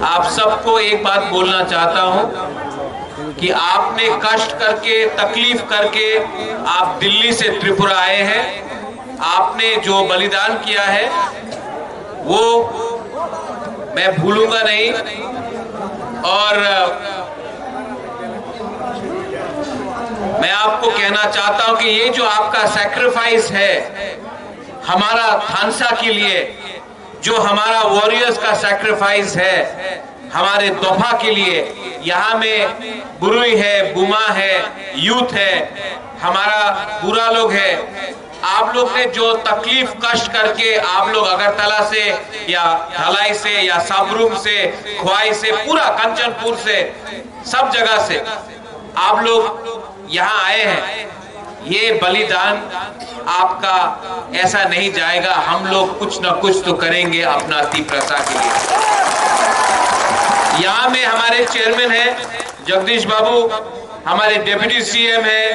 आप सबको एक बात बोलना चाहता हूं कि आपने कष्ट करके, तकलीफ करके आप दिल्ली से त्रिपुरा आए हैं। आपने जो बलिदान किया है वो मैं भूलूंगा नहीं। और मैं आपको कहना चाहता हूं कि ये जो आपका सैक्रिफाइस है हमारा थानसा के लिए, जो हमारा वॉरियर्स का सैक्रिफाइस है हमारे दोफा के लिए, यहाँ में बुरुई है, बुमा है, यूथ है, हमारा बुरा लोग है। आप लोग ने जो तकलीफ कष्ट करके आप लोग अगरतला से या धलाई से या साबरूम से, ख्वाई से, पूरा कंचनपुर से, सब जगह से आप लोग यहाँ आए हैं। ये बलिदान आपका ऐसा नहीं जाएगा। हम लोग कुछ ना कुछ तो करेंगे अपना त्रिपुरा के लिए। यहाँ में हमारे चेयरमैन हैं जगदीश बाबू, हमारे डिप्टी सीएम है,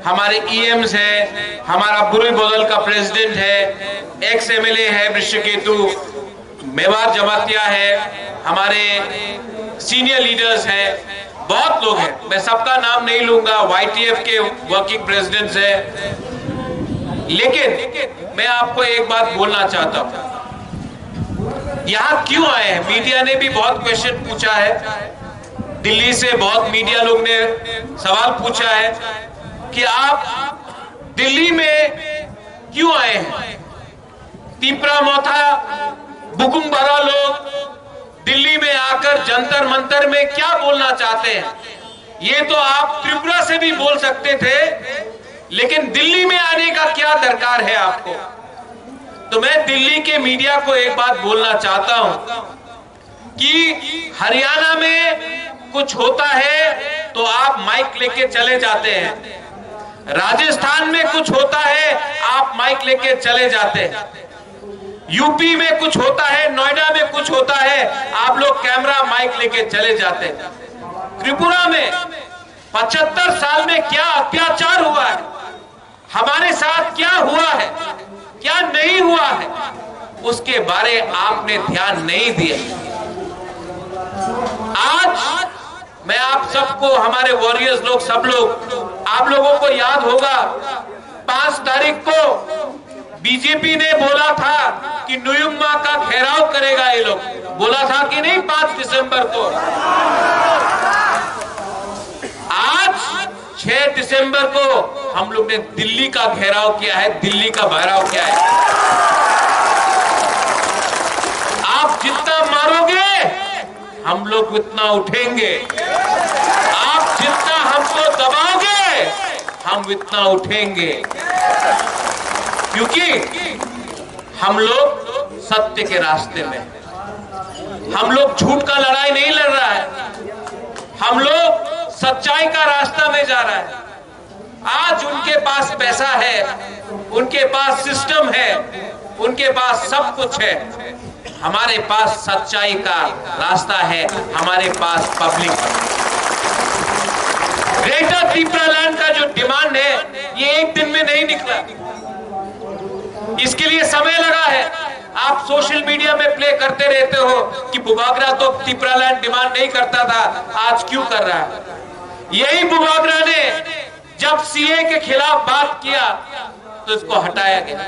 हमारे ईएम्स है, हमारा बुरुई बोदल का प्रेसिडेंट है, एक्स एमएलए है वृषकेतु, मेवाड़ जमातिया है, हमारे सीनियर लीडर्स हैं, बहुत लोग हैं। मैं सबका नाम नहीं लूंगा, वाईटीएफ के वर्किंग प्रेसिडेंट्स हैं। लेकिन मैं आपको एक बात बोलना चाहता हूं, यहां क्यों आए हैं? मीडिया ने भी बहुत क्वेश्चन पूछा है, दिल्ली से बहुत मीडिया लोग ने सवाल पूछा है कि आप दिल्ली में क्यों आए हैं? तिपरा मोथा बुकुमबरा लोग दिल्ली में आकर जंतर मंतर में क्या बोलना चाहते हैं? ये तो आप त्रिपुरा से भी बोल सकते थे, लेकिन दिल्ली में आने का क्या दरकार है आपको? तो मैं दिल्ली के मीडिया को एक बात बोलना चाहता हूं कि हरियाणा में कुछ होता है तो आप माइक लेके चले जाते हैं, राजस्थान में कुछ होता है आप माइक लेके चले जाते हैं, यूपी में कुछ होता है, नोएडा में कुछ होता है, आप लोग कैमरा माइक लेके चले जाते हैं। त्रिपुरा में 75 साल में क्या अत्याचार हुआ है, हमारे साथ क्या हुआ है, क्या नहीं हुआ है, उसके बारे आपने ध्यान नहीं दिया। आज मैं आप सबको, हमारे वॉरियर्स लोग, सब लोग, आप लोगों को याद होगा 5 तारीख को बीजेपी ने बोला था कि नुयुम्मा का घेराव करेगा। ये लोग बोला था कि नहीं 5 दिसंबर को। आज 6 दिसंबर को हम लोग ने दिल्ली का घेराव किया है, दिल्ली का घेराव किया है। आप जितना मारोगे हम लोग उतना उठेंगे, आप जितना हमको दबाओगे हम उतना उठेंगे, क्योंकि हम लोग सत्य के रास्ते में, हम लोग झूठ का लड़ाई नहीं लड़ रहा है, हम लोग सच्चाई का रास्ता में जा रहा है। आज उनके पास पैसा है, उनके पास सिस्टम है, उनके पास सब कुछ है, हमारे पास सच्चाई का रास्ता है, हमारे पास पब्लिक। ग्रेटर त्रिपुरा लैंड का जो डिमांड है ये एक दिन में नहीं निकला, इसके लिए समय लगा है। आप सोशल मीडिया में प्ले करते रहते हो कि बुबागरा तो त्रिपुरा लैंड डिमांड नहीं करता था, आज क्यों कर रहा है? यही बुबागरा ने जब सीए के खिलाफ बात किया तो इसको हटाया गया।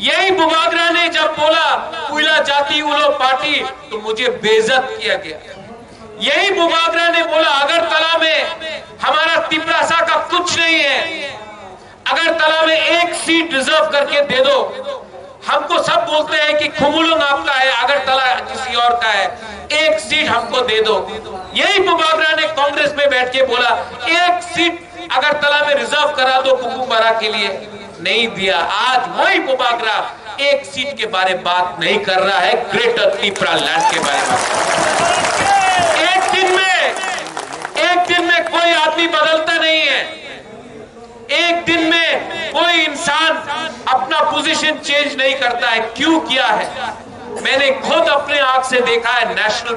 यही बुबागरा ने जब बोला उइला जाति उलो पार्टी तो मुझे बेइज्जत किया गया। यही बुबागरा ने बोला अगरतला में हमारा त्रिपुरा का कुछ नहीं है, अगरतला में 1 सीट रिजर्व करके दे दो। हमको सब बोलते हैं कि खुमुलुंग आपका है, अगरतला किसी और का है, 1 सीट हमको दे दो। यही बुबागरा ने कांग्रेस में बैठ के बोला 1 सीट अगरतला में रिजर्व करा दो बुकुमबरा के लिए, नहीं दिया। आज वही बुबागरा 1 सीट के बारे में बात नहीं कर रहा है, ग्रेटर त्रिपुरा लैंड के बारे में। एक दिन में कोई आदमी बदलता नहीं है, एक दिन में कोई इंसान अपना पोजीशन चेंज नहीं करता है। क्यों किया है? मैंने खुद अपने आंख से देखा है। नेशनल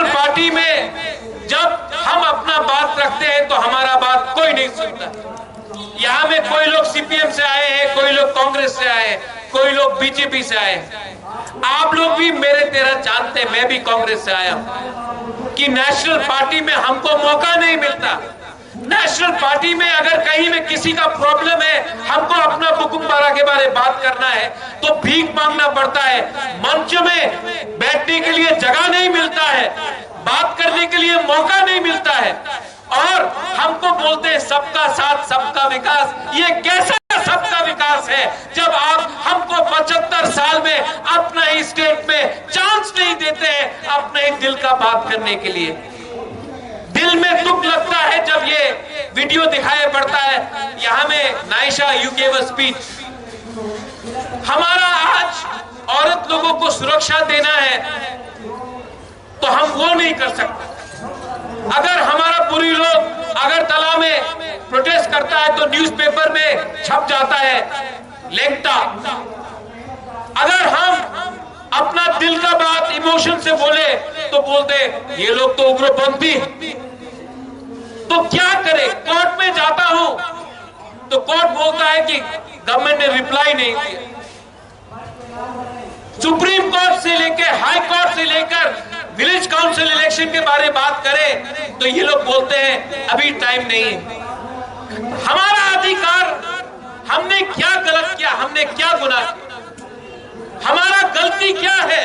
पार्टी में जब हम अपना बात रखते हैं तो हमारा बात कोई नहीं सुनता। यहाँ में कोई लोग सीपीएम से आए हैं, कोई लोग कांग्रेस से आए हैं, कोई लोग बीजेपी से आए, आप लोग भी मेरे तरह जानते हैं, मैं भी कांग्रेस से आया हूं कि नेशनल पार्टी में हमको मौका नहीं मिलता। नेशनल पार्टी में अगर कहीं में किसी का प्रॉब्लम है, हमको अपना बुकुमबारा के बारे में बात करना है तो भीख मांगना पड़ता है, मंच में बैठने के लिए जगह नहीं मिलता है, बात करने के लिए मौका नहीं मिलता है, और हमको बोलते हैं सबका साथ सबका विकास। ये कैसा सबका विकास है जब आप हमको 75 साल में अपना ही स्टेट में चांस नहीं देते हैं अपने ही दिल का बात करने के लिए। दिल में दुख लगता है जब ये वीडियो दिखाया पड़ता है। यहां में Naisha you gave a speech, हमारा आज औरत लोगों को सुरक्षा देना है तो हम वो नहीं कर सकते। अगर हमारा पूरी लोग अगरतला में प्रोटेस्ट करता है तो न्यूज़पेपर में छप जाता है लेंगटा। अगर हम अपना दिल का बात इमोशन से बोले तो बोलते ये लोग तो उग्रपंथी। तो क्या करे, कोर्ट में जाता हूं तो कोर्ट बोलता है कि गवर्नमेंट ने रिप्लाई नहीं दिया। सुप्रीम कोर्ट से लेकर हाई कोर्ट से लेकर विलेज काउंसिल इलेक्शन के बारे में बात करें तो ये लोग बोलते हैं अभी टाइम नहीं है। हमारा अधिकार, हमने क्या गलत किया, हमने क्या गुनाह किया, हमारा गलती क्या है?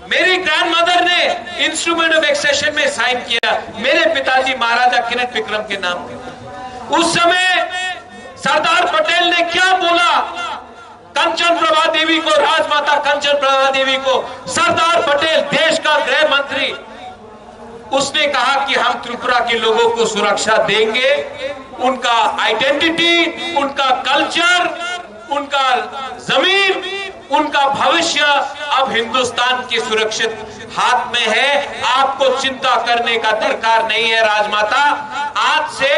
मेरी ग्रैंडमदर ने इंस्ट्रूमेंट ऑफ एक्सेशन में साइन किया मेरे पिताजी महाराजा किरण विक्रम के नाम पे। उस समय सरदार पटेल ने क्या बोला? कंचन प्रभा देवी को, राजमाता कंचन प्रभा देवी को, सरदार पटेल देश का गृह मंत्री, उसने कहा कि हम त्रिपुरा के लोगों को सुरक्षा देंगे, उनका आइडेंटिटी, उनका कल्चर, उनका जमीन, उनका भविष्य अब हिंदुस्तान की सुरक्षित हाथ में है। आपको चिंता करने का दरकार नहीं है राजमाता। आज से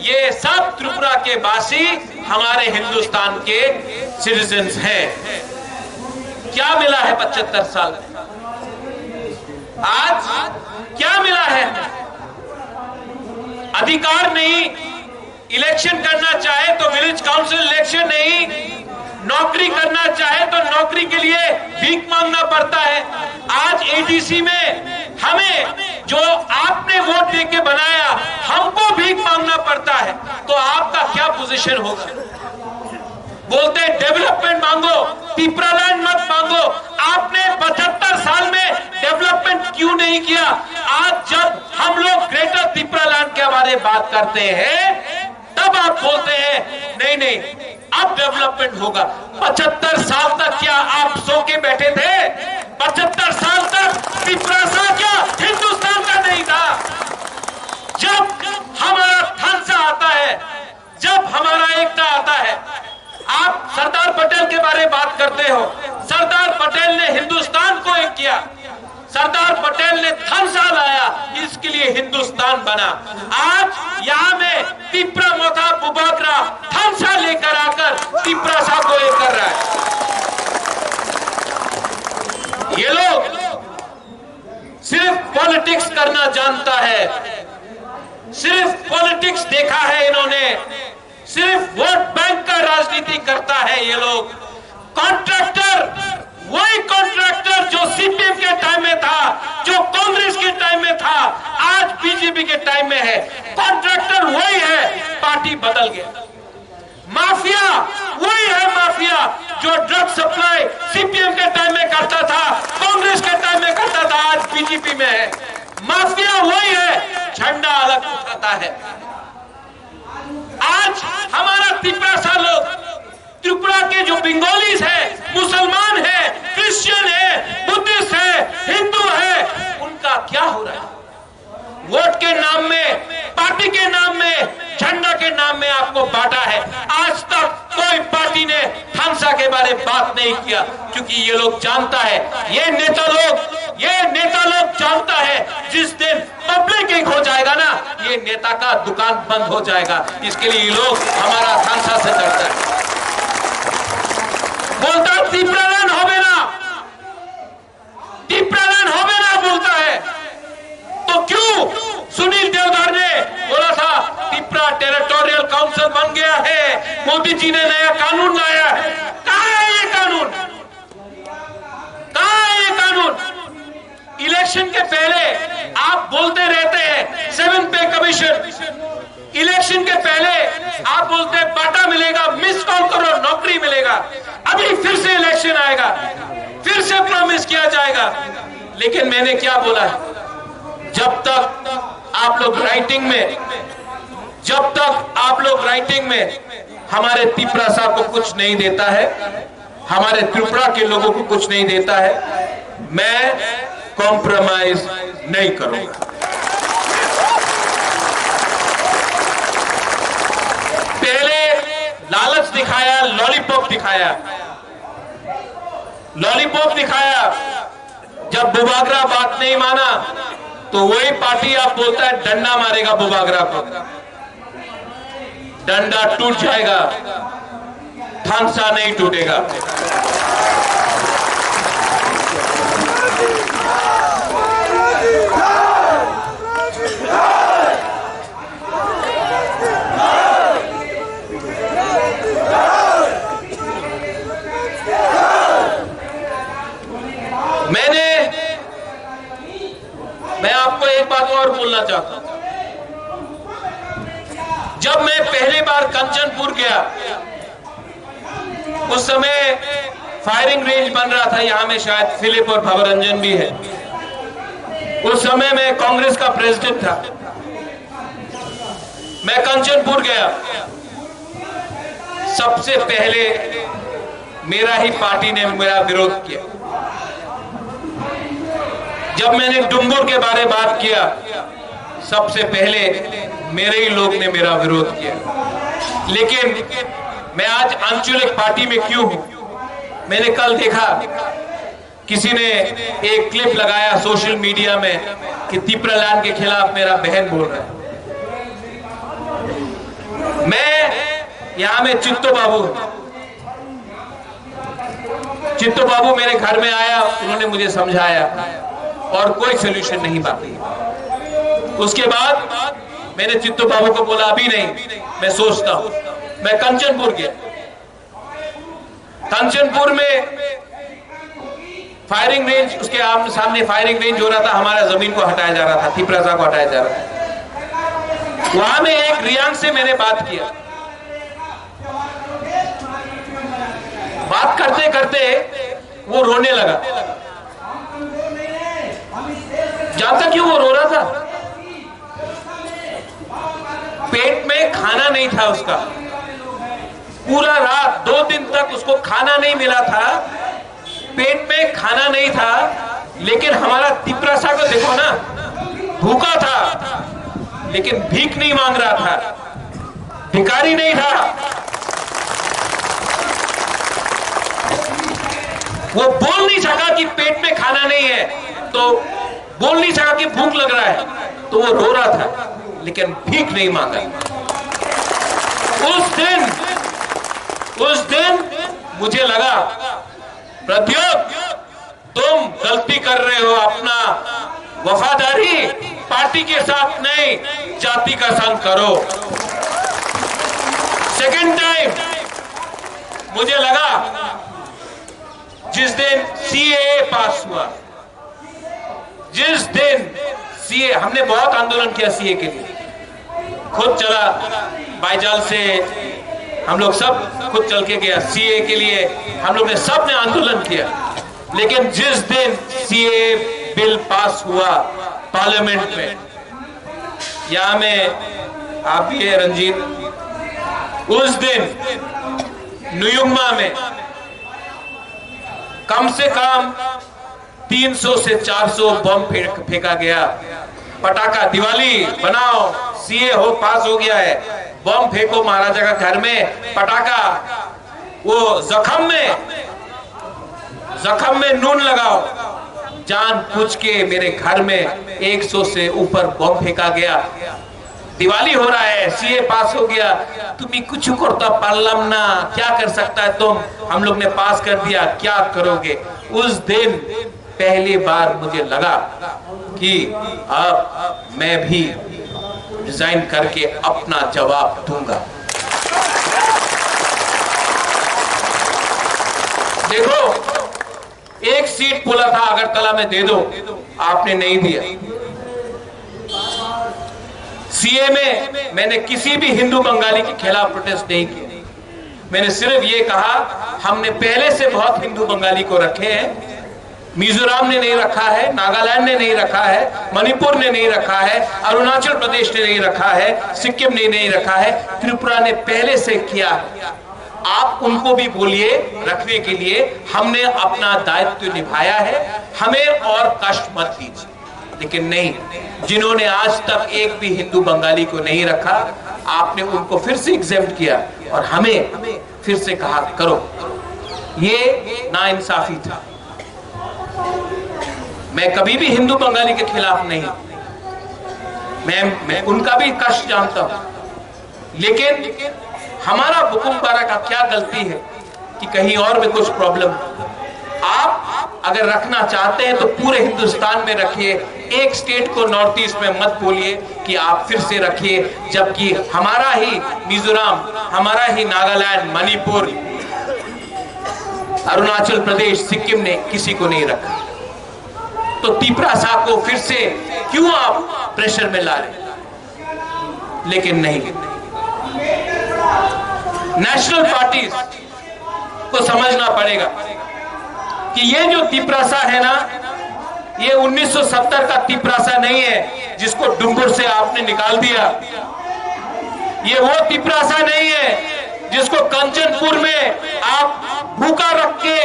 ये सब त्रिपुरा के वासी हमारे हिंदुस्तान के सिटीजन्स हैं। क्या मिला है 75 साल में? आज क्या मिला है? अधिकार नहीं, इलेक्शन करना चाहे तो विलेज काउंसिल इलेक्शन नहीं, नौकरी करना चाहे तो नौकरी के लिए भीख मांगना पड़ता है। आज एडीसी में हमें जो आपने वोट देके बनाया, हमको भीख मांगना पड़ता है। तो आपका क्या पोजीशन होगा? बोलते हैं डेवलपमेंट मांगो, पिपरालैंड मत मांगो। आपने 75 साल में डेवलपमेंट क्यों नहीं किया? आज जब हम लोग ग्रेटर पिपरालैंड के बारे में बात करते हैं तब आप बोलते हैं नहीं नहीं अब डेवलपमेंट होगा। 75 साल तक क्या आप सो के बैठे थे? 75 साल तक पिपरासा क्या हिंदुस्तान का नहीं था? जब हमारा थानसा आता है, जब हमारा एकता आता है, आप सरदार पटेल के बारे में बात करते हो। सरदार पटेल ने हिंदुस्तान को एक किया, सरदार पटेल ने थानसा लाया, इसके लिए हिंदुस्तान बना। आज यहाँ में तिप्रा मोथा बुबाकरा थानसा लेकर आकर तिप्रासा को एक कर रहा है। ये लोग सिर्फ पॉलिटिक्स करना जानता है, सिर्फ पॉलिटिक्स देखा है इन्होंने, सिर्फ वोट बैंक का राजनीति करता है ये लोग। कॉन्ट्रैक्टर, वही कॉन्ट्रैक्टर जो सीपीएम के टाइम में था, जो कांग्रेस के टाइम में था, आज बीजेपी के टाइम में है। कॉन्ट्रैक्टर वही है, पार्टी बदल गया। माफिया वही है, माफिया जो ड्रग सप्लाई सीपीएम के टाइम में करता था, कांग्रेस के टाइम में करता था, आज बीजेपी में है। माफिया वही है, झंडा अलग उठाता है। आज हमारा त्रिपुरा लोग, त्रिपुरा के जो बंगालीज है, मुसलमान है, क्रिश्चियन है, बुद्धिस्ट है, हिंदू है, उनका क्या हो रहा है? वोट के नाम में, पार्टी के नाम में, झंडा के नाम में आपको बांटा है। आज तक कोई पार्टी ने थानसा के बारे में बात नहीं किया, क्योंकि ये लोग जानता है, ये नेता लोग जानता है जिस दिन पब्लिक एक हो जाएगा ना, ये नेता का दुकान बंद हो जाएगा। इसके लिए ये लोग हमारा थानसा से डरता है। बोलता है तिप्रालैंड होवे ना बोलता है। तो क्यों सुनील देवधर ने बोला था तिप्रा टेरिटोरियल काउंसिल बन गया है, मोदी जी ने नया कानून लाया है, आप बोलते हैं बाटा मिलेगा, मिस कॉल करो नौकरी मिलेगा। अभी फिर से इलेक्शन आएगा, फिर से प्रॉमिस किया जाएगा। लेकिन मैंने क्या बोला है, जब तक आप लोग राइटिंग में हमारे तिपरासा को कुछ नहीं देता है, हमारे त्रिपुरा के लोगों को कुछ नहीं देता है, मैं कॉम्प्रोमाइज नहीं करूंगा। पहले लालच दिखाया, लॉलीपॉप दिखाया। जब बुबागरा बात नहीं माना तो वही पार्टी आप बोलता है डंडा मारेगा बुबागरा को, डंडा टूट जाएगा, थानसा नहीं टूटेगा। मैं आपको एक बात और बोलना चाहता हूं। जब मैं पहली बार कंचनपुर गया, उस समय फायरिंग रेंज बन रहा था, यहां में शायद फिलिप और भवरंजन भी है। उस समय मैं कांग्रेस का प्रेसिडेंट था। मैं कंचनपुर गया, सबसे पहले मेरा ही पार्टी ने मेरा विरोध किया। जब मैंने डुम्बुर के बारे में बात किया, सबसे पहले मेरे ही लोग ने मेरा विरोध किया। लेकिन मैं आज आंचलिक पार्टी में क्यों हूं? मैंने कल देखा किसी ने एक क्लिप लगाया सोशल मीडिया में कि तिपरालैंड के खिलाफ मेरा बहन बोल रहा है। मैं यहां में चित्तो बाबू मेरे घर में आया, उन्होंने मुझे समझाया और कोई सोल्यूशन नहीं बाकी। उसके बाद मैंने चित्तो बाबू को बोला अभी नहीं, मैं सोचता हूं। मैं कंचनपुर गया। कंचनपुर में फायरिंग रेंज, उसके सामने फायरिंग रेंज हो रहा था, हमारा जमीन को हटाया जा रहा था, तिपरासा को हटाया जा रहा था। वहां में एक रियांग से मैंने बात किया। बात करते करते वो रोने लगा। जानता क्यों वो रो रहा था? पेट में खाना नहीं था उसका, पूरा रात 2 दिन तक उसको खाना नहीं मिला था, पेट में खाना नहीं था। लेकिन हमारा तिपरासा को देखो ना, भूखा था लेकिन भीख नहीं मांग रहा था, भिखारी नहीं था। वो बोल नहीं सका कि पेट में खाना नहीं है, तो बोल नहीं सका कि भूख लग रहा है, तो वो रो रहा था लेकिन भीख नहीं मांगा। उस दिन मुझे लगा प्रद्योत तुम गलती कर रहे हो, अपना वफादारी पार्टी के साथ नहीं, जाति का संग करो। सेकंड टाइम मुझे लगा जिस दिन सीएए पास हुआ, जिस दिन सीए, हमने बहुत आंदोलन किया सीए के लिए, खुद चला बाईजाल से, हम लोग सब खुद चल के गया सीए के लिए, हम लोग ने सब ने आंदोलन किया। लेकिन जिस दिन सीए बिल पास हुआ पार्लियामेंट में, यहां में आप भी है रंजीत, उस दिन नुयुंगमा में कम से कम 300 से 400 बम फेंका गया। पटाखा, दिवाली बनाओ, सीए हो पास हो गया है, बम फेंको महाराजा का घर में, पटाखा, वो जख्म में नून लगाओ। जान पूछ के मेरे घर में 100 से ऊपर बम फेंका गया। दिवाली हो रहा है, सीए पास हो गया, तुम्हें कुछ करता पार्लम ना, क्या कर सकता है तुम, हम लोग ने पास कर दिया, क्या करोगे? उस दिन पहली बार मुझे लगा कि अब मैं भी रिजाइन करके अपना जवाब दूंगा। देखो, एक सीट बोला था अगरतला में दे दो, आपने नहीं दिया। सीए में मैंने किसी भी हिंदू बंगाली के खिलाफ प्रोटेस्ट नहीं किया। मैंने सिर्फ ये कहा हमने पहले से बहुत हिंदू बंगाली को रखे हैं। मिजोरम ने नहीं रखा है, नागालैंड ने नहीं रखा है, मणिपुर ने नहीं रखा है, अरुणाचल प्रदेश ने नहीं रखा है, सिक्किम ने नहीं रखा है, त्रिपुरा ने पहले से किया। आप उनको भी बोलिए रखने के लिए, हमने अपना दायित्व निभाया है, हमें और कष्ट मत दीजिए। लेकिन नहीं, जिन्होंने आज तक एक भी हिंदू बंगाली को नहीं रखा, आपने उनको फिर से एग्जेम्प्ट किया और हमें फिर से कहा करो। ये नाइंसाफी था। मैं कभी भी हिंदू बंगाली के खिलाफ नहीं, मैं उनका भी कष्ट जानता हूं, लेकिन हमारा बुकुमबारा का क्या गलती है कि कहीं और में कुछ प्रॉब्लम। आप अगर रखना चाहते हैं तो पूरे हिंदुस्तान में रखिए, एक स्टेट को नॉर्थ ईस्ट में मत बोलिए कि आप फिर से रखिए, जबकि हमारा ही मिजोरम, हमारा ही नागालैंड, मणिपुर, अरुणाचल प्रदेश, सिक्किम ने किसी को नहीं रखा। तो तिपरासा को फिर से क्यों आप प्रेशर में ला रहे? लेकिन नहीं, नेशनल पार्टीज को समझना पड़ेगा कि ये जो तिपरासा है ना, ये 1970 का तिपरासा नहीं है जिसको डुंगुर से आपने निकाल दिया। ये वो तिपरासा नहीं है जिसको कंचनपुर में आप भूखा रख के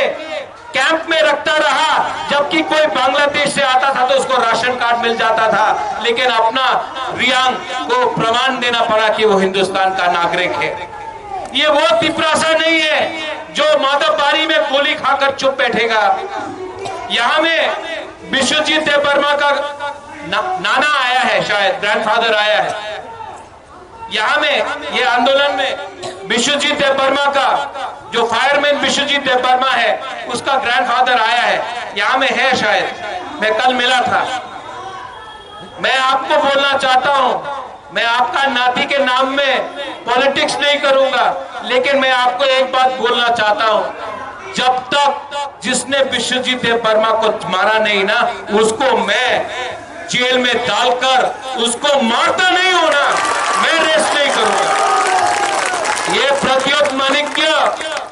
कैंप में रखता रहा, जबकि कोई बांग्लादेश से आता था तो उसको राशन कार्ड मिल जाता था, लेकिन अपना रियांग को प्रमाण देना पड़ा कि वो हिंदुस्तान का नागरिक है। ये वो तिपरासा नहीं है जो माधवबारी में गोली खाकर चुप बैठेगा। यहां में विश्वजीत देवबर्मा का नाना आया है, शायद ग्रैंडफादर आया है। यहां में ये आंदोलन में विश्वजीत देवबर्मा का, जो फायरमैन विश्वजीत देवबर्मा है, उसका ग्रैंडफादर आया है, यहां में है शायद, मैं कल मिला था। मैं आपको बोलना चाहता हूं, मैं आपका नाती के नाम में पॉलिटिक्स नहीं करूंगा, लेकिन मैं आपको एक बात बोलना चाहता हूं, जब तक जिसने विश्वजीत देवबर्मा को मारा नहीं ना, उसको मैं जेल में डालकर उसको मारता नहीं होना, मैं रेस्ट नहीं करूंगा। ये प्रद्योत माणिक्य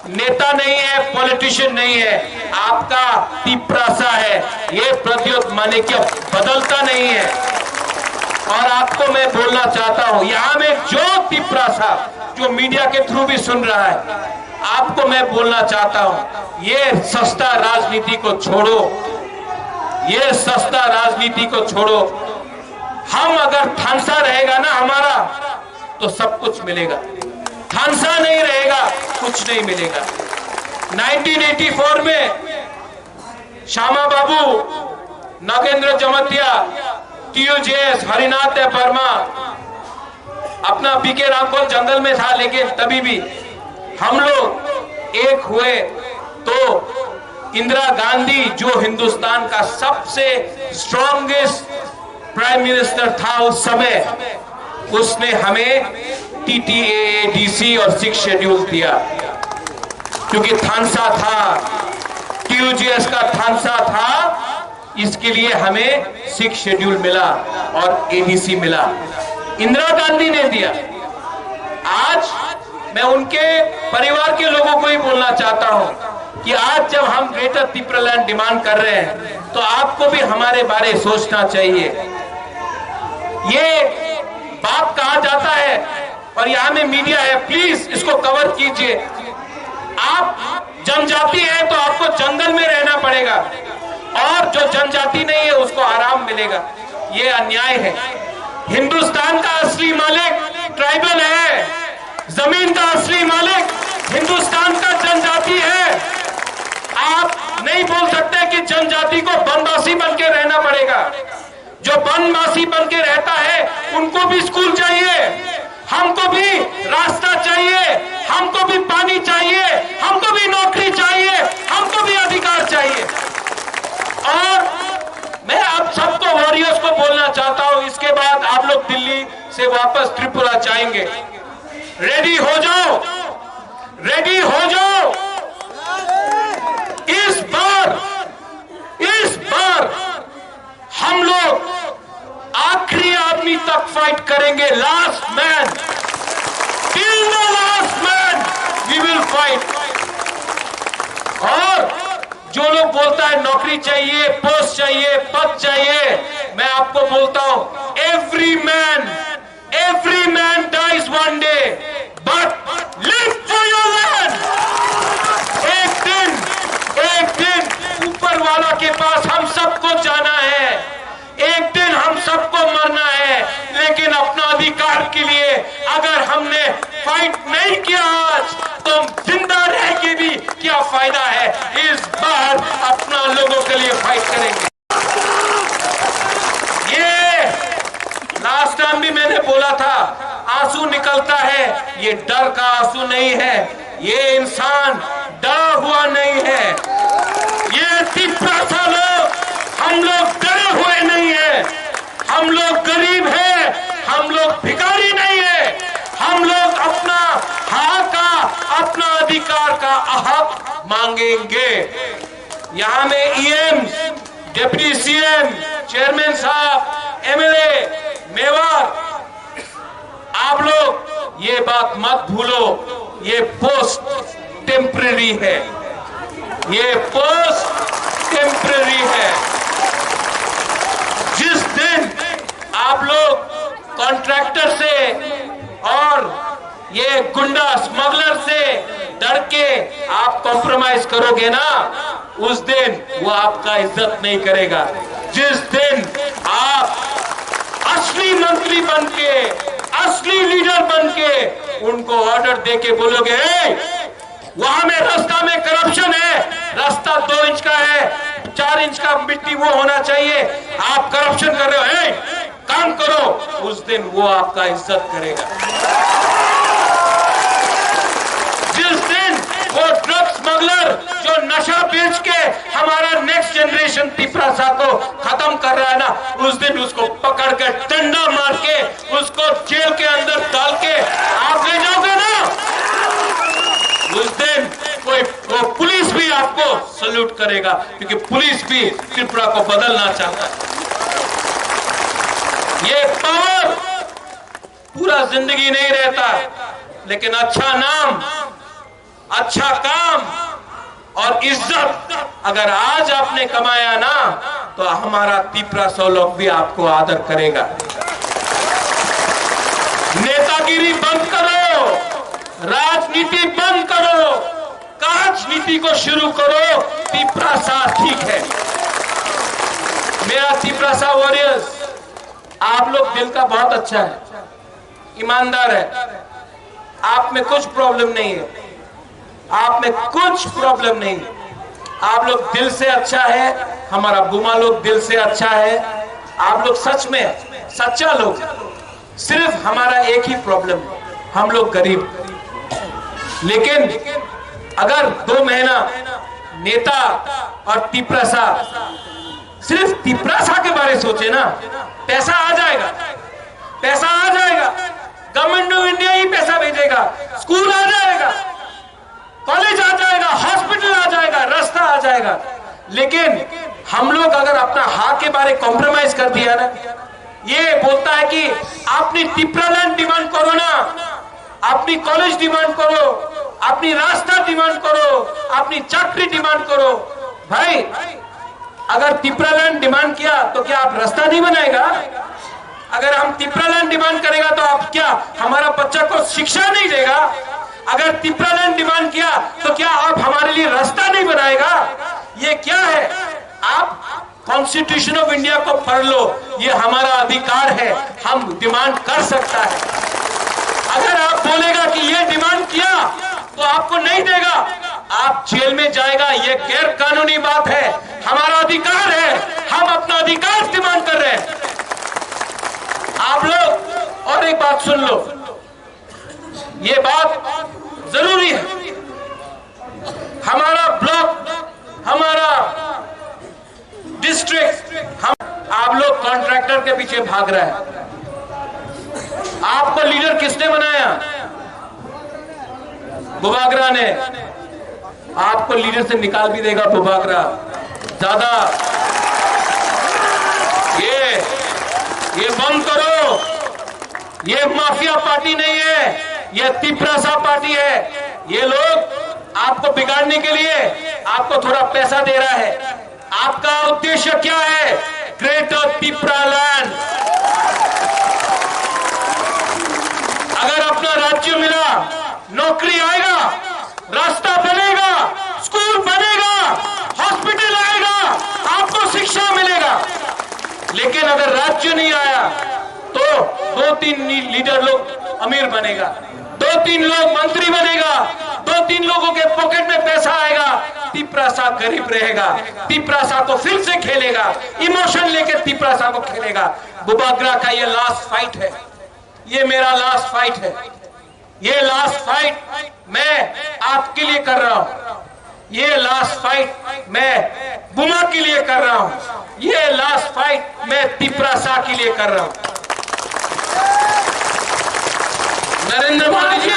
नेता नहीं है, पॉलिटिशियन नहीं है, आपका तिपरासा है। ये प्रद्योत माणिक्य बदलता नहीं है। और आपको मैं बोलना चाहता हूं, यहां में जो तिपरासा जो मीडिया के थ्रू भी सुन रहा है, आपको मैं बोलना चाहता हूं, ये सस्ता राजनीति को छोड़ो, ये सस्ता राजनीति को छोड़ो। हम अगर थानसा रहेगा ना हमारा, तो सब कुछ मिलेगा। थानसा नहीं रहेगा, कुछ नहीं मिलेगा। 1984 में श्यामा बाबू, नागेंद्र जमतिया, TUJS, हरिनाथ वर्मा, अपना बीके रामफल जंगल में था, लेकिन तभी भी हम लोग एक हुए तो इंदिरा गांधी, जो हिंदुस्तान का सबसे स्ट्रॉन्गेस्ट प्राइम मिनिस्टर था उस समय, उसने हमें TTAA, DC और 6 शेड्यूल दिया, क्योंकि थानसा था, TUJS का थानसा था, इसके लिए हमें 6 शेड्यूल मिला और ADC मिला, इंदिरा गांधी ने दिया। आज मैं उनके परिवार के लोगों को ही बोलना चाहता हूं कि आज जब हम ग्रेटर तिपरालैंड डिमांड कर रहे हैं, तो आपको भी हमारे बारे सोचना चाहिए। ये बात कहा जाता है और यहां में मीडिया है, प्लीज इसको कवर कीजिए। आप जनजाति है तो आपको जंगल में रहना पड़ेगा, और जो जनजाति नहीं है उसको आराम मिलेगा। ये अन्याय है। हिंदुस्तान का असली मालिक ट्राइबल है, जमीन का असली मालिक हिंदुस्तान का जनजाति है। आप नहीं बोल सकते कि जनजाति को बनवासी बन के रहना पड़ेगा। जो बनवासी बन के रहता है उनको भी स्कूल चाहिए, हमको भी रास्ता चाहिए, हमको भी पानी चाहिए, हमको भी नौकरी चाहिए, हमको भी अधिकार चाहिए। और मैं आप सबको, वॉरियर्स को बोलना चाहता हूं, इसके बाद आप लोग दिल्ली से वापस त्रिपुरा जाएंगे, रेडी हो जाओ, रेडी हो जाओ। इस बार हम लोग आखिरी आदमी तक फाइट करेंगे, last man, till the last man we will fight. और जो लोग बोलता है नौकरी चाहिए, पोस्ट चाहिए, पद चाहिए, मैं आपको बोलता हूं every man dies one day, but live for your land. एक दिन ऊपर वाला के पास हम सबको जाना है, एक दिन हम सबको मरना है, लेकिन अपना अधिकार के लिए अगर हमने फाइट नहीं किया आज, तो जिंदा रह के भी क्या फायदा है। इस बार अपना लोगों के लिए फाइट करेंगे। ये लास्ट टाइम भी मैंने बोला था, आंसू निकलता है, ये डर का आंसू नहीं है, ये इंसान डरा हुआ नहीं है। ये 30 साल हम लोग डरे हुए नहीं है, हम लोग गरीब हैं, हम लोग भिखारी नहीं है, हम लोग अपना हक का, अपना अधिकार का हक मांगेंगे। यहां में ईएम, डिप्टी सीएम, चेयरमैन साहब, एमएलए, मेवार, आप लोग ये बात मत भूलो, ये पोस्ट टेम्परेरी है, ये पोस्ट टेम्परेरी है। जिस दिन आप लोग कॉन्ट्रैक्टर से और ये गुंडा स्मगलर से डर के आप कॉम्प्रोमाइज करोगे ना, उस दिन वो आपका इज्जत नहीं करेगा। जिस दिन आप असली मंत्री बन के, असली लीडर बन के उनको ऑर्डर देके बोलोगे वहां में रास्ता में करप्शन है, रास्ता 2 इंच का है, 4 इंच का मिट्टी वो होना चाहिए, आप करप्शन कर रहे हो, काम करो, उस दिन वो आपका इज्जत करेगा। जिस दिन वो ड्रग स्मगलर जो नशा बेच के हमारा नेक्स्ट जनरेशन तिपरासा को खत्म कर रहा है ना, उस दिन उसको पकड़ के डंडा मार के उसको जेल के अंदर डाल के आप ले जाओगे ना, उस दिन कोई पुलिस भी आपको सल्यूट करेगा, क्योंकि पुलिस भी त्रिपुरा को बदलना चाहता है। ये पावर पूरा जिंदगी नहीं रहता, लेकिन अच्छा नाम, अच्छा काम और इज्जत अगर आज आपने कमाया ना, तो हमारा त्रिपुरा लोग भी आपको आदर करेगा। नेतागिरी बंद करो, राजनीति बंद करो, राजनीति को शुरू करो, त्रिपुरा ठीक है। मेरा त्रिपुरा वॉरियर्स, आप लोग दिल का बहुत अच्छा है, ईमानदार है, आप में कुछ प्रॉब्लम नहीं है, आप में कुछ प्रॉब्लम नहीं, आप लोग दिल से अच्छा है, हमारा बुमा लोग दिल से अच्छा है, आप लोग सच में सच्चा लोग। सिर्फ हमारा एक ही प्रॉब्लम है, हम लोग गरीब। लेकिन अगर 2 महीना नेता और त्रिपुरा सिर्फ त्रिपुरा के बारे सोचे ना, पैसा आ जाएगा, पैसा आ जाएगा, गवर्नमेंट ऑफ इंडिया ही पैसा भेजेगा, स्कूल आ जाएगा, कॉलेज आ जाएगा, हॉस्पिटल आ जाएगा, रास्ता आ जाएगा। लेकिन हम लोग अगर अपना हक के बारे कॉम्प्रोमाइज कर दिया ना, ये बोलता है कि अपनी त्रिपुरा लैंड डिमांड करो ना, अपनी कॉलेज डिमांड करो, अपनी रास्ता डिमांड करो, अपनी चाकरी डिमांड करो। भाई अगर त्रिपुरा लैंड डिमांड किया तो क्या आप रास्ता नहीं बनाएगा? अगर हम त्रिपुरा लैंड डिमांड करेगा तो आप क्या हमारा बच्चा को शिक्षा नहीं देगा? अगर त्रिपुरा लैंड डिमांड किया तो क्या आप हमारे लिए रास्ता नहीं बनाएगा? ये क्या है? आप कॉन्स्टिट्यूशन ऑफ इंडिया को पढ़ लो, ये हमारा अधिकार है, हम डिमांड कर सकता है। अगर आप बोलेगा कि ये डिमांड किया तो आपको नहीं देगा, आप जेल में जाएगा, ये गैर कानूनी बात है, हमारा अधिकार है, हम अपना अधिकार डिमांड कर रहे हैं। आप लोग और एक बात सुन लो, ये बात जरूरी है, हमारा ब्लॉक, हमारा डिस्ट्रिक्ट, हम आप लोग कॉन्ट्रैक्टर के पीछे भाग रहे हैं। आपको लीडर किसने बनाया? बुबागरा ने। आपको लीडर से निकाल भी देगा बुबागरा। ज्यादा ये बंद करो, ये माफिया पार्टी नहीं है, ये तिपरासा पार्टी है। ये लोग आपको बिगाड़ने के लिए आपको थोड़ा पैसा दे रहा है। आपका उद्देश्य क्या है? ग्रेटर तिपरालैंड। अगर अपना राज्य मिला, नौकरी आएगा, रास्ता बनेगा, स्कूल बनेगा, हॉस्पिटल आएगा, आपको शिक्षा मिलेगा। लेकिन अगर राज्य नहीं आया तो 2-3 लीडर लोग अमीर बनेगा, 2-3 लोग मंत्री बनेगा, 2-3 लोगों के पॉकेट में पैसा आएगा, तिपरासा गरीब रहेगा। तिपरासा को फिर से खेलेगा, इमोशन लेके तिपरासा को खेलेगा। बुबागरा का ये लास्ट फाइट है, ये मेरा लास्ट फाइट है। ये लास्ट फाइट मैं आपके लिए कर रहा हूं, ये लास्ट फाइट मैं बुमा के लिए कर रहा हूं, ये लास्ट फाइट मैं तिपरासा के लिए कर रहा हूं। नरेंद्र मोदी जी,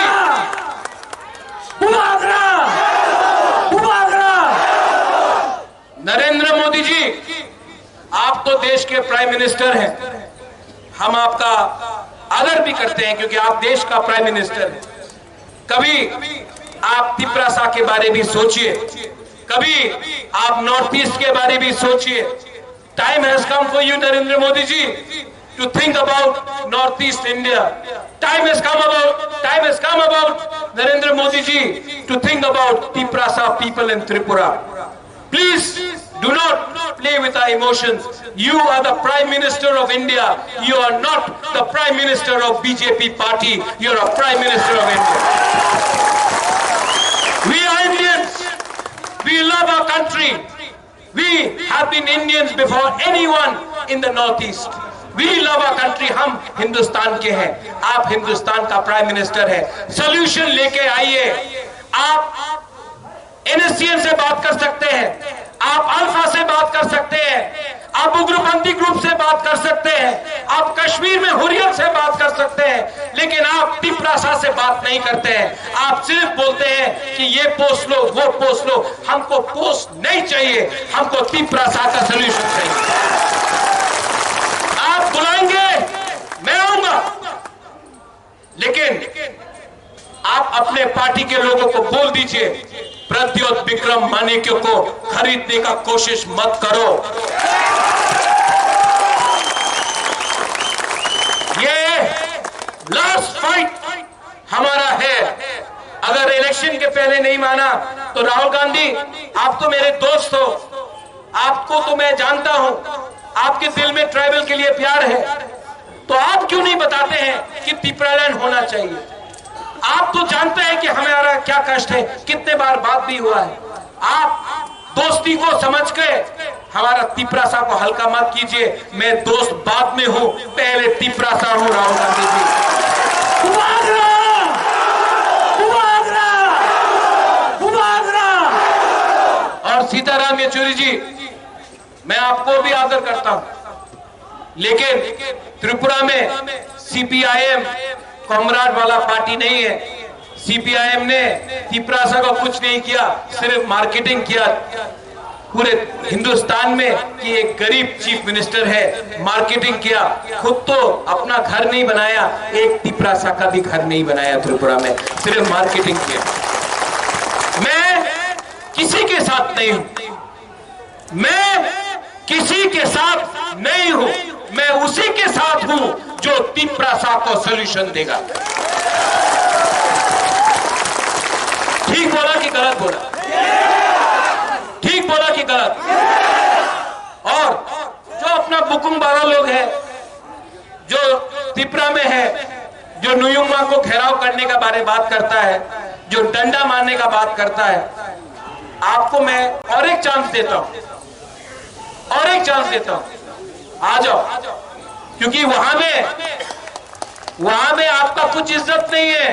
नरेंद्र मोदी जी, आप तो देश के प्राइम मिनिस्टर हैं। हम आपका आदर भी करते हैं क्योंकि आप देश का प्राइम मिनिस्टर हैं। कभी आप तिपरासा के बारे में सोचिए, कभी आप नॉर्थ ईस्ट के बारे में सोचिए। Time has come for you Narendra Modi ji to think about northeast India. Time has come about Narendra Modi ji to think about Tiprasa people in Tripura. Please do not play with our emotions. You are the Prime Minister of India. You are not the Prime Minister of BJP party. You are a Prime Minister of India. We are Indians. We love our country. We have been Indians before anyone in the northeast. We love our country. हम हिंदुस्तान के हैं, आप हिंदुस्तान का prime minister है। Solution लेके आइए। आप NSCN से बात कर सकते हैं, आप अल्फा से बात कर सकते हैं, आप उग्रपंथी ग्रुप से बात कर सकते हैं, आप कश्मीर में हुर्रियत से बात कर सकते हैं, लेकिन आप तिपरासा से बात नहीं करते हैं। आप सिर्फ बोलते हैं कि ये पोस्ट लो, वो पोस्ट लो। हमको पोस्ट नहीं चाहिए, हमको तिपरासा का सोल्यूशन चाहिए। आप बुलाएंगे, मैं आऊंगा, लेकिन आप अपने पार्टी के लोगों को बोल दीजिए, प्रद्योत विक्रम मानिक्य को खरीदने का कोशिश मत करो। ये लास्ट फाइट हमारा है। अगर इलेक्शन के पहले नहीं माना तो राहुल गांधी, आप तो मेरे दोस्त हो, आपको तो मैं जानता हूं, आपके दिल में ट्राइबल के लिए प्यार है, तो आप क्यों नहीं बताते हैं कि तिपरालैंड होना चाहिए? आप तो जानते हैं कि हमारा क्या कष्ट है, कितने बार बात भी हुआ है। आप दोस्ती को समझ के हमारा तिपरासा को हल्का मत कीजिए। मैं दोस्त बाद में हूं, पहले तिपरासा हूं। राहुल गांधी जी, और सीताराम येचुरी जी, मैं आपको भी आदर करता हूं, लेकिन त्रिपुरा में CPIM कॉमराड वाला पार्टी नहीं है। CPIM ने तिपरासा को कुछ नहीं किया, सिर्फ मार्केटिंग किया पूरे हिंदुस्तान में कि एक गरीब चीफ मिनिस्टर है, मार्केटिंग किया। खुद तो अपना घर नहीं बनाया, एक तिपरासा का भी घर नहीं बनाया त्रिपुरा में, सिर्फ मार्केटिंग किया। मैं किसी के साथ नहीं हूं, मैं किसी के साथ नहीं हूं, मैं उसी के साथ हूं जो तिपरासा को सॉल्यूशन देगा। ठीक बोला कि गलत बोला? ठीक बोला कि गलत? और जो अपना बुकुम बारा लोग है, जो त्रिपुरा में है, जो नुयुमा को घेराव करने का बारे बात करता है, जो डंडा मारने का बात करता है, आपको मैं और एक चांस देता हूं, और एक चांस देता हूं। आ जाओ, क्योंकि वहां में आपका कुछ इज्जत नहीं है,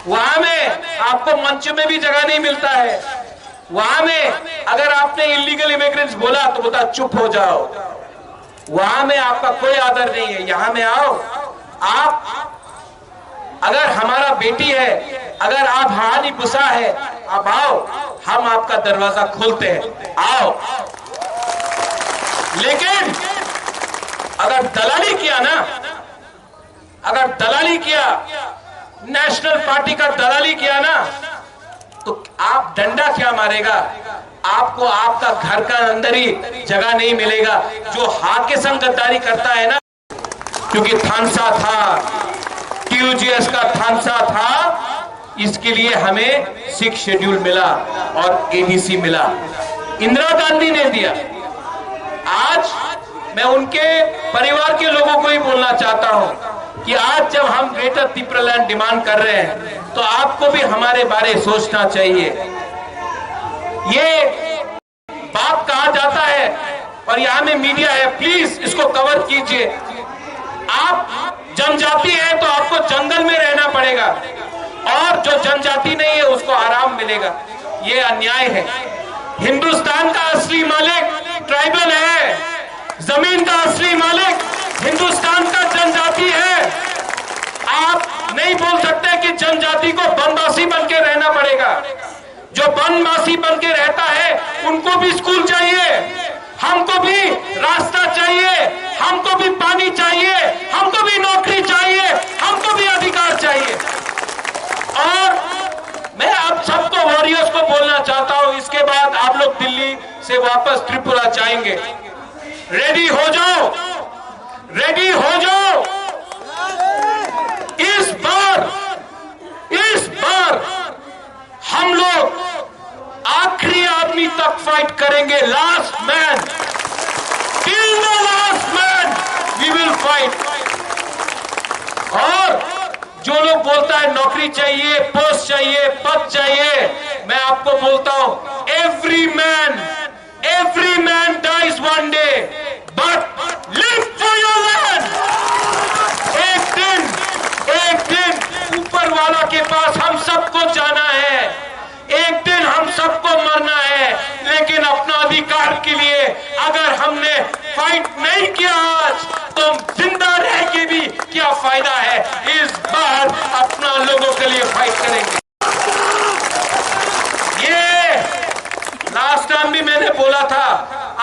वहां में आपको मंच में भी जगह नहीं मिलता है। वहां में अगर आपने इलीगल इमिग्रेंट्स बोला तो बोलता चुप हो जाओ। वहां में आपका कोई आदर नहीं है। यहां में आओ, आप अगर हमारा बेटी है, अगर आप हानी पुसा है, आप आओ, हम आपका दरवाजा खोलते हैं, आओ। लेकिन अगर दलाली किया ना, अगर दलाली किया, नेशनल पार्टी का दलाली किया ना, तो आप डंडा क्या मारेगा, आपको आपका घर का अंदर ही जगह नहीं मिलेगा। जो हाथ के संग गद्दारी करता है ना, क्योंकि थानसा था, TUGS का थानसा था, इसके लिए हमें 6 शेड्यूल मिला और ABC मिला, इंदिरा गांधी ने दिया। आज मैं उनके परिवार के लोगों को ही बोलना चाहता हूं कि आज जब हम ग्रेटर त्रिपुरालैंड डिमांड कर रहे हैं, तो आपको भी हमारे बारे सोचना चाहिए। ये बात कहा जाता है और यहां में मीडिया है, प्लीज इसको कवर कीजिए। आप जनजाति है तो आपको जंगल में रहना पड़ेगा, और जो जनजाति नहीं है उसको आराम मिलेगा। ये अन्याय है। हिंदुस्तान का असली मालिक ट्राइबल है, जमीन का असली मालिक हिंदुस्तान का जनजाति है। आप नहीं बोल सकते कि जनजाति को बनवासी बन के रहना पड़ेगा। जो बनवासी बन के रहता है उनको भी स्कूल चाहिए, हमको भी रास्ता चाहिए, हमको भी पानी चाहिए, हमको भी नौकरी चाहिए, हमको भी अधिकार चाहिए। और मैं आप सबको वॉरियर्स को बोलना चाहता हूं, इसके बाद आप लोग दिल्ली से वापस त्रिपुरा जाएंगे। रेडी हो जाओ, रेडी हो जाओ। इस बार हम लोग आखिरी आदमी तक फाइट करेंगे। Last man, till the last man we will fight. और जो लोग बोलता है नौकरी चाहिए, पोस्ट चाहिए, पद चाहिए, मैं आपको बोलता हूं every man dies one day, but live for your land. एक दिन ऊपर वाला के पास हम सबको जाना है, एक दिन हम सबको मरना है, लेकिन अपना अधिकार के लिए अगर हमने फाइट नहीं किया आज, तो जिंदा रह के भी क्या फायदा है। इस बार अपना लोगों के लिए फाइट करेंगे। ये लास्ट टाइम भी मैंने बोला था,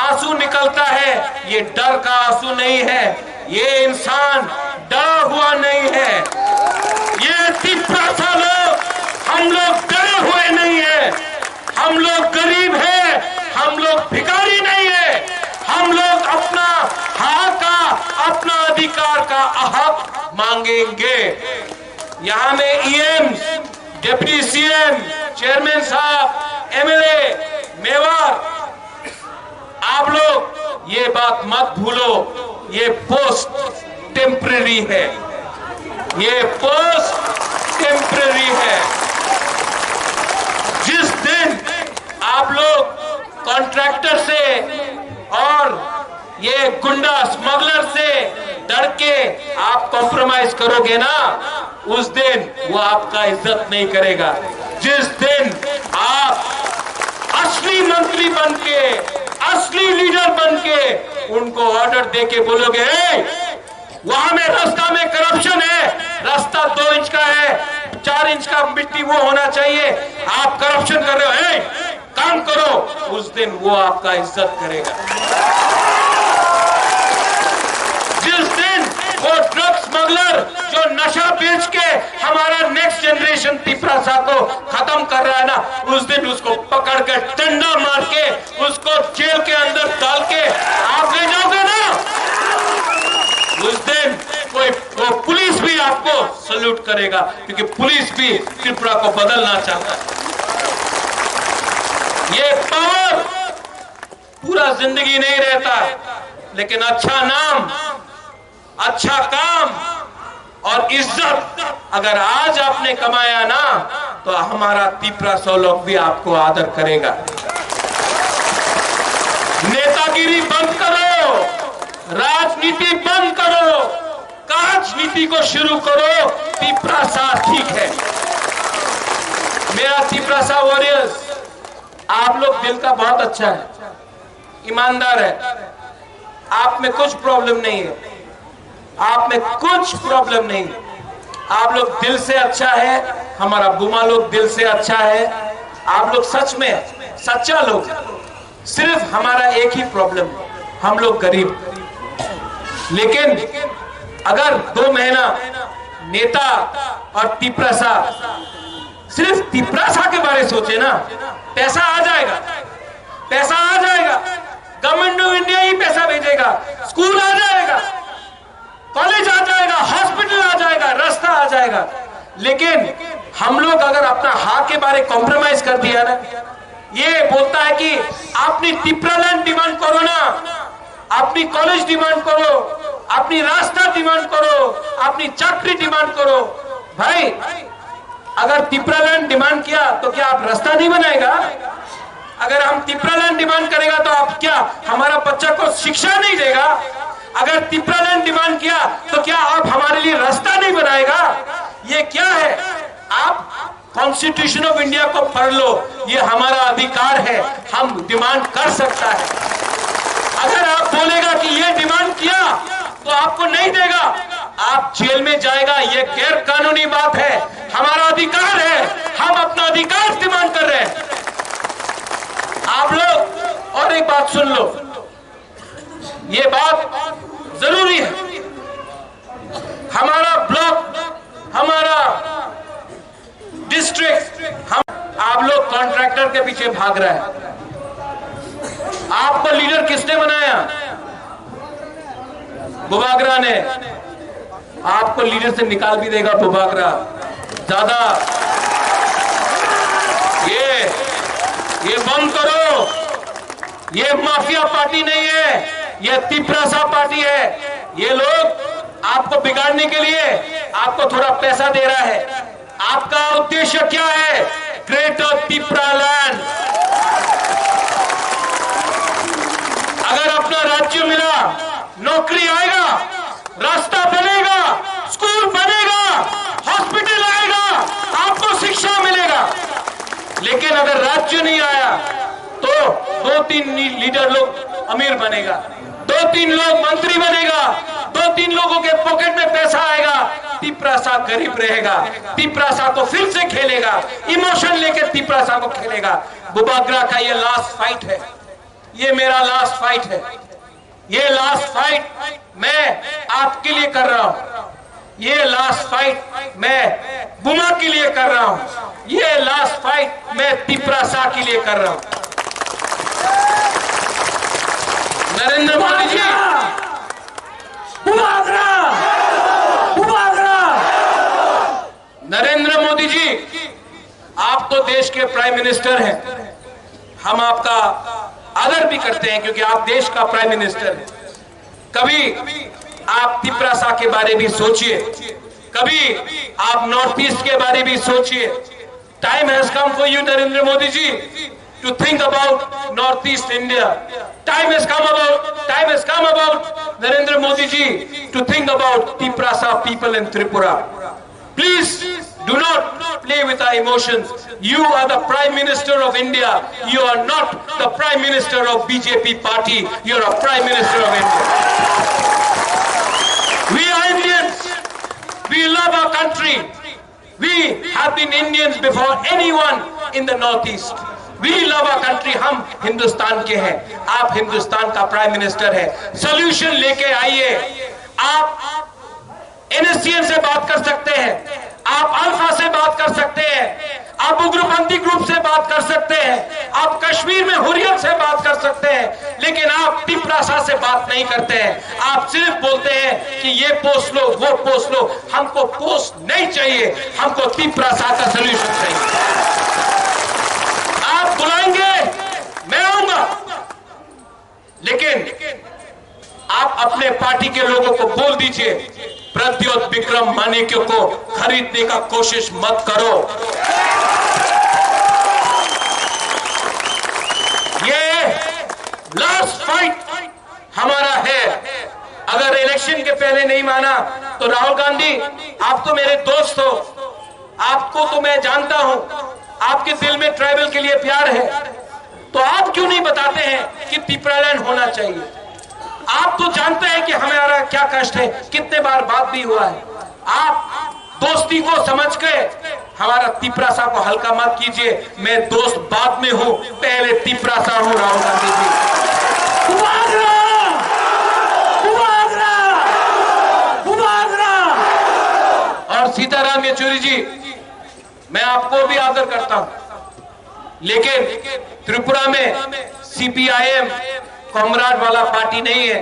आंसू निकलता है, ये डर का आंसू नहीं है, ये इंसान डरा हुआ नहीं है। ये त्रिपुरा लोग, हम लोग डरे हुए नहीं है, हम लोग गरीब हैं, हम लोग भिखारी नहीं है, हम लोग अपना हक का, अपना अधिकार का हक मांगेंगे। यहां में EMs, डिप्टी CM, चेयरमैन साहब, MLA, मेवार, आप लोग ये बात मत भूलो, ये पोस्ट टेम्पररी है, ये पोस्ट टेम्पररी है। जिस दिन आप लोग कॉन्ट्रैक्टर से और ये गुंडा स्मगलर से डर के आप कॉम्प्रोमाइज करोगे ना, उस दिन वो आपका इज्जत नहीं करेगा। जिस दिन आप असली मंत्री बन के, असली लीडर बन के उनको ऑर्डर देके बोलोगे वहां में रास्ता में करप्शन है, रास्ता 2 इंच का है, 4 इंच का मिट्टी वो होना चाहिए, आप करप्शन कर रहे हो, काम करो, उस दिन वो आपका इज्जत करेगा। जिस दिन वो ड्रग स्मगलर जो नशा बेच के हमारा नेक्स्ट जनरेशन त्रिपुरा को खत्म कर रहा है ना, उस दिन उसको पकड़ कर डंडा मार के उसको जेल के अंदर डाल के आप ले जाओगे ना, उस दिन कोई पुलिस भी आपको सल्यूट करेगा, क्योंकि पुलिस भी त्रिपुरा को बदलना चाहता है। ये पावर पूरा जिंदगी नहीं रहता, लेकिन अच्छा नाम, अच्छा काम और इज्जत अगर आज आपने कमाया ना, तो हमारा त्रिपुरा लोग भी आपको आदर करेगा। नेतागिरी बंद करो, राजनीति बंद करो, राजनीति को शुरू करो। त्रिपुरा ठीक है। मेरा त्रिपुरा वॉरियर्स, आप लोग दिल का बहुत अच्छा है, ईमानदार है, आप में कुछ प्रॉब्लम नहीं है, आप में कुछ प्रॉब्लम नहीं, आप लोग दिल से अच्छा है, हमारा बुमा लोग दिल से अच्छा है, आप लोग सच में सच्चा लोग। सिर्फ हमारा एक ही प्रॉब्लम है, हम लोग गरीब। लेकिन अगर 2 महीना नेता और तिपरासा, सिर्फ तिपरासा के बारे सोचे ना, पैसा आ जाएगा, पैसा आ जाएगा, गवर्नमेंट ऑफ इंडिया ही पैसा भेजेगा, स्कूल आ जाएगा, कॉलेज आ जाएगा, हॉस्पिटल आ जाएगा, रास्ता आ जाएगा। लेकिन हम लोग अगर अपना हाँ के बारे कॉम्प्रोमाइज कर दिया ना, ये बोलता है कि अपनी तिपरालैंड डिमांड करो ना, अपनी कॉलेज डिमांड करो, अपनी रास्ता डिमांड करो, अपनी चाकरी डिमांड करो। भाई अगर तिपरालैंड डिमांड किया तो क्या आप रास्ता नहीं बनाएगा? अगर हम तिपरालैंड डिमांड करेगा तो आप क्या हमारा बच्चा को शिक्षा नहीं देगा? अगर तिपरालैंड डिमांड किया तो क्या आप हमारे लिए रास्ता नहीं बनाएगा? ये क्या है? आप कॉन्स्टिट्यूशन ऑफ इंडिया को पढ़ लो, ये हमारा अधिकार है, हम डिमांड कर सकता है। अगर आप बोलेगा कि ये डिमांड किया तो आपको नहीं देगा, आप जेल में जाएगा, ये गैर कानूनी बात है, हमारा अधिकार है, हम अपना अधिकार डिमांड कर रहे हैं। आप लोग और एक बात सुन लो, ये बात जरूरी है, हमारा ब्लॉक, हमारा डिस्ट्रिक्ट, आप लोग कॉन्ट्रैक्टर के पीछे भाग रहे हैं। आपको लीडर किसने बनाया? बुबागरा ने। आपको लीडर से निकाल भी देगा बुबागरा। ज्यादा ये बंद करो, ये माफिया पार्टी नहीं है, ये तिपरासा पार्टी है। ये लोग आपको बिगाड़ने के लिए आपको थोड़ा पैसा दे रहा है। आपका उद्देश्य क्या है? ग्रेटर तिपरालैंड। अगर अपना राज्य मिला, नौकरी आएगा, रास्ता बनेगा, स्कूल बनेगा, हॉस्पिटल आएगा, आपको शिक्षा मिलेगा। लेकिन अगर राज्य नहीं आया तो 2-3 लीडर लोग अमीर बनेगा, 2-3 लोग मंत्री बनेगा, 2-3 लोगों के पॉकेट में पैसा आएगा, तिपरासा गरीब रहेगा, तिपरासा को फिर से खेलेगा, इमोशन लेके तिपरासा को खेलेगा। बुबागरा का ये लास्ट फाइट है, ये मेरा लास्ट फाइट है, ये लास्ट फाइट मैं आपके लिए कर रहा हूं, ये लास्ट फाइट मैं बुमा के लिए कर रहा हूं, ये लास्ट फाइट मैं तिपरासा के लिए कर रहा हूं। नरेंद्र मोदी जी, बुबागरा, बुबागरा। नरेंद्र मोदी जी, आप तो देश के प्राइम मिनिस्टर हैं, हम आपका आदर भी करते हैं क्योंकि आप देश का प्राइम मिनिस्टर हैं। कभी आप तिपरासा के बारे भी सोचिए, कभी आप नॉर्थ ईस्ट के बारे भी सोचिए। Time has come for you Narendra Modi ji to think about northeast India. Time has come about Narendra Modi ji to think about Tiprasa people in Tripura. Please do not play with our emotions. You are the Prime Minister of India. You are not the Prime Minister of BJP party. You are a Prime Minister of India. We are Indians. We love our country. We have been Indians before anyone in the northeast. We love our country. हम हिंदुस्तान के हैं, आप हिंदुस्तान का prime minister है। Solution लेके आइए। आप NSCN से बात कर सकते हैं, आप अल्फा से बात कर सकते हैं, आप उग्रपंथी ग्रुप से बात कर सकते हैं, आप कश्मीर में हुर्रियत से बात कर सकते हैं, लेकिन आप तिपरासा से बात नहीं करते हैं। आप सिर्फ बोलते हैं कि ये पोस्ट लो, वो पोस्ट लो। हमको पोस्ट नहीं चाहिए, हमको तिपरासा का सोल्यूशन चाहिए। आप बुलाएंगे, मैं आऊंगा, लेकिन आप अपने पार्टी के लोगों को बोल दीजिए, प्रद्योत विक्रम मानिक्य को खरीदने का कोशिश मत करो। ये लास्ट फाइट हमारा है। अगर इलेक्शन के पहले नहीं माना तो राहुल गांधी, आप तो मेरे दोस्त हो, आपको तो मैं जानता हूं, आपके दिल में ट्राइबल के लिए प्यार है, तो आप क्यों नहीं बताते हैं कि तिपरालैंड होना चाहिए? आप तो जानते हैं कि हमारा क्या कष्ट है, कितने बार बात भी हुआ है। आप दोस्ती को समझ के हमारा तिपरासा को हल्का मत कीजिए। मैं दोस्त बाद में हूं, पहले तिपरासा हूं राहुल गांधी जी। बुबागरा, बुबागरा, बुबागरा। और चौधरी जी, मैं आपको भी आदर करता हूं, लेकिन त्रिपुरा में सीपीआईएम कॉमराड वाला पार्टी नहीं है।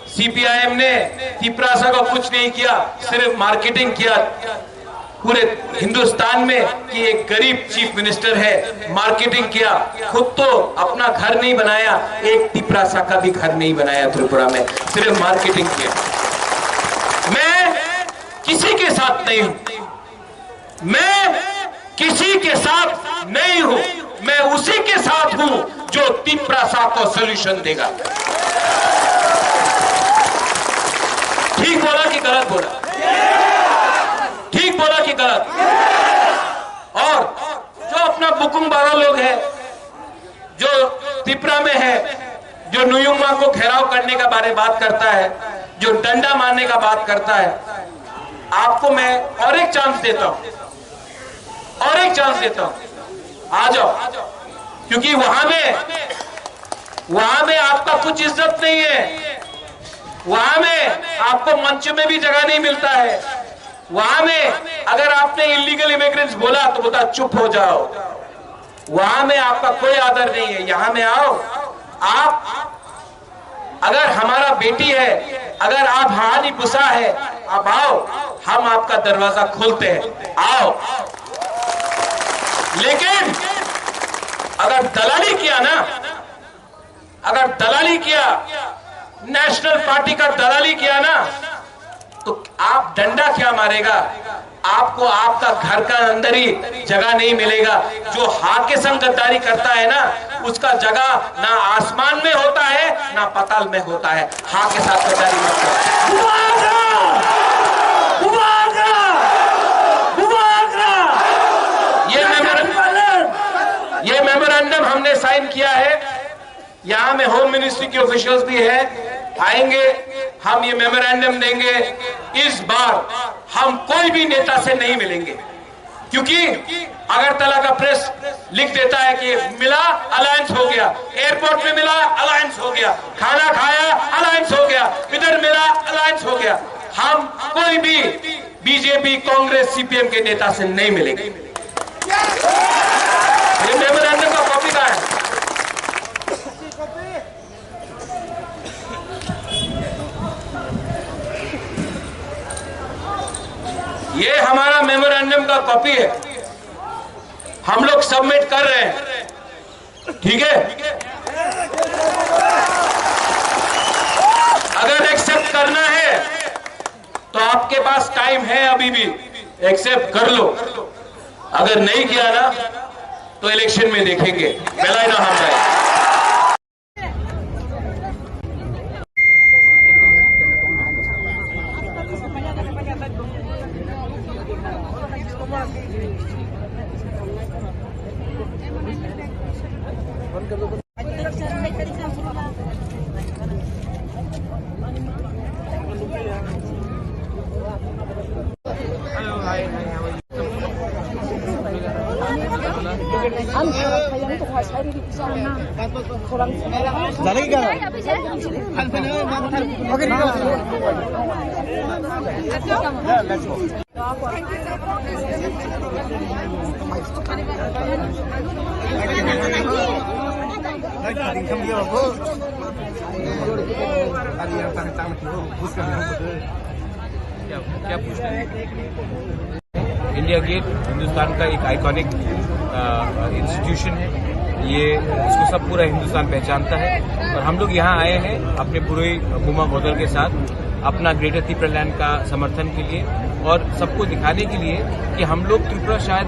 सीपीआईएम ने त्रिपुरा को कुछ नहीं किया, सिर्फ मार्केटिंग किया पूरे हिंदुस्तान में कि एक गरीब चीफ मिनिस्टर है, मार्केटिंग किया, खुद तो अपना घर नहीं बनाया, एक त्रिपुरा का भी घर नहीं बनाया त्रिपुरा में, सिर्फ मार्केटिंग किया। मैं किसी के साथ नहीं हूं, मैं किसी के साथ नहीं हूं, मैं उसी के साथ हूं जो त्रिपुरा को सॉल्यूशन देगा। ठीक बोला कि गलत बोला? ठीक बोला कि गलत? और जो अपना बुकुम बारा लोग है, जो त्रिपुरा में है, जो नुयुमा को घेराव करने का बारे बात करता है, जो डंडा मारने का बात करता है, आपको मैं और एक चांस देता हूं, और एक चांस देता हूं, आ जाओ, क्योंकि वहां में आपका कुछ इज्जत नहीं है, वहां में आपको मंच में भी जगह नहीं मिलता है, वहां में अगर आपने इलीगल इमिग्रेंट्स बोला तो बोलता चुप हो जाओ, वहां में आपका कोई आदर नहीं है। यहां में आओ, आप अगर हमारा बेटी है, अगर आप हानी पुसा है, आप आओ, हम आपका दरवाजा खोलते हैं, आओ। लेकिन अगर दलाली किया ना, अगर दलाली किया, नेशनल पार्टी का दलाली किया ना, तो आप डंडा क्या मारेगा, आपको आपका घर का अंदर ही जगह नहीं मिलेगा। जो हा के संग गद्दारी करता है ना, उसका जगह ना आसमान में होता है ना पाताल में होता है। हा के साथ गद्दारी मत करो। ये मेमोरेंडम हमने साइन किया है, यहां में होम मिनिस्ट्री के ऑफिशियल्स भी है, आएंगे, हम ये मेमोरेंडम देंगे। इस बार हम कोई भी नेता से नहीं मिलेंगे, क्योंकि अगरतला का प्रेस लिख देता है कि मिला अलायंस हो गया, एयरपोर्ट में मिला अलायंस हो गया, खाना खाया अलायंस हो गया, इधर मिला अलायंस हो गया। हम कोई भी बीजेपी, कांग्रेस, सीपीएम के नेता से नहीं मिलेंगे। ये मेमोरेंडम का कॉपी कहां है? ये हमारा मेमोरेंडम का कॉपी है, हम लोग सबमिट कर रहे हैं, ठीक है? अगर एक्सेप्ट करना है तो आपके पास टाइम है, अभी भी एक्सेप्ट कर लो। अगर नहीं किया ना तो इलेक्शन में देखेंगे। बेलाई ना हम जाए। क्या पूछना है? इंडिया गेट हिंदुस्तान का एक आइकॉनिक इंस्टीट्यूशन है, ये इसको सब पूरा हिंदुस्तान पहचानता है। और हम लोग यहाँ आए हैं अपने पूरे हुमा बोदल के साथ अपना ग्रेटर त्रिपुरा लैंड का समर्थन के लिए, और सबको दिखाने के लिए कि हम लोग त्रिपुरा शायद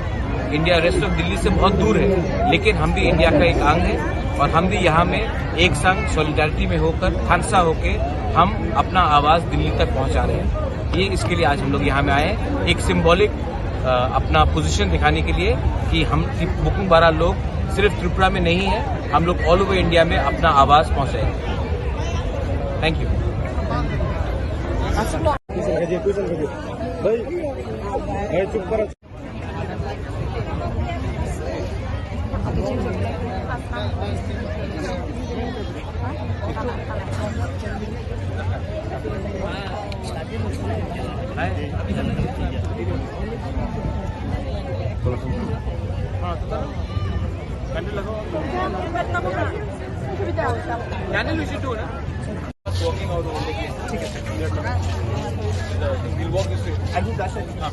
इंडिया, रेस्ट ऑफ दिल्ली से बहुत दूर है, लेकिन हम भी इंडिया का एक अंग है, और हम भी यहाँ में एक संग सॉलिडारिटी में होकर, खानसा होके हम अपना आवाज दिल्ली तक पहुँचा रहे हैं। ये इसके लिए आज हम लोग यहाँ में आए हैं, एक सिंबॉलिक अपना पोजीशन दिखाने के लिए कि हम बुकुम बारा लोग सिर्फ त्रिपुरा में नहीं है, हम लोग ऑल ओवर इंडिया में अपना आवाज पहुंचाएंगे। Thank you. Hi. Channel we should do, na? Walking out over there. We'll walk this way. हाँ।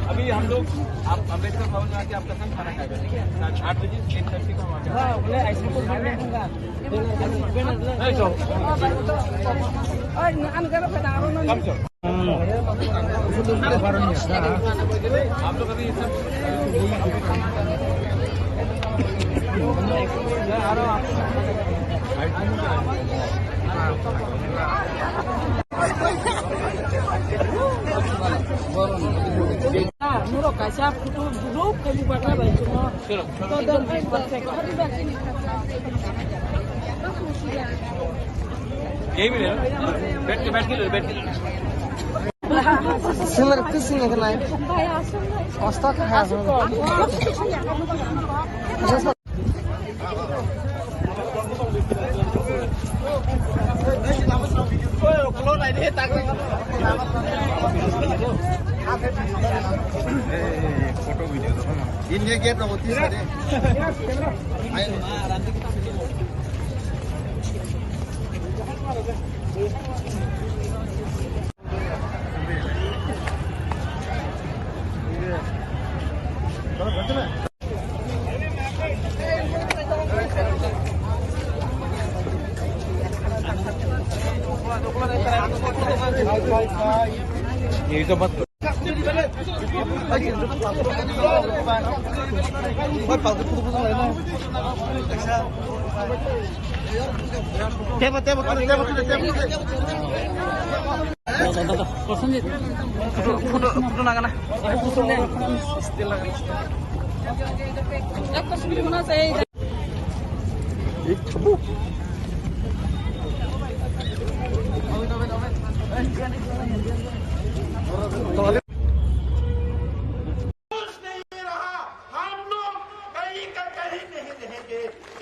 अभी हम लोग आप अम्बेडकर भवन में आके आपका संग खाना खाएगा, ठीक है? 8 बजे 8:30 को हम आके कम चलो। आप लोग अभी सब Muro kasih foto grup kamu bakal baca semua. Kodon यही मिले ना? बैठ के ले Sınır kız sınır kena. Hasta kaya. Photo video India Gate होती है यही तो मत फोटो लगाना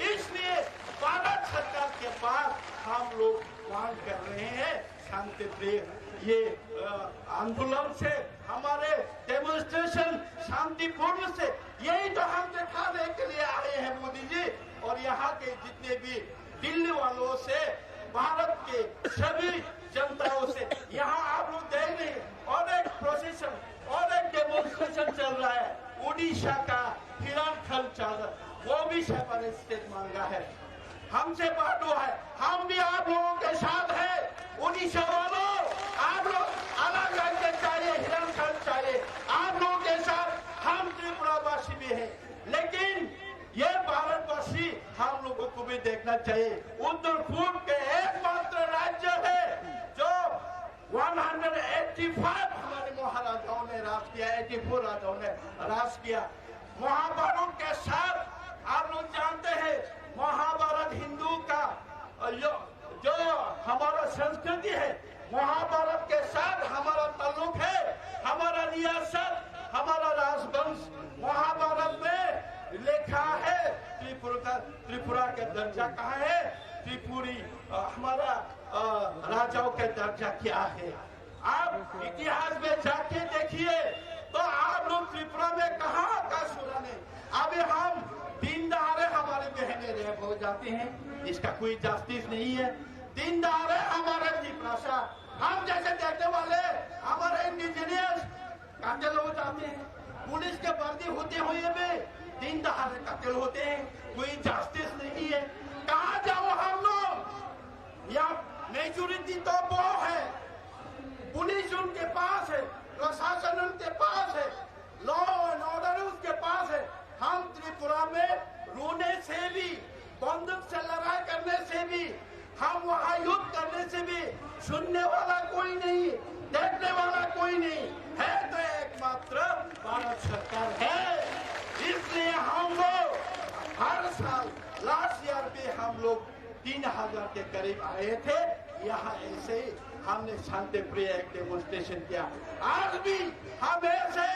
इसलिए भारत सरकार के पास हम लोग मांग कर रहे हैं शांति प्रिय ये आंदोलन से हमारे डेमोन्स्ट्रेशन शांतिपूर्ण से यही तो हम दिखाने के लिए आए हैं मोदी जी। और यहाँ के जितने भी दिल्ली वालों से भारत के सभी जनताओं से यहाँ आप लोग देख रहे हैं और एक प्रोसेशन और एक डेमोन्स्ट्रेशन चल रहा है। उड़ीसा का हिरणखंड चादर वो भी सेपरेट स्टेट मांगा है, हमसे बात हुआ है, हम भी आप लोगों के साथ हैं। उड़ीसा वालों आप लोग अलग राज्य चाहिए, हिरणखंड चाहिए, आप लोगों के साथ हम त्रिपुरावासी भी हैं। लेकिन ये भारतवासी हम लोगों को भी देखना चाहिए। उत्तर पूर्व के एकमात्र राज्य है जो 185 हमारे महाराजाओं ने राज किया, 84 राजाओं ने राज किया। महाभारत के साथ आप लोग जानते हैं महाभारत हिंदू का जो हमारा संस्कृति है, महाभारत के साथ हमारा ताल्लुक है, हमारा रियासत, हमारा राजवंश महाभारत में लिखा है। त्रिपुरा का दर्जा कहाँ है, त्रिपुरी हमारा राजाओं का दर्जा क्या है। आप इतिहास में जाके देखिए तो आप लोग त्रिपुरा में कहाँ का सुना नहीं। अभी हम दिन दहाड़े हमारे बहने रेप हो जाते हैं, इसका कोई जस्टिस नहीं है। दिन दहाड़े हमारे त्रिपुरा हम जैसे देखने वाले हमारे इंडिजिनियस कातिल हो जाते हैं, पुलिस के वर्दी होते हुए भी दिन दहाड़े कातिल होते हैं, कोई जस्टिस नहीं है। कहाँ जाओ हम लोग, या मेजोरिटी तो वो है, पुलिस उनके पास है, प्रशासन उनके पास है, लॉ एंड ऑर्डर उसके पास है। हम त्रिपुरा में रोने से भी, बंदूक से लड़ाई करने से भी, हम वहाँ युद्ध करने से भी सुनने वाला कोई नहीं, देखने वाला कोई नहीं है, तो एकमात्र भारत सरकार है। इसलिए हम लोग हर साल लास्ट ईयर भी हम लोग 3000 के करीब आए थे यहाँ, ऐसे ही हमने शांति प्रिय एक डेमोन्स्ट्रेशन किया। आज भी हम ऐसे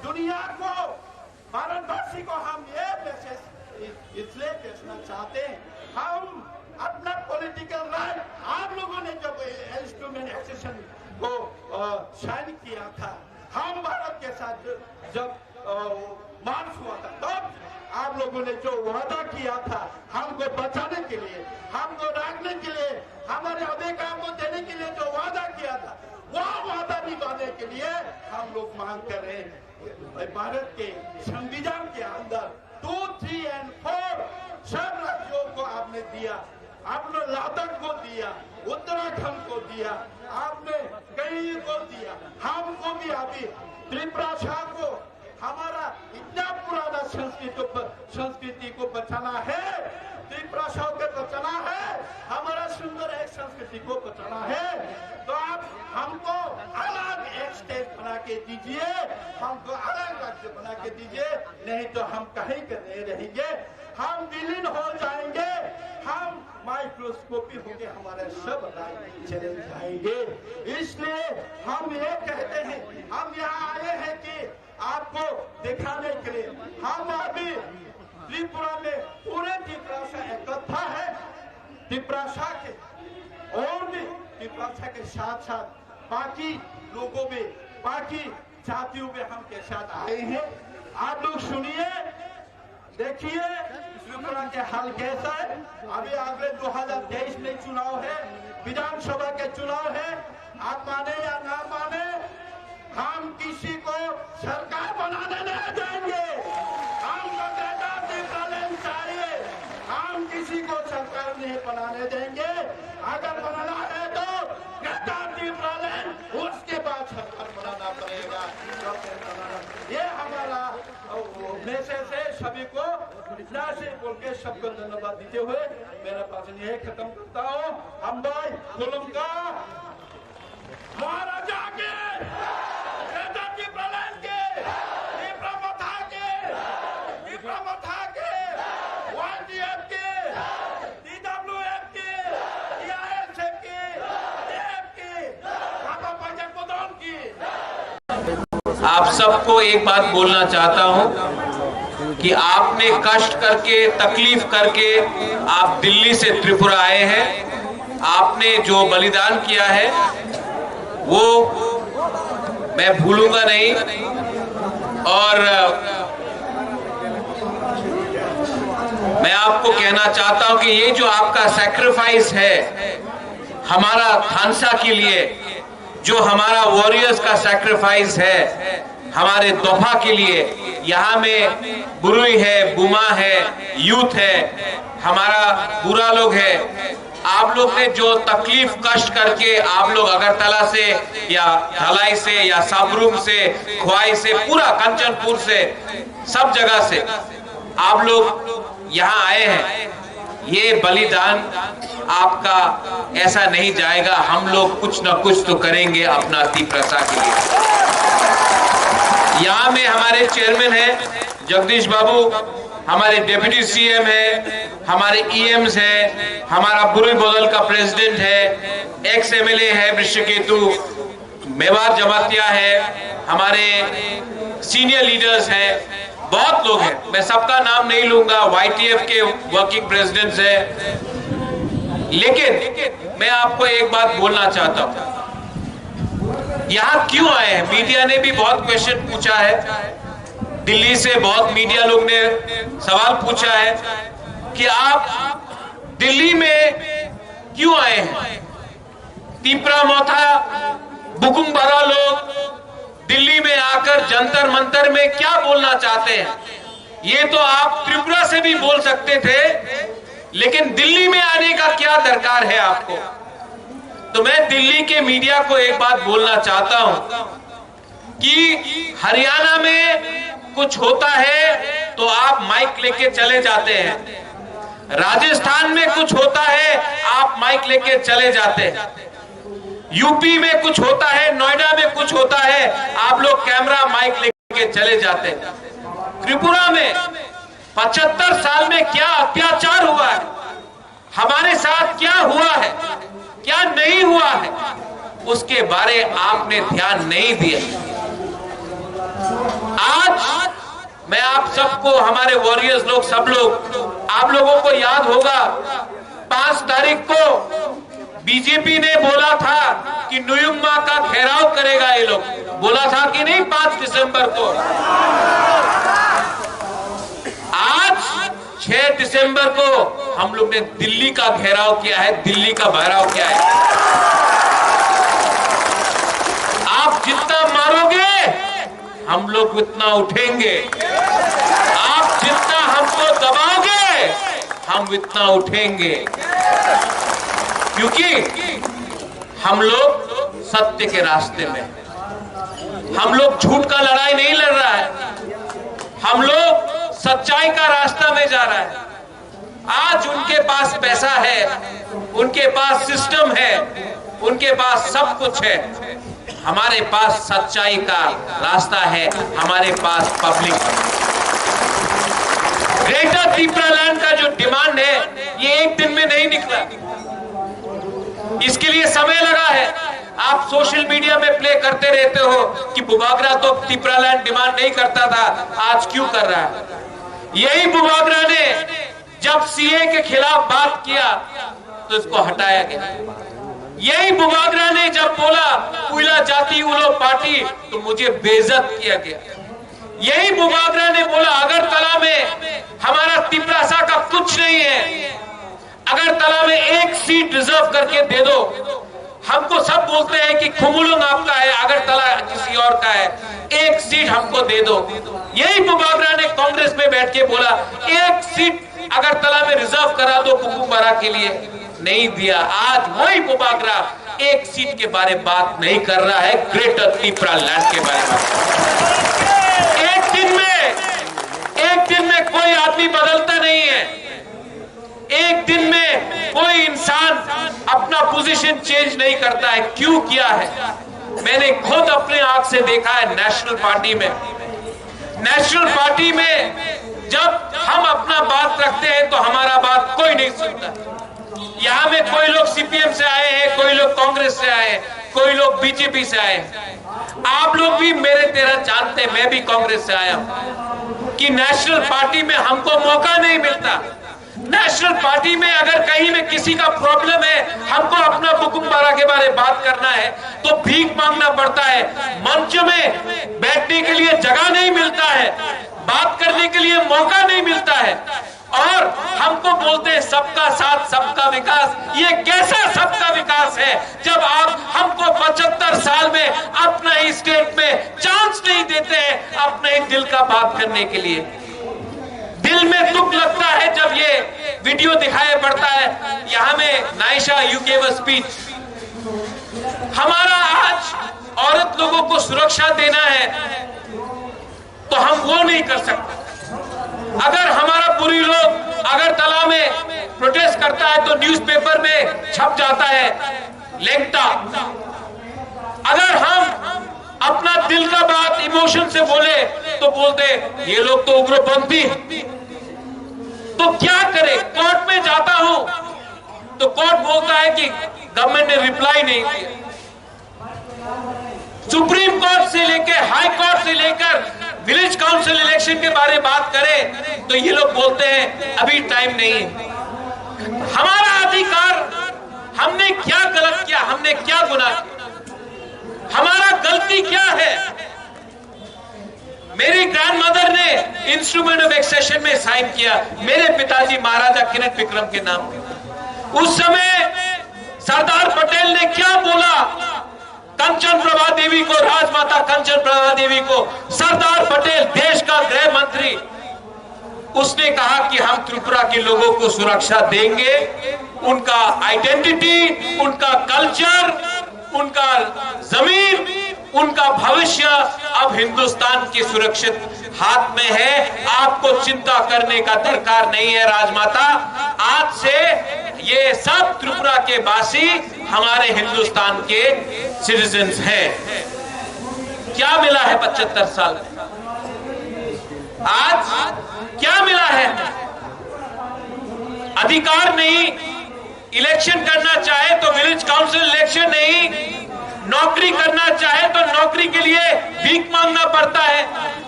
दुनिया को, भारतवासी को हम ये मैसेज इसलिए भेजना चाहते हैं, हम अपना पॉलिटिकल राइट, आप लोगों ने जब इंस्ट्रूमेंट एक्सेशन को साइन किया था, हम भारत के साथ जब मार्च हुआ था तब आप लोगों ने जो वादा किया था हमको बचाने के लिए, हमको रखने के लिए, हमारे अधिकार को देने के लिए जो वादा किया था, वह वादा निभाने के लिए हम लोग मांग कर रहे हैं। भारत के संविधान के अंदर 2, 3 और 4 सब राज्यों को आपने दिया, आपने लद्दाख को दिया, उत्तराखंड को दिया, आपने कई को दिया, हमको भी अभी त्रिपुरा को, हमारा इतना पुराना संस्कृति को बचाना है, त्रिपुरा को बचाना है, हमारा सुंदर एक संस्कृति को बचाना है। तो आप हमको अलग एक स्टेट बना के दीजिए, हमको अलग राज्य बना के दीजिए, नहीं तो हम कहीं के नहीं रहेंगे, हम विलीन हो जाएंगे, हम माइक्रोस्कोपी होके हमारे सब राज्य चले जाएंगे। इसलिए हम ये कहते हैं, हम यहाँ आए हैं कि आपको दिखाने के लिए, हम अभी त्रिपुरा में पूरे त्रिपुरा इकट्ठा है, त्रिपुरा के और भी त्रिपुरा के साथ साथ बाकी लोगों में, बाकी जातियों में हम के साथ आए हैं। आप लोग सुनिए, देखिए त्रिपुरा के हाल कैसा है। अभी अगले 2023 में चुनाव है, विधानसभा के चुनाव है, आप माने या ना माने, हम किसी को सरकार बनाने नहीं देंगे, हमको चाहिए, हम किसी को सरकार नहीं बनाने देंगे। अगर बनाना है तो उसके बाद सरकार बनाना पड़ेगा। ये हमारा मैसेज है सभी को, इतना से बोल के सबको धन्यवाद देते हुए मेरा भाषण यही खत्म करता हूँ। हम भाई कुलम का महाराजा के आप सबको एक बात बोलना चाहता हूं कि आपने कष्ट करके, तकलीफ करके आप दिल्ली से त्रिपुरा आए हैं, आपने जो बलिदान किया है वो मैं भूलूंगा नहीं। और मैं आपको कहना चाहता हूं कि ये जो आपका सैक्रिफाइस है हमारा थानसा के लिए, जो हमारा वॉरियर्स का सैक्रिफाइस है हमारे दोफा के लिए, यहाँ में बुरुई है, बुमा है, यूथ है, हमारा बुरा लोग है, आप लोग ने जो तकलीफ कष्ट करके आप लोग अगरतला से या धलाई से या साबरूम से, ख्वाई से, पूरा कंचनपुर से, सब जगह से आप लोग यहाँ आए हैं। ये बलिदान आपका ऐसा नहीं जाएगा, हम लोग कुछ ना कुछ तो करेंगे अपना त्रिपुरा के लिए। यहाँ में हमारे चेयरमैन हैं जगदीश बाबू, हमारे डिप्टी सीएम है, हमारे ईएम्स है, हमारा बुरुई बोदल का प्रेसिडेंट है, एक्स एमएलए है वृषकेतु, मेवात जमातिया है, हमारे सीनियर लीडर्स हैं, बहुत लोग हैं, मैं सबका नाम नहीं लूंगा, YTF के वर्किंग प्रेसिडेंट्स हैं। लेकिन मैं आपको एक बात बोलना चाहता हूं, यहां क्यों आए हैं? मीडिया ने भी बहुत क्वेश्चन पूछा है, दिल्ली से बहुत मीडिया लोग ने सवाल पूछा है कि आप दिल्ली में क्यों आए हैं? त्रिपुरा मोथा बुकुमबरा लोग दिल्ली में आकर जंतर मंतर में क्या बोलना चाहते हैं? ये तो आप त्रिपुरा से भी बोल सकते थे, लेकिन दिल्ली में आने का क्या दरकार है आपको? तो मैं दिल्ली के मीडिया को एक बात बोलना चाहता हूं कि हरियाणा में कुछ होता है तो आप माइक लेके चले जाते हैं, राजस्थान में कुछ होता है आप माइक लेके चले जाते हैं, यूपी में कुछ होता है, नोएडा में कुछ होता है, आप लोग कैमरा माइक लेके चले जाते हैं। त्रिपुरा में 75 साल में क्या अत्याचार हुआ है, हमारे साथ क्या हुआ है, क्या नहीं हुआ है, उसके बारे आपने ध्यान नहीं दिया। आज मैं आप सबको, हमारे वॉरियर्स लोग, सब लोग, आप लोगों को याद होगा 5 तारीख को बीजेपी ने बोला था कि नुयुम्मा का घेराव करेगा, ये लोग बोला था कि नहीं? 5 दिसंबर को आज 6 दिसंबर को हम लोग ने दिल्ली का घेराव किया है, दिल्ली का घेराव किया है। आप जितना मारोगे हम लोग उतना उठेंगे, आप जितना हमको दबाओगे हम इतना उठेंगे, क्योंकि हम लोग सत्य के रास्ते में, हम लोग झूठ का लड़ाई नहीं लड़ रहा है, हम लोग सच्चाई का रास्ता में जा रहा है। आज उनके पास पैसा है, उनके पास सिस्टम है, उनके पास सब कुछ है, हमारे पास सच्चाई का रास्ता है, हमारे पास पब्लिक। ग्रेटर त्रिपुरालैंड का जो डिमांड है ये एक दिन में नहीं निकला, इसके लिए समय लगा है। आप सोशल मीडिया में प्ले करते रहते हो कि बुबागरा तो त्रिपुरालैंड डिमांड नहीं करता था, आज क्यों कर रहा है? यही बुबागरा ने जब सीए के खिलाफ बात किया तो इसको हटाया गया। यही बुबागरा ने जब बोला उइला जाति उलो पार्टी तो मुझे बेइज्जत किया गया। यही बुबागरा ने बोला अगरतला में हमारा त्रिपुरा का कुछ नहीं है, अगरतला में एक सीट रिजर्व करके दे दो। हमको सब बोलते हैं कि खुमुलुंग आपका है, अगरतला किसी और का है, एक सीट हमको दे दो। यही बुबागरा ने कांग्रेस में बैठ के बोला एक सीट अगरतला में रिजर्व करा दो बुकुम्बारा के लिए, नहीं दिया। आज वही बुबागरा एक सीट के बारे में बात नहीं कर रहा है, ग्रेटर त्रिपुरालैंड के बारे में। एक दिन में कोई आदमी बदलता नहीं है, एक दिन में कोई इंसान अपना पोजीशन चेंज नहीं करता है। क्यों किया है? मैंने खुद अपने आंख से देखा है। नेशनल पार्टी में जब हम अपना बात रखते हैं तो हमारा बात कोई नहीं सुनता। यहां में कोई लोग सीपीएम से आए हैं, कोई लोग कांग्रेस से आए हैं, कोई लोग बीजेपी से आए हैं। आप लोग भी मेरे तेरा जानते हैं, मैं भी कांग्रेस से आया हूं, कि नेशनल पार्टी में हमको मौका नहीं मिलता। नेशनल पार्टी में अगर कहीं में किसी का प्रॉब्लम है, हमको अपना बुकुम्बारा के बारे में बात करना है तो भीख मांगना पड़ता है, मंच में बैठने के लिए जगह नहीं मिलता है, बात करने के लिए मौका नहीं मिलता है, और हमको बोलते हैं सबका साथ सबका विकास। ये कैसा सबका विकास है जब आप हमको 75 साल में अपना ही स्टेट में चांस नहीं देते हैं अपने ही दिल का बात करने के लिए। दिल में दुख लगता है जब ये वीडियो दिखाया पड़ता है। यहां में Naisha you gave a speech. हमारा आज औरत लोगों को सुरक्षा देना है तो हम वो नहीं कर सकते। अगर हमारा पूरी लोग अगरतला में प्रोटेस्ट करता है तो न्यूज़पेपर में छप जाता है लेंगटा। अगर हम अपना दिल का बात इमोशन से बोले तो बोलते ये लोग तो उग्रपंथी। तो क्या करे? कोर्ट में जाता हूं तो कोर्ट बोलता है कि गवर्नमेंट ने रिप्लाई नहीं दिया। सुप्रीम कोर्ट से लेकर हाई कोर्ट से लेकर विलेज काउंसिल इलेक्शन के बारे में बात करें तो ये लोग बोलते हैं अभी टाइम नहीं है। हमारा अधिकार, हमने क्या गलत किया, हमने क्या गुनाह किया, हमारा गलती क्या है? मेरी ग्रैंडमदर ने इंस्ट्रूमेंट ऑफ एक्सेशन में साइन किया मेरे पिताजी महाराजा किरण विक्रम के नाम पे। उस समय सरदार पटेल ने क्या बोला? कंचन प्रभा देवी को, राजमाता कंचन प्रभा देवी को, सरदार पटेल देश का गृह मंत्री, उसने कहा कि हम त्रिपुरा के लोगों को सुरक्षा देंगे, उनका आइडेंटिटी, उनका कल्चर, उनका जमीन, उनका भविष्य अब हिंदुस्तान के सुरक्षित हाथ में है। आपको चिंता करने का दरकार नहीं है राजमाता। आज से ये सब त्रिपुरा के वासी हमारे हिंदुस्तान के सिटीजन्स हैं। क्या मिला है 75 साल में? आज क्या मिला है? अधिकार नहीं, इलेक्शन करना चाहे तो विलेज काउंसिल इलेक्शन नहीं, नौकरी करना चाहे तो नौकरी के लिए भीख मांगना पड़ता है।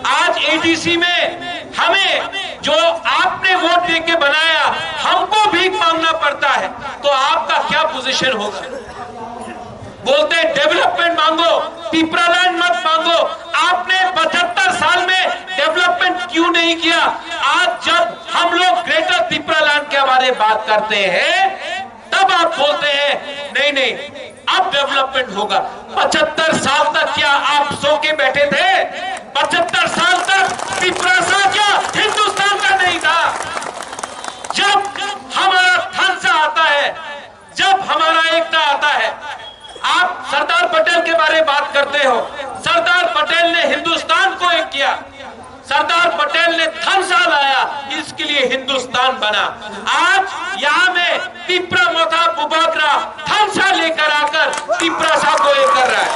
आज एडीसी में हमें जो आपने वोट देके बनाया, हमको भीख मांगना पड़ता है। तो आपका क्या पोजीशन होगा? बोलते हैं डेवलपमेंट मांगो पिपरालैंड मत मांगो। आपने 75 साल में डेवलपमेंट क्यों नहीं किया? आज जब हम लोग ग्रेटर पिपरालैंड के बारे में बात करते हैं तब आप बोलते हैं नहीं नहीं अब डेवलपमेंट होगा। 75 साल तक क्या आप सो के बैठे थे? 75 साल तक पिपरासा क्या हिंदुस्तान का नहीं था? जब हमारा थानसा आता है, जब हमारा एकता आता है, आप सरदार पटेल के बारे में बात करते हो। सरदार पटेल ने हिंदुस्तान को एक किया, सरदार पटेल ने थानसा लाया, इसके लिए हिंदुस्तान बना। आज यहाँ में तिपरा मोथा बुबागरा थानसा लेकर आकर तिपरासा को एक कर रहा है।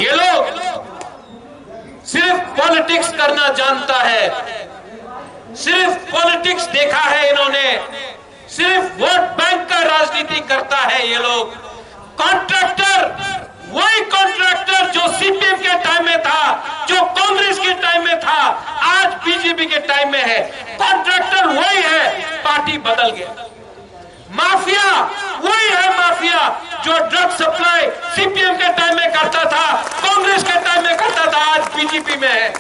ये लोग सिर्फ पॉलिटिक्स करना जानता है, सिर्फ पॉलिटिक्स देखा है इन्होंने, सिर्फ वोट बैंक का राजनीति करता है ये लोग। कॉन्ट्रैक्टर, वही कॉन्ट्रैक्टर जो सीपीएम के टाइम में था, जो कांग्रेस के टाइम में था, आज बीजेपी के टाइम में है। कॉन्ट्रैक्टर वही है, पार्टी बदल गया। माफिया वही है, माफिया जो ड्रग सप्लाई सीपीएम के टाइम में करता था, कांग्रेस के टाइम में करता था, आज बीजेपी में है।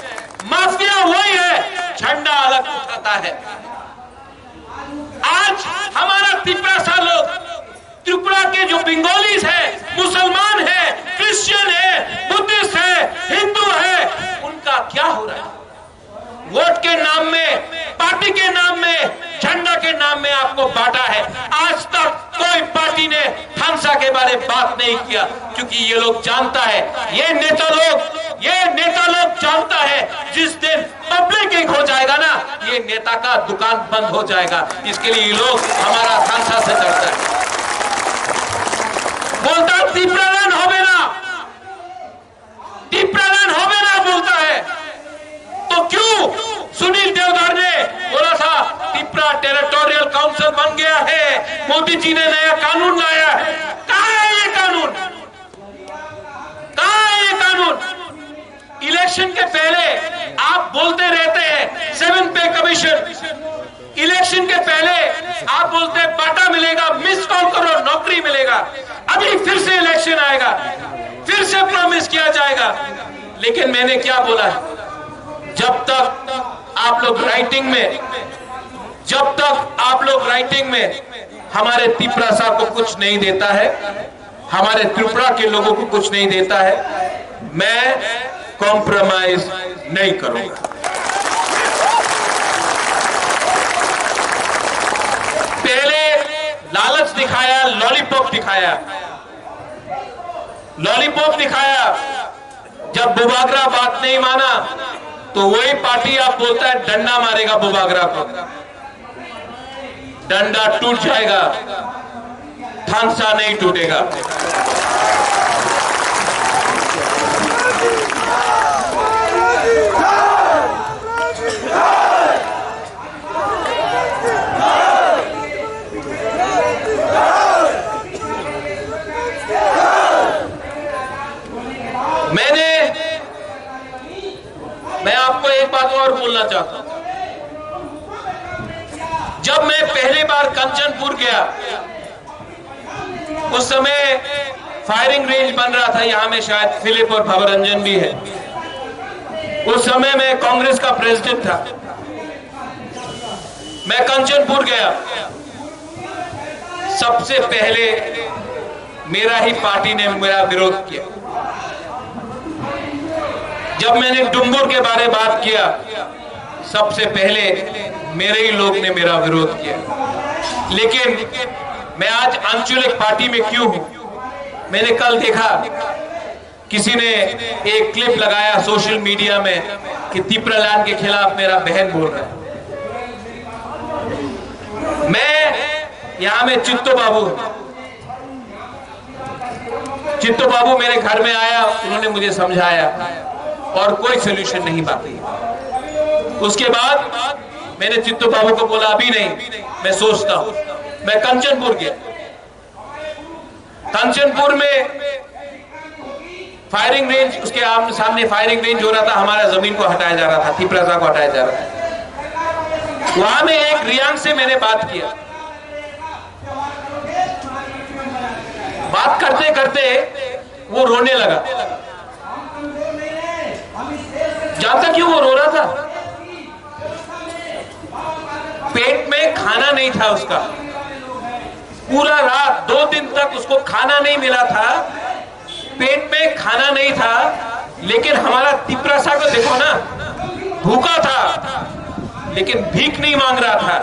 माफिया वही है, झंडा अलग उठाता है। आज हमारा त्रिपुरा लोग, त्रिपुरा के जो बंगालीज है, मुसलमान है, क्रिश्चियन है, बुद्धिस्ट है, हिंदू है, उनका क्या हो रहा है? वोट के नाम में, पार्टी के नाम में, झंडा के नाम में आपको बांटा है। आज तक कोई पार्टी ने थानसा के बारे में बात नहीं किया, क्योंकि ये लोग जानता है, ये नेता लोग जानता है जिस दिन पब्लिक हो जाएगा ना, ये नेता का दुकान बंद हो जाएगा। इसके लिए ये लोग हमारा थानसा से डरता है। बोलता तिपरालैंड होवे ना, तिपरालैंड होवे ना बोलता है। तो क्यों सुनील देवधर ने बोला था तिपरा टेरिटोरियल काउंसिल बन गया है, मोदी जी ने नया कानून लाया है? कहां है ये कानून? कहां है ये कानून? इलेक्शन के पहले आप बोलते रहते हैं 7 पे कमीशन, इलेक्शन के पहले आप बोलते हैं बाटा मिलेगा, मिस कॉल करो नौकरी मिलेगा। अभी फिर से इलेक्शन आएगा, फिर से प्रॉमिस किया जाएगा। लेकिन मैंने क्या बोला है, जब तक आप लोग राइटिंग में हमारे त्रिपुरा साहब को कुछ नहीं देता है, हमारे त्रिपुरा के लोगों को कुछ नहीं देता है, मैं कॉम्प्रोमाइज नहीं करूंगा। पहले लालच दिखाया, लॉलीपॉप दिखाया। जब बुबागरा बात नहीं माना तो वही पार्टी आप बोलता है डंडा मारेगा बुबागरा को, डंडा टूट जाएगा, थानसा नहीं टूटेगा। मैं आपको एक बात और बोलना चाहता हूं। जब मैं पहली बार कंचनपुर गया, उस समय फायरिंग रेंज बन रहा था, यहां में शायद फिलिप और भवरंजन भी है। उस समय मैं कांग्रेस का प्रेसिडेंट था। मैं कंचनपुर गया, सबसे पहले मेरा ही पार्टी ने मेरा विरोध किया। जब मैंने डुम्बुर के बारे में बात किया, सबसे पहले मेरे ही लोग ने मेरा विरोध किया। लेकिन मैं आज आंचलिक पार्टी में क्यों हूं? मैंने कल देखा किसी ने एक क्लिप लगाया सोशल मीडिया में कि तिपरालैंड के खिलाफ मेरा बहन बोल रहा है। मैं यहां में चित्तो बाबू मेरे घर में आया, उन्होंने मुझे समझाया और कोई सोल्यूशन नहीं बाकी। उसके बाद मैंने चित्तो बाबू को बोला अभी नहीं, मैं सोचता हूं। मैं कंचनपुर गया, कंचनपुर में फायरिंग रेंज, उसके सामने फायरिंग रेंज हो रहा था, हमारा जमीन को हटाया जा रहा था, तिपरासा को हटाया जा रहा था। वहां में एक रियांग से मैंने बात किया। बात करते करते वो रोने लगा। जानता क्यों वो रो रहा था? पेट में खाना नहीं था उसका, पूरा रात 2 दिन तक उसको खाना नहीं मिला था, पेट में खाना नहीं था। लेकिन हमारा तिपरासा को देखो ना, भूखा था लेकिन भीख नहीं मांग रहा था,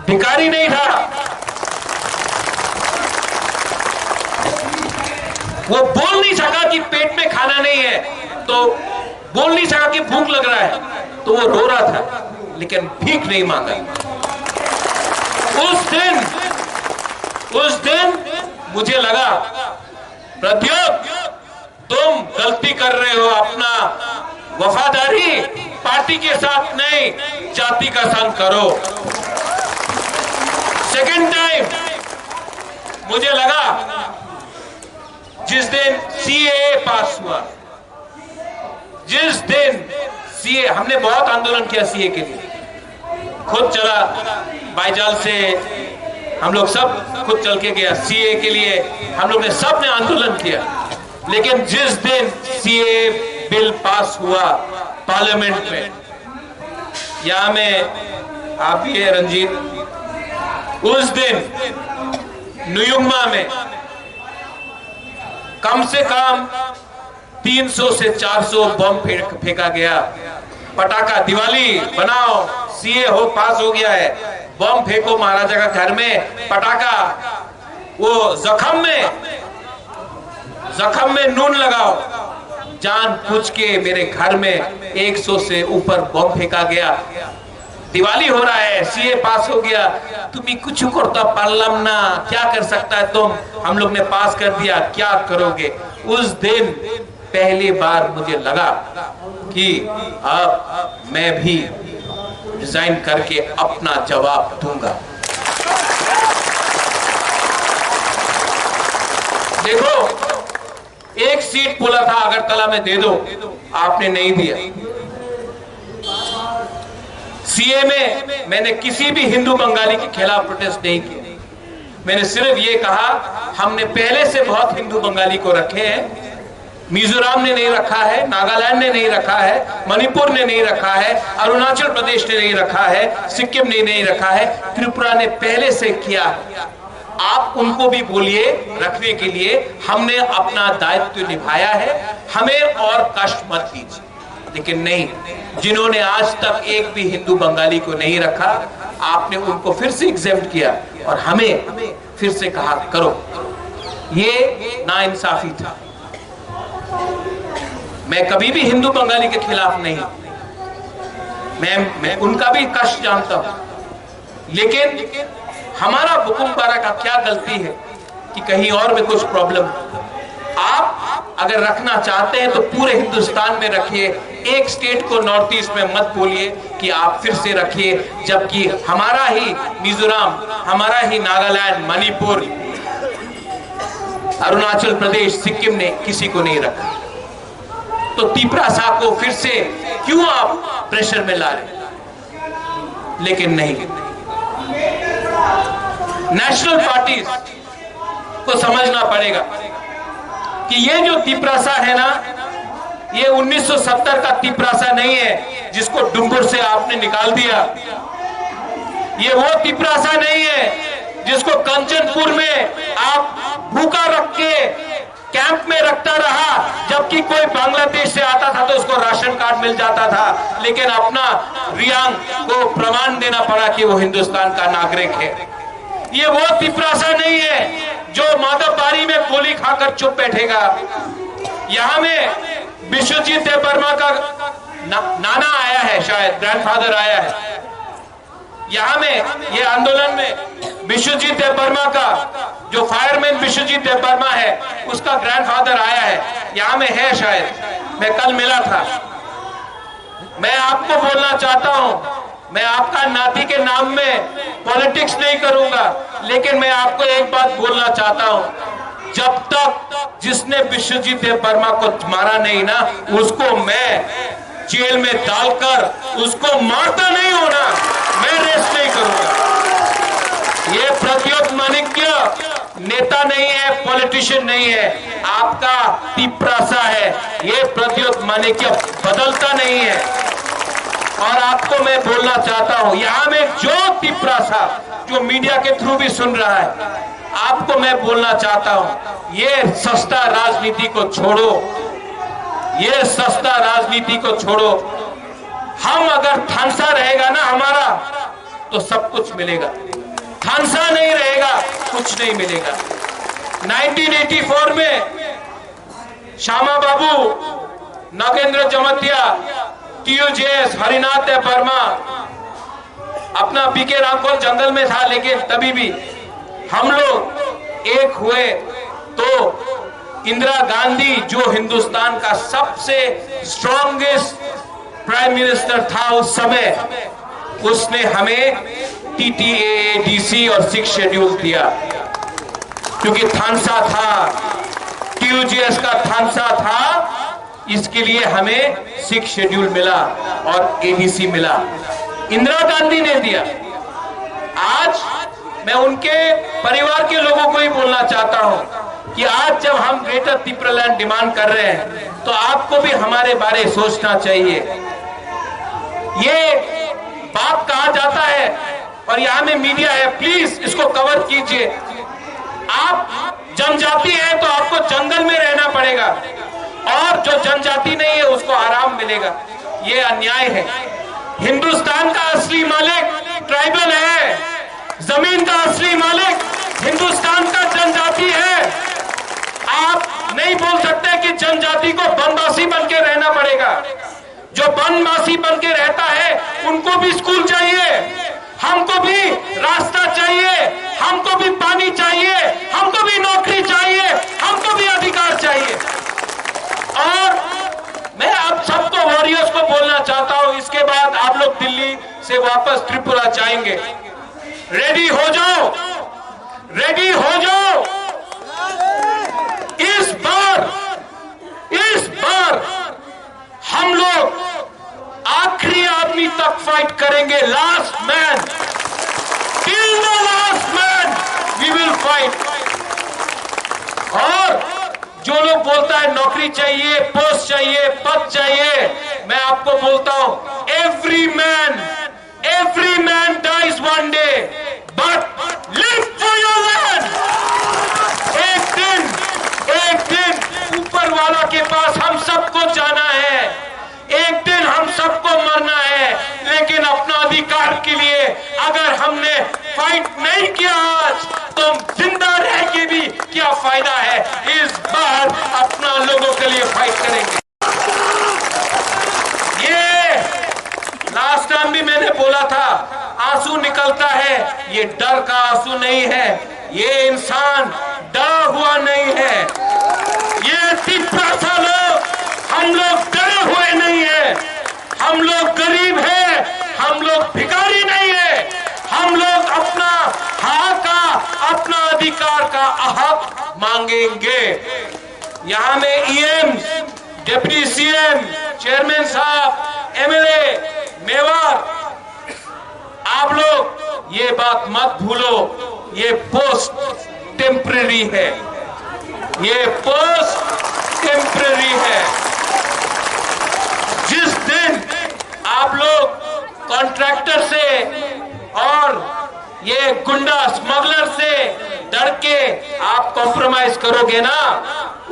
भिखारी नहीं था। वो बोल नहीं सका कि पेट में खाना नहीं है, तो बोल नहीं सका कि भूख लग रहा है, तो वो रो रहा था लेकिन भीख नहीं मांगा। उस दिन मुझे लगा, प्रद्योत तुम गलती कर रहे हो, अपना वफादारी पार्टी के साथ नहीं, जाति का संग करो। सेकंड टाइम मुझे लगा, जिस दिन सीएए पास हुआ, जिस दिन सीए, हमने बहुत आंदोलन किया सीए के लिए, खुद चला बाईजाल से, हम लोग सब खुद चल के गया सीए के लिए, हम लोग ने सब ने आंदोलन किया। लेकिन जिस दिन सीए बिल पास हुआ पार्लियामेंट में, यहां में आप भी है रंजीत, उस दिन न्यूयुम्मा में कम से कम 300 से 400 बम फेंका गया। पटाखा, दिवाली बनाओ, सीए हो पास हो गया है, बम फेंको महाराजा का घर में, पटाखा, वो जख्म में नून लगाओ। जान पूछ के मेरे घर में 100 से ऊपर बम फेंका गया। दिवाली हो रहा है, सीए पास हो गया, तुम्हें कुछ करता पार्लम ना, क्या कर सकता है तुम, हम लोग ने पास कर दिया, क्या करोगे। उस दिन पहली बार मुझे लगा कि अब मैं भी रिजाइन करके अपना जवाब दूंगा। देखो, एक सीट बोला था अगरतला में दे दो, आपने नहीं दिया। सीए में मैंने किसी भी हिंदू बंगाली के खिलाफ प्रोटेस्ट नहीं किया, मैंने सिर्फ ये कहा, हमने पहले से बहुत हिंदू बंगाली को रखे हैं, मिजोरम ने नहीं रखा है, नागालैंड ने नहीं रखा है, मणिपुर ने नहीं रखा है, अरुणाचल प्रदेश ने नहीं रखा है, सिक्किम ने नहीं रखा है, त्रिपुरा ने पहले से किया। आप उनको भी बोलिए रखने के लिए, हमने अपना दायित्व निभाया है, हमें और कष्ट मत दीजिए। लेकिन नहीं, जिन्होंने आज तक एक भी हिंदू बंगाली को नहीं रखा, आपने उनको फिर से एग्जेम्प्ट किया और हमें फिर से कहा करो। ये नाइंसाफी था। मैं कभी भी हिंदू बंगाली के खिलाफ नहीं, मैं उनका भी कष्ट जानता हूं, लेकिन हमारा बुकुमबारा का क्या गलती है कि कहीं और में कुछ प्रॉब्लम। आप अगर रखना चाहते हैं तो पूरे हिंदुस्तान में रखिए, एक स्टेट को नॉर्थ ईस्ट में मत बोलिए कि आप फिर से रखिए, जबकि हमारा ही मिजोरम, हमारा ही नागालैंड, मणिपुर, अरुणाचल प्रदेश, सिक्किम ने किसी को नहीं रखा। तो तिपरासा को फिर से क्यों आप प्रेशर में ला रहे? लेकिन नहीं, नेशनल पार्टीज को समझना पड़ेगा कि ये जो तिपरासा है ना, ये 1970 का तिपरासा नहीं है जिसको डुंगुर से आपने निकाल दिया। ये वो तिपरासा नहीं है जिसको कंचनपुर में आप भूखा रख के कैंप में रखता रहा, जबकि कोई बांग्लादेश से आता था तो उसको राशन कार्ड मिल जाता था, लेकिन अपना रियांग को प्रमाण देना पड़ा कि वो हिंदुस्तान का नागरिक है। ये वो तिपरासा नहीं है जो माधवबारी में गोली खाकर चुप बैठेगा। यहां में विश्वजीत देवबर्मा का नाना आया है, शायद ग्रैंडफादर आया है। यहां में ये आंदोलन में विश्वजीत देवबर्मा का, जो फायरमैन विश्वजीत देवबर्मा है, उसका ग्रैंडफादर आया है, यहां में है शायद, मैं कल मिला था। मैं आपको बोलना चाहता हूं, मैं आपका नाती के नाम में पॉलिटिक्स नहीं करूंगा, लेकिन मैं आपको एक बात बोलना चाहता हूं, जब तक जिसने विश्वजीत देवबर्मा को मारा नहीं ना, उसको मैं जेल में डालकर उसको मारता नहीं होना, मैं रेस्ट नहीं करूंगा। ये प्रद्योत माणिक्य नेता नहीं है, पॉलिटिशियन नहीं है, आपका तिपरासा है। ये प्रद्योत माणिक्य बदलता नहीं है। और आपको मैं बोलना चाहता हूं, यहां में जो तिपरासा जो मीडिया के थ्रू भी सुन रहा है, आपको मैं बोलना चाहता हूं, ये सस्ता राजनीति को छोड़ो, ये सस्ता राजनीति को छोड़ो। हम अगर थानसा रहेगा ना हमारा, तो सब कुछ मिलेगा। थानसा नहीं रहेगा, कुछ नहीं मिलेगा। 1984 में श्यामा बाबू, नागेंद्र जमतिया, TUJS, हरिनाथ वर्मा, अपना BK रामफल जंगल में था, लेकिन तभी भी हम लोग एक हुए तो इंदिरा गांधी, जो हिंदुस्तान का सबसे स्ट्रॉन्गेस्ट प्राइम मिनिस्टर था उस समय, उसने हमें TTAADC और 6 शेड्यूल दिया, क्योंकि थानसा था, TUJS का थानसा था, इसके लिए हमें 6 शेड्यूल मिला और ADC मिला, इंदिरा गांधी ने दिया। आज मैं उनके परिवार के लोगों को ही बोलना चाहता हूं कि आज जब हम ग्रेटर त्रिपुरालैंड डिमांड कर रहे हैं, तो आपको भी हमारे बारे सोचना चाहिए। ये बात कहा जाता है और यहां में मीडिया है, प्लीज इसको कवर कीजिए। आप जनजाति है तो आपको जंगल में रहना पड़ेगा, और जो जनजाति नहीं है उसको आराम मिलेगा। ये अन्याय है। हिंदुस्तान का असली मालिक ट्राइबल है, जमीन का असली मालिक हिंदुस्तान का जनजाति है। आप नहीं बोल सकते कि जनजाति को बनवासी बन के रहना पड़ेगा। जो बनवासी बन के रहता है उनको भी स्कूल चाहिए, हमको भी रास्ता चाहिए, हमको भी पानी चाहिए, हमको भी नौकरी चाहिए, हमको भी अधिकार चाहिए। और मैं आप सबको वॉरियर्स को बोलना चाहता हूं, इसके बाद आप लोग दिल्ली से वापस त्रिपुरा जाएंगे, रेडी हो जाओ, रेडी हो जाओ। इस बार हम लोग आखिरी आदमी तक फाइट करेंगे, last man, till the last man we will fight. और जो लोग बोलता है नौकरी चाहिए, पोस्ट चाहिए, पद चाहिए, मैं आपको बोलता हूं, every man dies one day, but live for your land. एक दिन ऊपर वाला के पास हम सबको जाना है, एक दिन हम सबको मरना है, लेकिन अपना अधिकार के लिए अगर हमने फाइट नहीं किया आज, तो जिंदा रह के भी क्या फायदा है। इस बार अपना लोगों के लिए फाइट करेंगे। ये लास्ट टाइम भी मैंने बोला था, आंसू निकलता है, ये डर का आंसू नहीं है, ये इंसान डरा हुआ नहीं है। ये तिपरासा लोग, हम लोग डरे हुए नहीं है, हम लोग गरीब हैं, हम लोग भिखारी नहीं है, हम लोग अपना हक का, अपना अधिकार का हक मांगेंगे। यहां में EM, डिप्टी CM, चेयरमैन साहब, MLA, मेवार, आप लोग ये बात मत भूलो, ये पोस्ट टेम्परेरी है, ये पोस्ट टेम्परेरी है। जिस दिन आप लोग कॉन्ट्रैक्टर से और ये गुंडा स्मगलर से डर के आप कॉम्प्रोमाइज करोगे ना,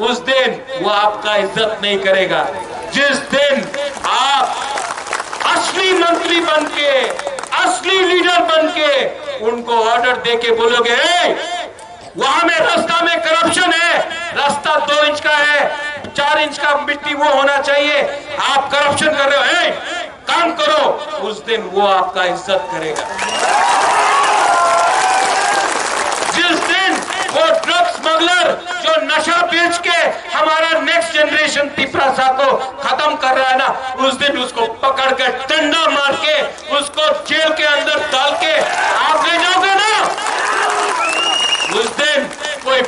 उस दिन वो आपका इज्जत नहीं करेगा। जिस दिन आप असली मंत्री बन के, असली लीडर बन के उनको ऑर्डर देके बोलोगे, वहां में रास्ता में करप्शन है, रास्ता 2 इंच का है, 4 इंच का मिट्टी वो होना चाहिए, आप करप्शन कर रहे हो, काम करो, उस दिन वो आपका इज्जत करेगा। जिस दिन वो ड्रग स्मगलर जो नशा बेच के हमारा नेक्स्ट जनरेशन तिपरासा को खत्म कर रहा है ना, उस दिन उसको पकड़ के डंडा मार के उसको जेल के अंदर डाल के आप ले जाओगे ना, उस दिन कोई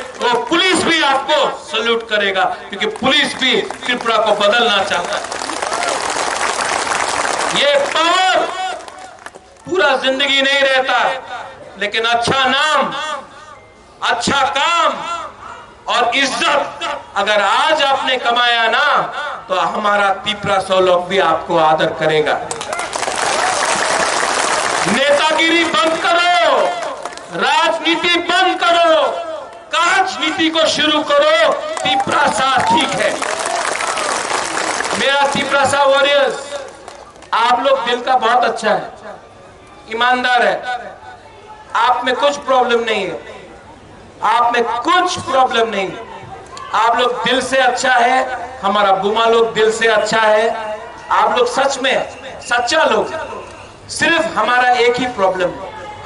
पुलिस भी आपको सल्यूट करेगा, क्योंकि पुलिस भी त्रिपुरा को बदलना चाहता है। ये पावर पूरा जिंदगी नहीं रहता, लेकिन अच्छा नाम अच्छा काम और इज्जत अगर आज आपने कमाया ना, तो हमारा तिपरासा लोग भी आपको आदर करेगा। नेतागिरी बंद करो, राजनीति बंद करो, राजनीति को शुरू करो। तिपरासा ठीक है। मेरा तिपरासा वॉरियर्स, आप लोग दिल का बहुत अच्छा है, ईमानदार है, आप में कुछ प्रॉब्लम नहीं है, आप में कुछ प्रॉब्लम नहीं, आप लोग दिल से अच्छा है। हमारा बुमा लोग दिल से अच्छा है, आप लोग सच में सच्चा लोग। सिर्फ हमारा एक ही प्रॉब्लम,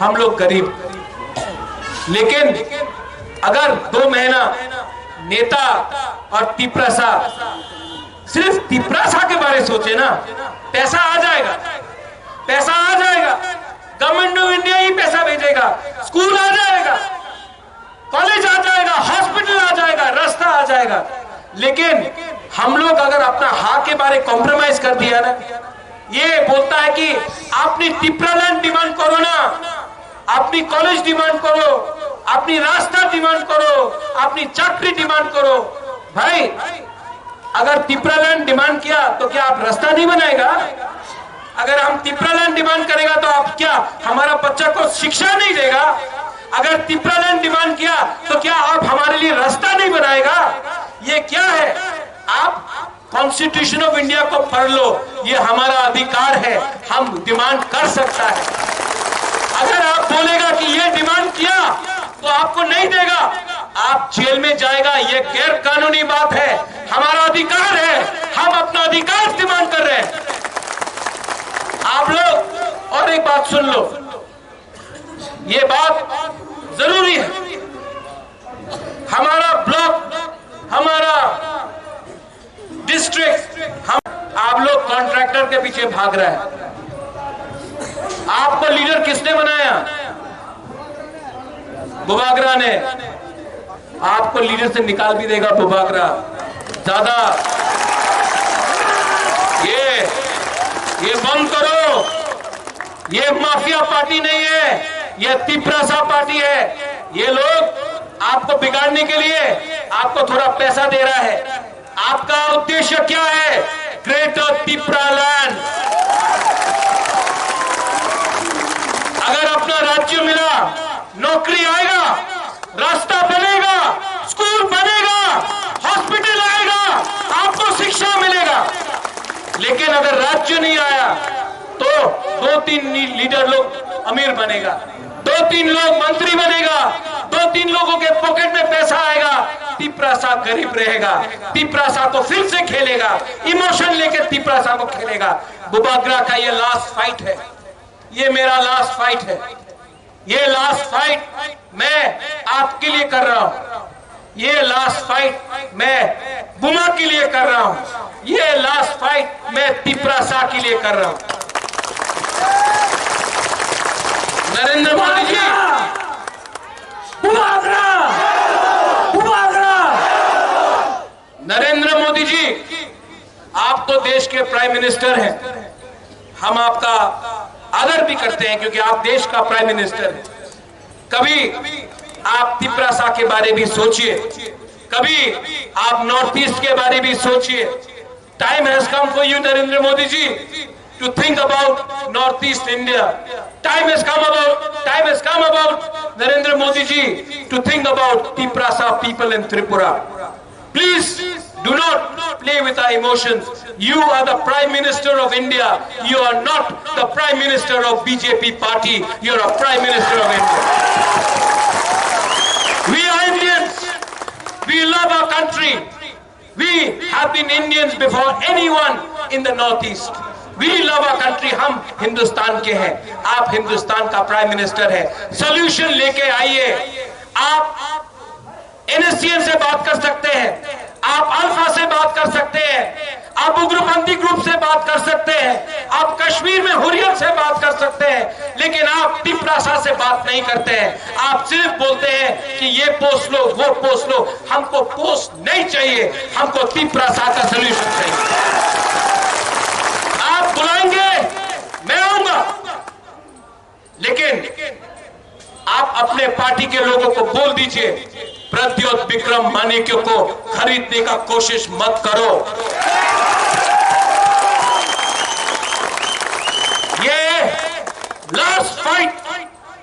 हम लोग गरीब। लेकिन अगर 2 महीना नेता और तिपरासा, सिर्फ तिपरासा के बारे में सोचे ना, पैसा आ जाएगा, पैसा आ जाएगा। गवर्नमेंट ऑफ इंडिया ही पैसा भेजेगा, स्कूल आ जाएगा, कॉलेज आ जाएगा, हॉस्पिटल आ जाएगा, रास्ता आ जाएगा। लेकिन हम लोग अगर अपना हाँ के बारे कॉम्प्रोमाइज कर दिया ना, ये बोलता है कि अपनी तिपरालैंड डिमांड करो ना, अपनी कॉलेज डिमांड करो, अपनी रास्ता डिमांड करो, अपनी चाकरी डिमांड करो। भाई अगर तिपरालैंड डिमांड किया तो क्या आप रास्ता नहीं बनाएगा? अगर हम तिपरालैंड डिमांड करेगा तो आप क्या हमारा बच्चा को शिक्षा नहीं देगा? अगर तिपरालैंड डिमांड किया तो क्या आप हमारे लिए रास्ता नहीं बनाएगा? ये क्या है? आप कॉन्स्टिट्यूशन ऑफ इंडिया को पढ़ लो, ये हमारा अधिकार है, हम डिमांड कर सकता है। अगर आप बोलेगा कि ये डिमांड किया तो आपको नहीं देगा, आप जेल में जाएगा, ये गैर कानूनी बात है। हमारा अधिकार है, हम अपना अधिकार डिमांड कर रहे हैं। आप लोग और एक बात सुन लो, ये बात जरूरी है। हमारा ब्लॉक, हमारा डिस्ट्रिक्ट, आप लोग कॉन्ट्रैक्टर के पीछे भाग रहे हैं। आपको लीडर किसने बनाया? बुबागरा ने। आपको लीडर से निकाल भी देगा बुबागरा। ज्यादा ये बंद करो, ये माफिया पार्टी नहीं है, ये तिपरासा पार्टी है। ये लोग आपको बिगाड़ने के लिए आपको थोड़ा पैसा दे रहा है। आपका उद्देश्य क्या है? ग्रेटर तिपरालैंड। अगर अपना राज्य मिला, नौकरी आएगा, रास्ता बनेगा, स्कूल बनेगा, हॉस्पिटल आएगा, आपको शिक्षा मिलेगा। लेकिन अगर राज्य नहीं आया तो 2-3 लीडर लोग अमीर बनेगा, 2-3 लोग मंत्री बनेगा, 2-3 लोगों के पॉकेट में पैसा आएगा, तिपरासा गरीब रहेगा। तिपरासा को फिर से खेलेगा, इमोशन लेके तिपरासा को खेलेगा। बुबागरा का ये लास्ट फाइट है, ये मेरा लास्ट फाइट है। ये लास्ट फाइट मैं आपके लिए कर रहा हूं, ये लास्ट फाइट मैं बुमा के लिए कर रहा हूं, ये लास्ट फाइट मैं तिपरासा के लिए कर रहा हूं। नरेंद्र मोदी जी, नरेंद्र मोदी जी, आप तो देश के प्राइम मिनिस्टर हैं। हम आपका आदर भी करते हैं क्योंकि आप देश का प्राइम मिनिस्टर हैं। कभी आप तिपरासा के बारे भी सोचिए, कभी आप नॉर्थ ईस्ट के बारे भी सोचिए। Time has come for you Narendra Modi ji to think about Northeast India. Time has come about Narendra Modi ji to think about Tiprasa people in Tripura. Please do not play with our emotions. You are the Prime Minister of India. You are not the Prime Minister of BJP party. You are a Prime Minister of India. We are Indians. We love our country. We have been Indians before anyone in the Northeast. We love our country. हम हिंदुस्तान के हैं, आप हिंदुस्तान का prime minister है। Solution लेके आइए। आप NSCN से बात कर सकते हैं, आप अल्फा से बात कर सकते हैं, आप उग्रपंथी ग्रुप से बात कर सकते हैं, आप कश्मीर में हुर्रियत से बात कर सकते हैं, लेकिन आप तिपरासा से बात नहीं करते हैं। आप सिर्फ बोलते हैं कि ये पोस्ट लो, वो पोस्ट लो। हमको पोस्ट नहीं चाहिए, हमको तिपरासा का सोल्यूशन चाहिए। आप बुलाएंगे, मैं आऊंगा, लेकिन आप अपने पार्टी के लोगों को बोल दीजिए, प्रद्योत विक्रम मानिक्य को खरीदने का कोशिश मत करो। ये लास्ट फाइट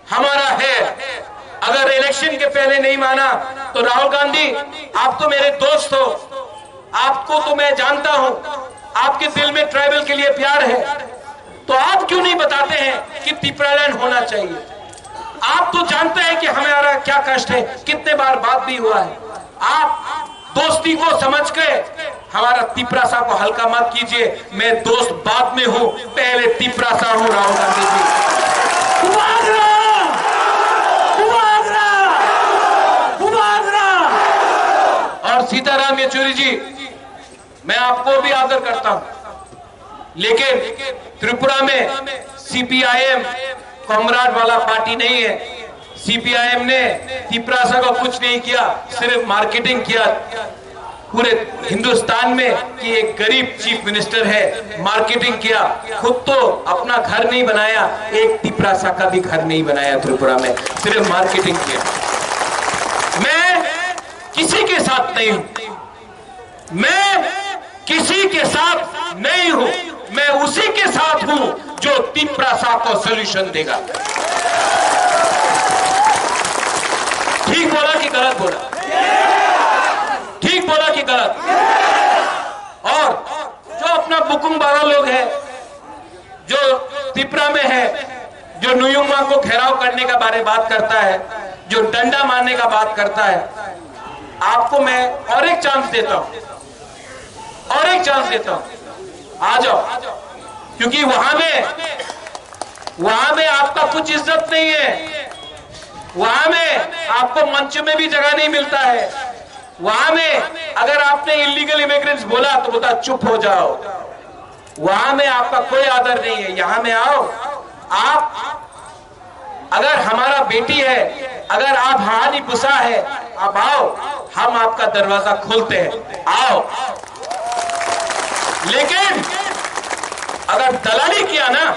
हमारा है। अगर इलेक्शन के पहले नहीं माना तो राहुल गांधी, आप तो मेरे दोस्त हो, आपको तो मैं जानता हूं, आपके दिल में ट्राइबल के लिए प्यार है, तो आप क्यों नहीं बताते हैं कि तिपरालैंड होना चाहिए? आप तो जानते हैं कि हमारा क्या कष्ट है, कितने बार बात भी हुआ है। आप दोस्ती को समझ के हमारा तिपरासा को हल्का मत कीजिए। मैं दोस्त बाद में हूं, पहले तिपरासा हूं राहुल गांधी जी। और सीताराम येचुरी जी, मैं आपको भी आदर करता हूं, लेकिन त्रिपुरा में सीपीआईएम कॉमराड वाला पार्टी नहीं है। सीपीआईएम ने तिपरासा को कुछ नहीं किया, सिर्फ मार्केटिंग किया पूरे हिंदुस्तान में कि एक गरीब चीफ मिनिस्टर है, मार्केटिंग किया, खुद तो अपना घर नहीं बनाया, एक तिपरासा का भी घर नहीं बनाया त्रिपुरा में, सिर्फ मार्केटिंग किया। मैं किसी के साथ नहीं हूं, मैं किसी के साथ नहीं हूं, मैं उसी के साथ हूं जो तिपरासा को सॉल्यूशन देगा। ठीक बोला कि गलत बोला? ठीक बोला कि गलत? और जो अपना बुकुंग बारा लोग है, जो त्रिपुरा में है, जो नुयुमा को घेराव करने का बारे बात करता है, जो डंडा मारने का बात करता है, आपको मैं और एक चांस देता हूं, और एक चांस देता हूं, आ जाओ। क्योंकि वहां में आपका कुछ इज्जत नहीं है, वहां में आपको मंच में भी जगह नहीं मिलता है, वहां में अगर आपने इलीगल इमिग्रेंट्स बोला तो बोलता चुप हो जाओ, वहां में आपका कोई आदर नहीं है। यहां में आओ, आप अगर हमारा बेटी है, अगर आप हानि पुसा है, आप आओ, हम आपका दरवाजा खोलते हैं, आओ। लेकिन अगर दलाली किया ना,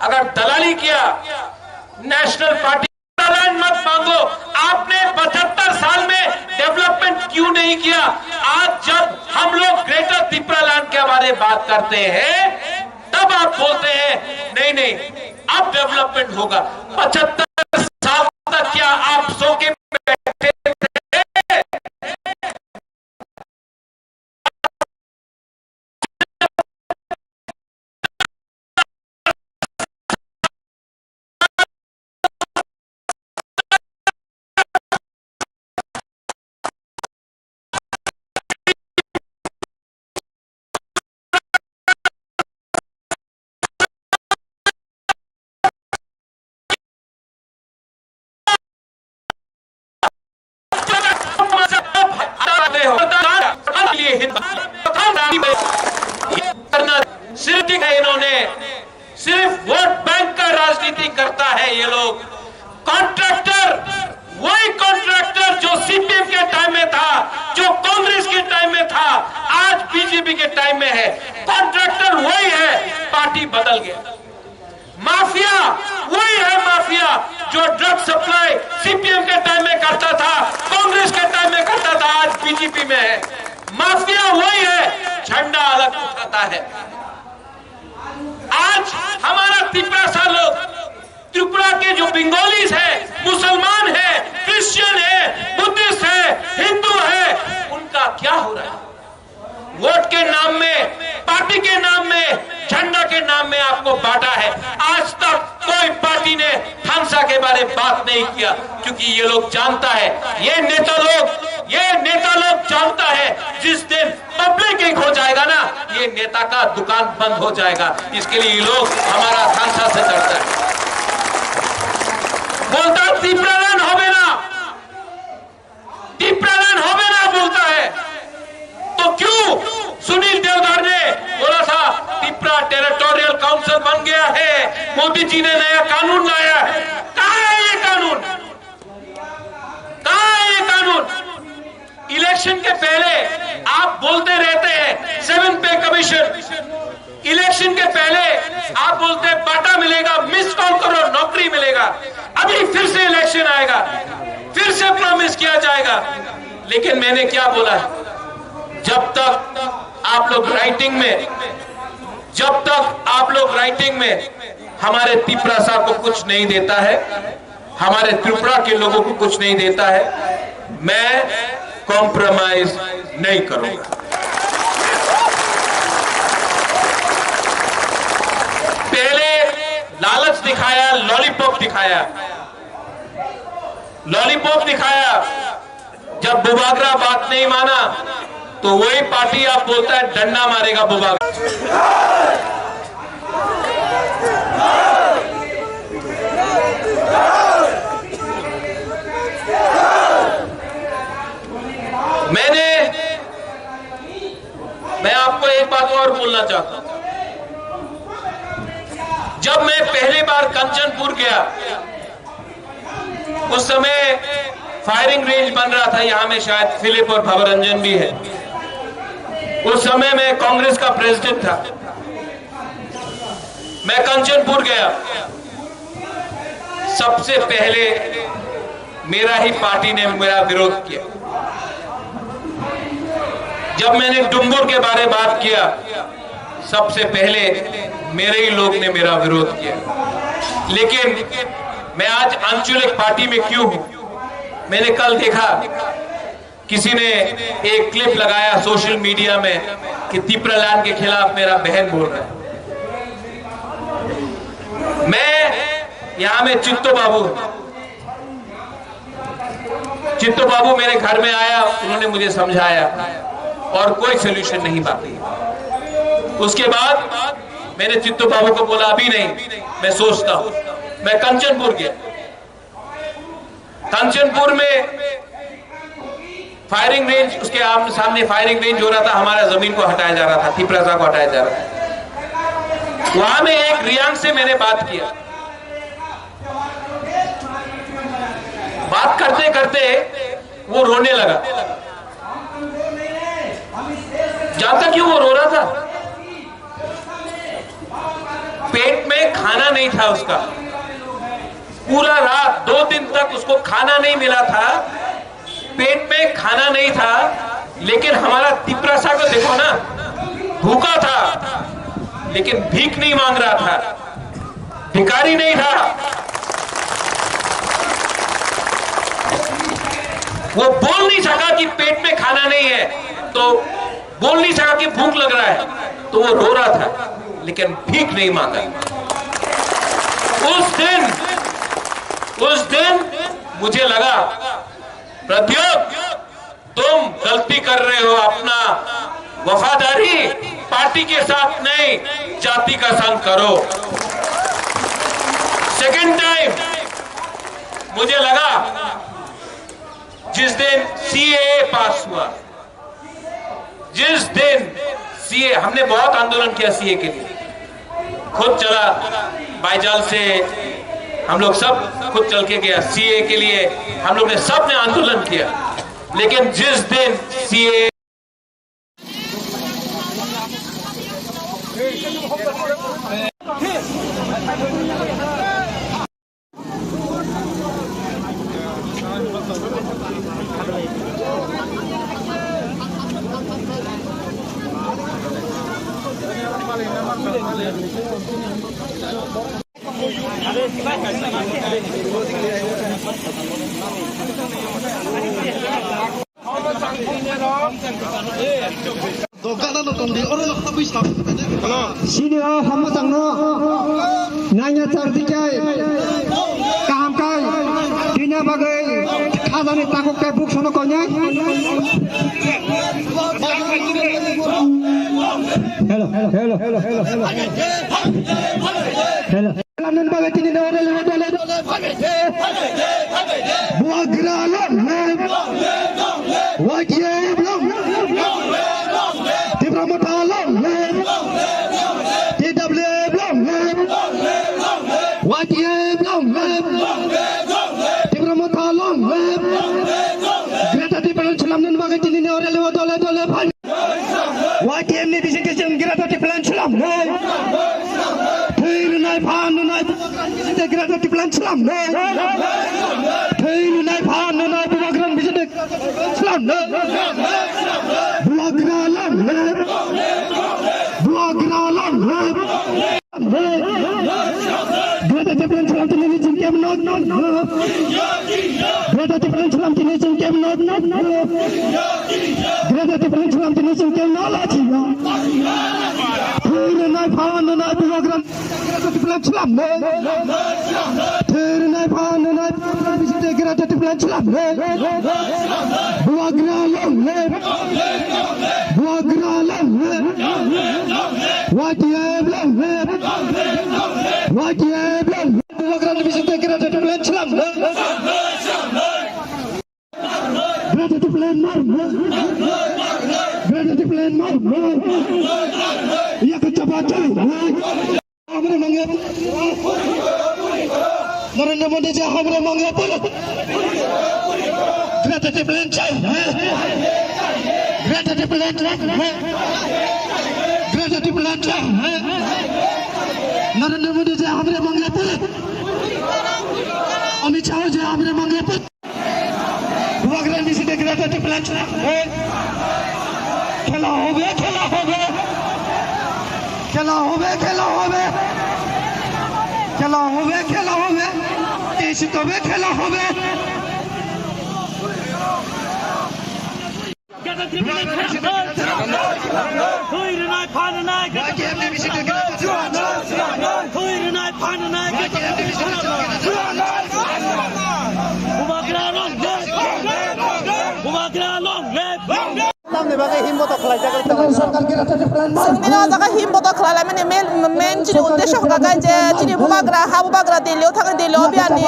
अगर दलाली किया, नेशनल पार्टी मत मांगो। आपने 75 साल में डेवलपमेंट क्यों नहीं किया? आज जब हम लोग ग्रेटर तिपरालैंड के बारे में बात करते हैं, तब आप बोलते हैं नहीं नहीं अब डेवलपमेंट होगा। 75 साल तक क्या आप सो के बैठे थे? सिर्फ है, इन्होंने सिर्फ वोट बैंक का राजनीति करता है ये लोग। कॉन्ट्रैक्टर, वही कॉन्ट्रैक्टर जो सीपीएम के टाइम में था, जो कांग्रेस के टाइम में था, आज बीजेपी के टाइम में है। कॉन्ट्रैक्टर वही है, पार्टी बदल गया। माफिया वही है, माफिया जो ड्रग सप्लाई सीपीएम के टाइम में करता था, कांग्रेस के टाइम में करता था, आज बीजेपी में है। माफिया वही है, झंडा अलग उठाता है। आज हमारा तिपरासा लोग, त्रिपुरा के जो बंगालीज है, मुसलमान है, क्रिश्चियन है, बुद्धिस्ट है, हिंदू है, उनका क्या हो रहा है? वोट के नाम में, पार्टी के नाम में, झंडा के नाम में आपको बांटा है। आज तक कोई पार्टी ने थानसा के बारे में बात नहीं किया, क्योंकि ये लोग जानता है, ये नेता लोग जानता है, जिस दिन पब्लिक हो जाएगा ना, ये नेता का दुकान बंद हो जाएगा। इसके लिए ये लोग हमारा थानसा से डरता है। बोलता तिपरालैंड होवे ना बोलता है। तो क्यों सुनील देवधर ने बोला था त्रिपुरा टेरिटोरियल काउंसिल बन गया है, मोदी जी ने नया कानून लाया है? कहां है ये कानून? कहां है ये कानून? इलेक्शन के पहले आप बोलते रहते हैं 7 पे कमीशन, इलेक्शन के पहले आप बोलते हैं बाटा मिलेगा, मिस कॉल इलेक्शन आएगा, फिर से प्रॉमिस किया जाएगा। लेकिन मैंने क्या बोला है, जब तक आप लोग राइटिंग में हमारे त्रिपुरा को कुछ नहीं देता है, हमारे त्रिपुरा के लोगों को कुछ नहीं देता है, मैं कॉम्प्रोमाइज नहीं करूंगा। पहले लालच दिखाया, लॉलीपॉप दिखाया। जब बुबागरा बात नहीं माना तो वही पार्टी आप बोलता है डंडा मारेगा बुबागरा। मैं आपको एक बात और बोलना चाहता हूं। जब मैं पहली बार कंचनपुर गया, उस समय फायरिंग रेंज बन रहा था, यहां में शायद फिलिप और भवरंजन भी है। उस समय मैं कांग्रेस का प्रेसिडेंट था। मैं कंचनपुर गया, सबसे पहले मेरा ही पार्टी ने मेरा विरोध किया। जब मैंने डुम्बुर के बारे में बात किया, सबसे पहले मेरे ही लोग ने मेरा विरोध किया। लेकिन मैं आज आंचलिक पार्टी में क्यों हूं? मैंने कल देखा किसी ने एक क्लिप लगाया सोशल मीडिया में कि त्रिपुरा लैंड के खिलाफ मेरा बहन बोल रहा है। मैं यहां में चित्तो बाबू मेरे घर में आया, उन्होंने मुझे समझाया और कोई सोल्यूशन नहीं बाकी। उसके बाद मैंने चित्तो बाबू को बोला अभी नहीं, मैं सोचता हूं। मैं कंचनपुर गया। कंचनपुर में फायरिंग रेंज, उसके सामने फायरिंग रेंज हो रहा था, हमारा जमीन को हटाया जा रहा था, त्रिपुरा को हटाया जा रहा था। वहां में एक रियांग से मैंने बात किया। बात करते करते वो रोने लगा। जानता क्यों वो रो रहा था? पेट में खाना नहीं था उसका। पूरा रात 2 दिन तक उसको खाना नहीं मिला था, पेट में खाना नहीं था। लेकिन हमारा त्रिपुरा को देखो ना, भूखा था लेकिन भीख नहीं मांग रहा था, भिखारी नहीं था। वो बोल नहीं सका कि पेट में खाना नहीं है, तो बोल नहीं सका कि भूख लग रहा है, तो वो रो रहा था लेकिन भीख नहीं मांगा। उस दिन मुझे लगा प्रद्योत तुम गलती कर रहे हो। अपना वफादारी पार्टी के साथ नहीं, जाति का संग करो। सेकंड टाइम मुझे लगा जिस दिन सीएए पास हुआ, जिस दिन सीए, हमने बहुत आंदोलन किया सीए के लिए, खुद चला बाईजाल से, हम लोग सब खुद चल के गया सीए के लिए, हम लोग ने सब ने आंदोलन किया। लेकिन जिस दिन CA Sini hamba sangno nanya chardikai kaham kai dina bagai khazane takok kai buk sono konya hello lanan bagai tini dole buagra lan waje blom Tibramata long TW long YTA long Tibramata long Greta Tipalan Chulam nan bagai tini ne orale dole dole bhai YTM ne decision Greta Tipalan Chulam Thir nai phan nai Greta Tipalan Islam no. Thầy này phá này buagran bisik Islam no. Buagran Berada di bulan Islam ini jengkem no. Berada di bulan Islam ini jengkem no. Berada di bulan Islam ini jengkem no lagi. Thầy này phá này buagran berada di bulan Islam no. Thầy này phá này bisik berada di bulan Islam no. Buagran buagran bisik berada di bulan Islam no. Berada di bulan Ya kecepatan. Hamre mange. Narendra Modi ji hamre mange bol. Berada di bulan Islam. Berada di bulan Islam. Berada di bulan Islam. Narendra Modi ji hamre mange bol. Amit Shah ji hamre mange bol. Buagran bisik berada di bulan Islam. खेला होवे देश तो में खेला होवे Sengdino jaga himboto khalala mane main chini uddesho gaga je chini bubagra delio thang delio biani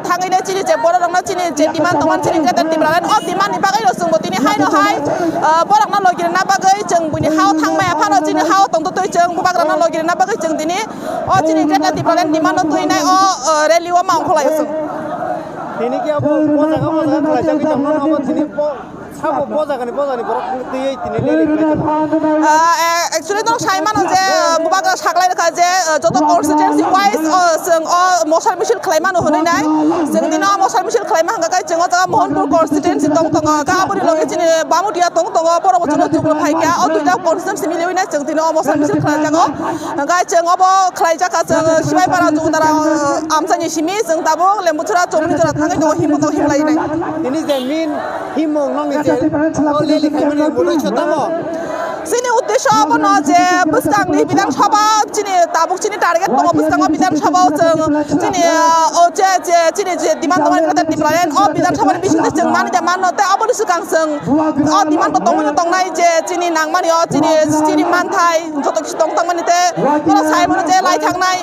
thangine chini je boro rangna chini je demand toman chini gatan timralan o demand ni bagai lo sungbo tini hai no hai boro rangna logir na bagai jeng buni hau thangmaya phano chini hau tongto toi jeng bubagra na logir na bagai jeng dini o chini gatan timralan demand no toi nai o rally wa mang kholai sung ini kia apa kalau jadi jangan nama sini apa bozakan borok tiye tini lele actually no Simon je bubagra saklai ka je joto constituency wise seng o mosal misil khlaiman honai nai seng dino mosal misil khlaima hanga kai jengo jaga mohanpur constituency tong ka buri loge chini bamudia tong boro bochno juklo phaikya o duita constituency miloi nai seng dino mosal misil khlai jago hanga jengo bo khlai jaka jeng sibai para jungdara amsani simi seng tabo lembuchura chomni jora thangai do himto himlai nai ini jamin himong nong ni oh lele khamani boloi chotamo sini uddesho abono je bustangni bidan sabha chini tabuk chini target tomo bustang bidan sabha chini o je chini je demand tomar kata dimlaen o bidan sabha bisinde jeng mani ja manno te aboni sukang seng o demand tongnai je chini nangmani o chini manthai joto kisi tongmani te kono saimone je lai thangnai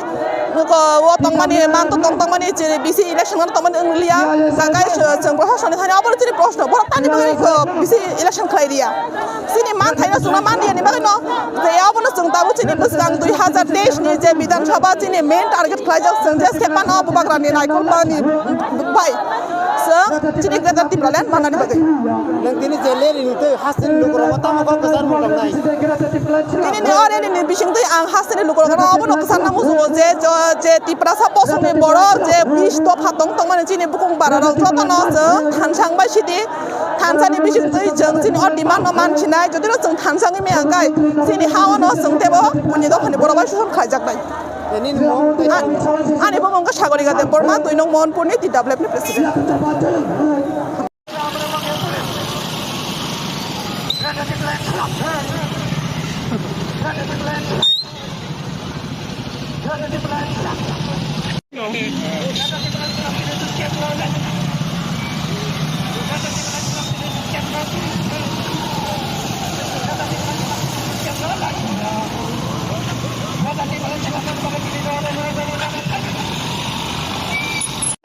ko o tongmani manto tongmani je bisi election tongmani englia sakai jeng proshasoni thani aboni chini proshno bor tani bagai ko bisi election khlai dia sini manthai na suna mandi ni bagai no te abono jeng tabu chini bustang 2023 ni je bidan sabha chini main target khlai jak seng je sepan o bubagra ni naikol pani bai seng chini kata timralan mana ni bagai nang tini je lele ni te hasil lukro tamo ko besar mo nai ini ni ore ni bising tu ang hasil lukro kana abono kesan namu je tipra sa posong ni boro je bis to phatong tong mane chini bukung bara rong joto no seng thansang bai sidi thansani bising tu jeng chini o demand no man chinai jodi ro jeng thansangi me angai chini hawo no seng tebo buni do khani boro bai susun khai jak bai ini mo ani bo mongko sagoriga de borma 2 nong mohanpur ni TWF ni president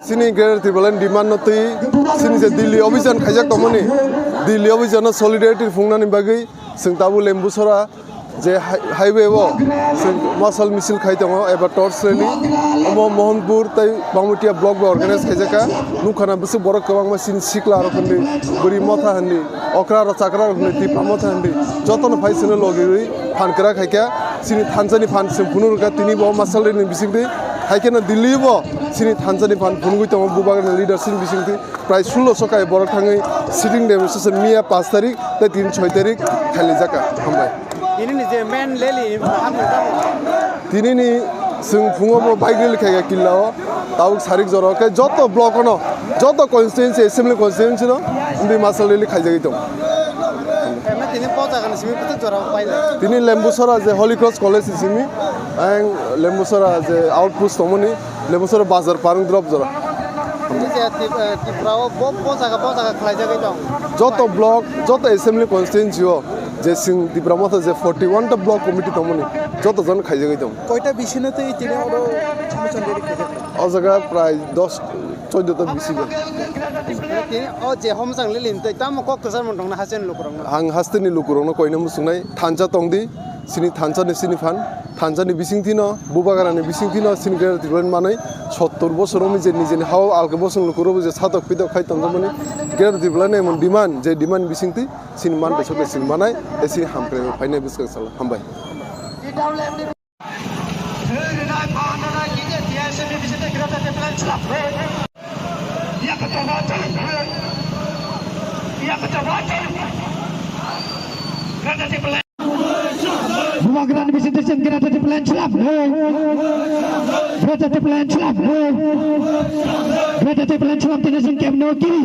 sini ger tibalan demand noti sini je Delhi অভিযান খাইজাক তমনি Delhi অভিযান solidarity fungnani bagai sing tabu lembusora je highway wo sing masal misil khaitango eba torch rally omo mohanpur tai bamutia block ba organize khaijaka nukhana bisu borok kabang ma sin sikla rokhandi buri motha handi okra ro chakra rokhni ti pamotha handi jotono phaisino logiri phankra khaika sini thanjani phan sim punurka tini bo masal ni bisingdi हाइकेना Delhi बो सिनी थानसानि फान फुनगुइ तंग बुबागान leadership बिसिंथि प्राय 1600 काय बरक थाङै sitting demonstration मिया 5 तारिख ते 3-6 तारिख खालि जाका हामबाय दिनैनि जे मेन लेलि दिनैनि जों फुङाव बाइक रेलि खायगा किल्लाव ताबुक सारिक जरके जत ब्लक न जत कन्स्टिट्युएन्सी एसेम्बली कन्स्टिट्युएन्सी न उन्दै मासल रेलि खायजागै दं Tini Lembusora je Holy Cross College isimi, ang Lembusora je outpost tomoni, Lembusora bazar parang drop zora. Joto block, joto assembly constituency ho, je sing di Brahmata je 41 ta block committee tomoni, joto jon khaijagai dong. Koita bishina te itine oro chamuchanderi khajak. O jaga pray 10-14 ta bisi ga. O je homsang lilin te tam kok kusar montong na hasen lukurong. Ang hasteni lukurong na koina musungnai thancha tongdi, sini thancha ni sini fan, thancha ni bisingthi no, bubagara ni bisingthi no sini ger tiron manai 70 বছর আমি যে নিজেনি হাও আলকে বসং লুকুরো যে সাতক পিদক খাই তংজমনি ger tiblane mon demand je demand bisingthi sini man besoke sini manai esi hamkre faine biskang sala hambai Bubagan visitation grata di plan slap grata di plan slap grata di plan slap tinasun kem no kiri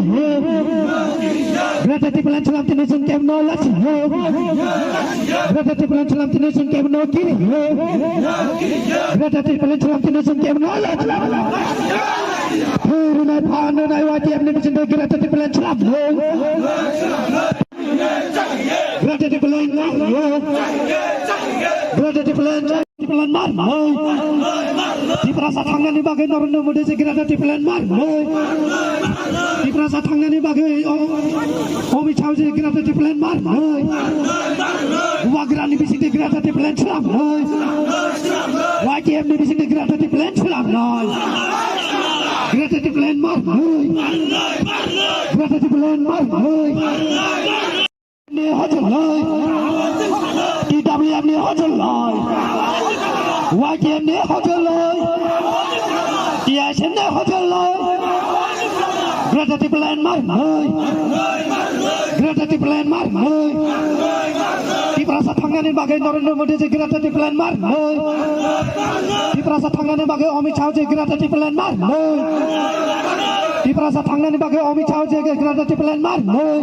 grata di plan slap tinasun kem no las grata di plan slap tinasun kem no kiri grata di plan slap tinasun kem no las Purna phana nai wati apne visitation grata di plan slap grata di plan Berada di pelan marmai. Di perasa tangan ni bagai Narendra Modi segera di pelan marmai. Di perasa tangan ni bagai Omi Chow segera di pelan marmai. Wagrani bising segera di pelan marmai. YTM ni bising segera di pelan marmai. Gerata di pelan marmai. Gerata di pelan marmai. Ni hajar lai. TWM ni hajar lai. YTM ni hajar lai. TSM ni hajar lai. Gerata di pelan marmai. Gerata di pelan marmai. Di perasa tangan bagai Narendra Modi gerata di pelan marmai. Di perasa tangan bagai Amit Shah gerata di pelan marmai. Di perasa tangan bagai Amit Shah gerata di pelan marmai.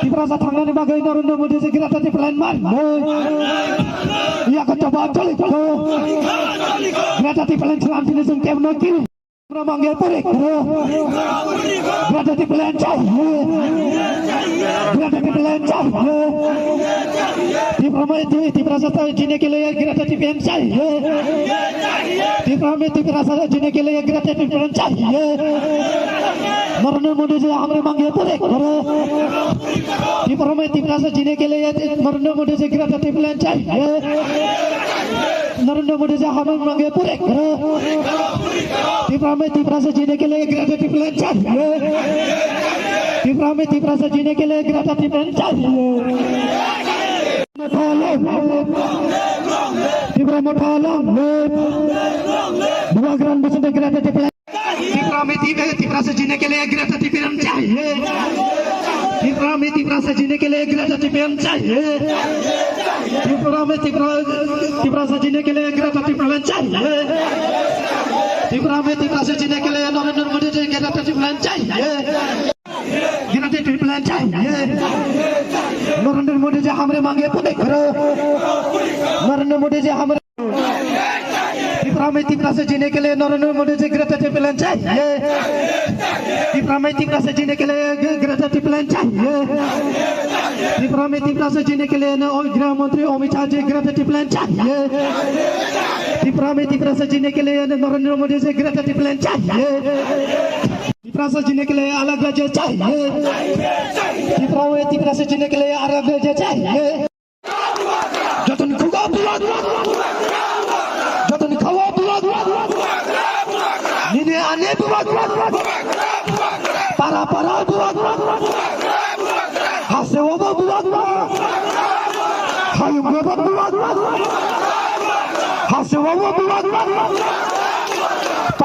Di perasa tangan bagai Narendra Modi gerata di pelan marmai. Ya coba balik gerata di pelan selam tinisum kemno kiri. Manggil tarik berada di pelancong berada di pelancong di Prameti di Prasata जीने के लिए गिरता थी pen चाहिए di Prameti Prasata जीने के लिए गिरता थी पेन चाहिए नरेंद्र मोदी जी हमारे मांगे पूरे करो di Prameti Prasata जीने के लिए नरेंद्र मोदी जी गिरता थी पेन चाहिए नरेंद्र मोदी जी हमारे मांगे पूरे करो di Prasata जीने के लिए गिरता थी पेन चाहिए di Prasata जीने के लिए गिरता थी पेन चाहिए Bubagan bising gerata di pelan di Prasata जीने के लिए गिरता थी पेन चाहिए di Prasata जीने के लिए गिरता थी पेन चाहिए di Prasata जीने के लिए गिरता थी पेन चाहिए di Prasata जीने के लिए नरेंद्र मोदी जी गिरता थी पेन चाहिए गिरता थी पेन चाहिए नरेंद्र मोदी जी हमारे मांगे पूरे करो नरेंद्र मोदी जी हमारे Prameti Prasata जीने के लिए नरेंद्र मोदी जी गिरता थी पेन चाहिए Prameti Prasata जीने के लिए गिरता थी पेन चाहिए Prameti Prasata जीने के लिए गृह मंत्री अमित शाह जी गिरता थी पेन चाहिए Prameti Prasata जीने के लिए नरेंद्र मोदी जी गिरता थी पेन चाहिए Prasata जीने के लिए अलग राज्य चाहिए Prameti Prasata जीने के लिए अलग राज्य चाहिए जतन खुगा बुलाद जतन खवा बुलाद निने आने बुलाद para बुलाद हासे वो बुलाद हायुम बुलाद हासे वो बुलाद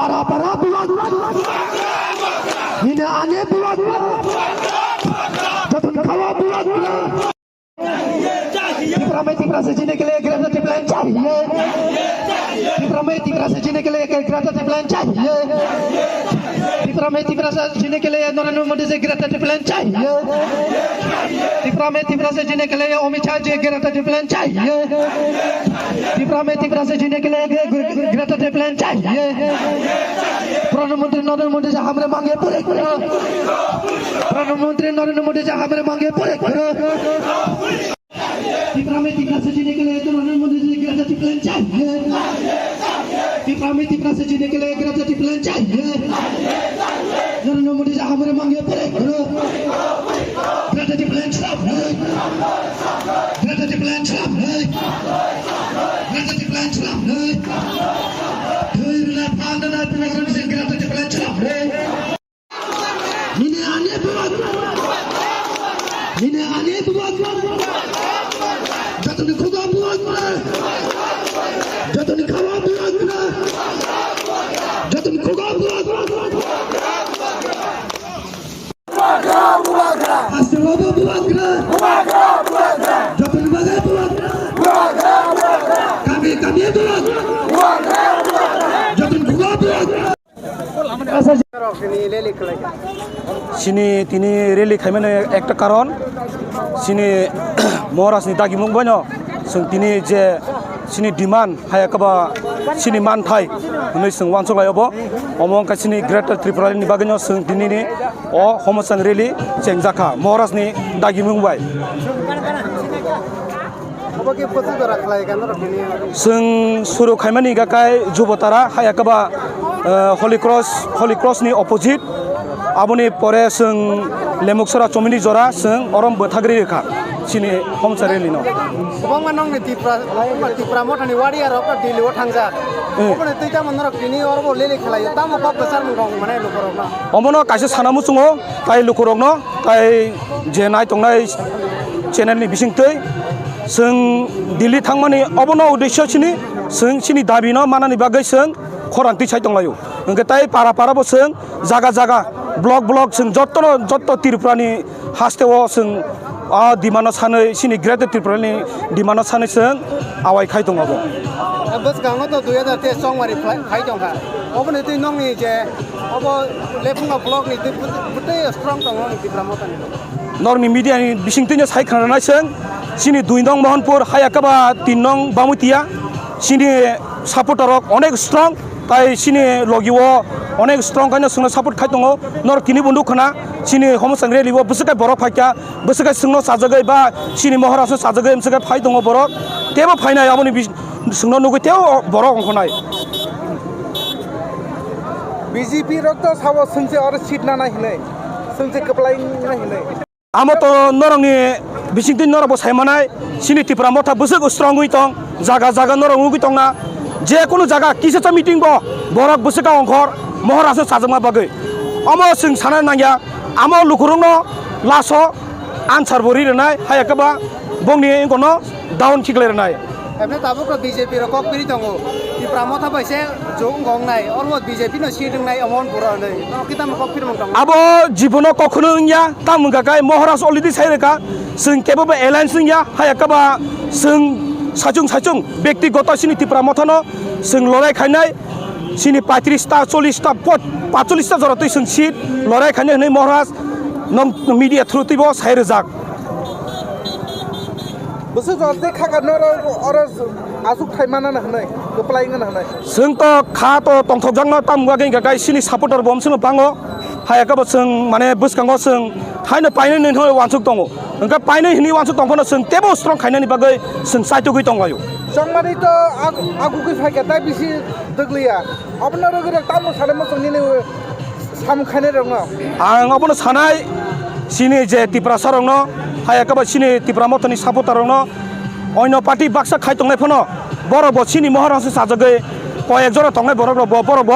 para buat ini aneh buat jatuh kawa buat Tipra सजीने के लिए ग्रेटर ट्रिपलाइन चाहिए tipra सजीने के लिए ग्रेटर ट्रिपलाइन चाहिए tipra सजीने के लिए नरेंद्र मोदी से ग्रेटर ट्रिपलाइन चाहिए tipra सजीने के लिए अमित शाह जी ग्रेटर ट्रिपलाइन चाहिए tipra सजीने के लिए ग्रेटर ट्रिपलाइन चाहिए प्रधानमंत्री नरेंद्र मोदी से हमारे मांगे पूरे करो प्रधानमंत्री नरेंद्र मोदी से हमारे मांगे पूरे करो tipra सजीने के लिए नरेंद्र मोदी से ग्रेटर ट्रिपलाइन चाहिए tipra सजीने के लिए ग्रेटर ट्रिपलाइन चाहिए नरेंद्र मोदी से हमारे मांगे पूरे करो ग्रेटर ट्रिपलाइन स्टॉप ग्रेटर ट्रिपलाइन स्टॉप ग्रेटर ट्रिपलाइन stop Hürriyet Pandana Programı'nın Greta Tiplen Çapre Yine anne buat Jatuni Kuda buat Jatuni Kawa buat Jatuni Kuda buat Astroba buat Jatuni Bagai buat Kami buat Sini tini rally khaimane ekta karon sini Maharashtra dagi mungbanyo sing tini je sini demand haya kaba sini man thai hunai sing wansok layobo omong ka sini Greater Tripura ni baganyo sing tini ni o homosan rally chengjaka Maharashtra ni dagi mungbai sing suru khaimani gakai jubotara haya kaba Holy Cross ni opposite aboni pore sing lemuksara chomini jora sing orom bothagri rekha sini homsare lino bong manong ni tipra motani wadi aro ka dili othangja opone tuita manor kini orbo lele khlai tamo bab besar mong mane lukorokna omono kaise sanamu chungo tai lukorokno tai je nai tongnai channel ni bisingtei sing dili thangmani obono uddesho sini dabino manani bagai sing khoranti chai tonglayo engke tai para bo sing jaga blok sing jotto Tripurani hasteo sing dimano sanai sini Greater Tripurani dimano sanai sing awai khai tongabo bus gango to 2023 songmari khai tongha obone tui nongni je obo lefunga blok ni putei strong tongo ni Tipramotani norni media ni bisingtinya sai khana sing sini 2 nong Mohanpur hayakaba 3 nong Bamutia sini supporter onek strong তাই সিনি লগিও অনেক strong কাইনা সিংনো support খাইতঙ্গো নর কিনি বন্ধু খানা সিনি হোমসাংরে লিবো বসকাই বরক ফাইকা বসকাই সিংনো সাজাগাই বা সিনি মহারাষ্ট্র সাজাগাই এমসকাই ফাইতঙ্গো বরক তেবো ফাইনাই আমনি সিংনো নুগৈ তেও বরক অংখনাই BJP রক্ত সাবো সিংসে আর সিট না নাহিনে সিংসে কপলাই নাহিনে আমতো নরংনি বিসিংতিন নরবো সাইমানাই সিনি ত্রিপুরা মথা বসক স্ট্রং হইতং জাগা নরং হইতং না যে কোনো জায়গা কিসেটা মিটিং বরক বসেকা অংখর মহারাষ্ট্র সাজমা বাগৈ আমো সিং সানা নাঙ্গিয়া আমো লুকুরংনো লাসো আনসার বরি রেনাই হায়াকাবা বংনি ইংকনো ডাউन खिगले रेनाय एबे ताबुको बीजेपी रो कक पिरि दंगो टिप्रा मथा बैसे जों गंनाय अलमो बीजेपी नो सिदंनाय अमन पुरा नै किता कक पिरि मंग आबो जीवनो कखनो इया तामुगाकाय महाराष्ट्र अलरेडी साइरेका जों केबो एलायन्स इया हायाकाबा जों साजुं व्यक्तिगत सिनि टिप्रा मथानो जों लड़ाई खायनाय सिनि 35टा 40टा 45टा जरतै जों सिट लड़ाई खायनाय नै महाराष्ट्र नम मीडिया थ्रुतिबो साइरजाक बसो जलते खागानो और आसुक थाइमाना हनाय गोपलाइंगन हनाय जों तो खा तो तंथबजांनो तामुगागै गाय सिनि सापोर्टर बमसनो बांगो हायाकाबो जों माने बसकांगो जों हायनो पाइनो नै वानसुक दंगो ओंका पाइनो हिनि वानसुक दंफनो जों तेबो स्ट्रं खायनायनि बागै जों साइटगै दंगायो संमारि तो आगुगै फायगा बिसि दगलिया अपना रगरे तामो सारे मसंनि ने साम खायने रंग आं अपनो सानाय सिनि जे टिप्रा सरंनो हायाकाबा सिनि टिप्रा मथनि सापोर्टारनो अन्य पार्टी बाक्सा खाय तंनाय फनो बरब सिनि महाराष्ट्र साजगै कयेक जरा तंनाय बरब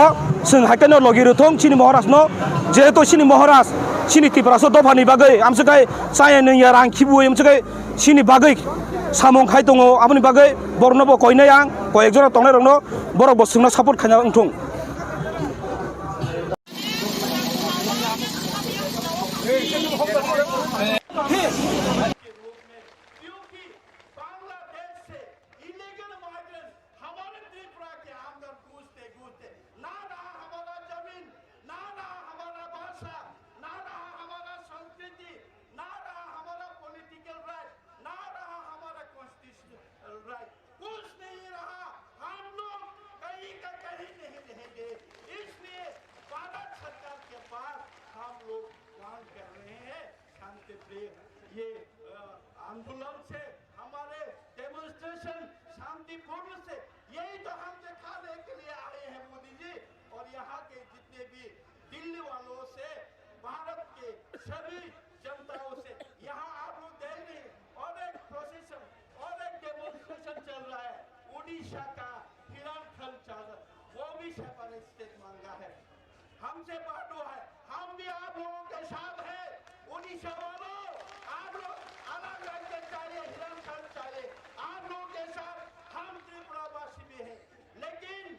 जों हायकानो लगिरथं सिनि महाराष्ट्रनो जेहेतु सिनि महाराष्ट्र सिनि टिप्रासो दफानि बागै आमसकाय चाय नैया रां खिबुय आमसकाय सिनि बागै सामं खाय दङ आबनि बागै बरनबो कयनाय आं कयेक जरा तंनाय रंनो बरब सिंना सापोर्ट खायना उंथुं आंदोलन से, हमारे डेमोन्स्ट्रेशन शांतिपूर्ण से, यही तो हम दिखाने के लिए आए हैं मोदी जी। और यहाँ के जितने भी दिल्ली वालों से, भारत के सभी जनताओं से, यहाँ आप लोग देख रहे हैं और एक प्रोसेशन और एक डेमोन्स्ट्रेशन चल रहा है। उड़ीसा का हिरणखंड चादर, वो भी सेपरेट स्टेट मांगा है, हमसे बांटो है। हम भी आप लोगों के साथ हैं। उड़ीसा वालों, आप लोग अलग राज्य चाहिए, हिरणखंड चाहिए, आप लोगों के साथ हम त्रिपुरावासी भी हैं। लेकिन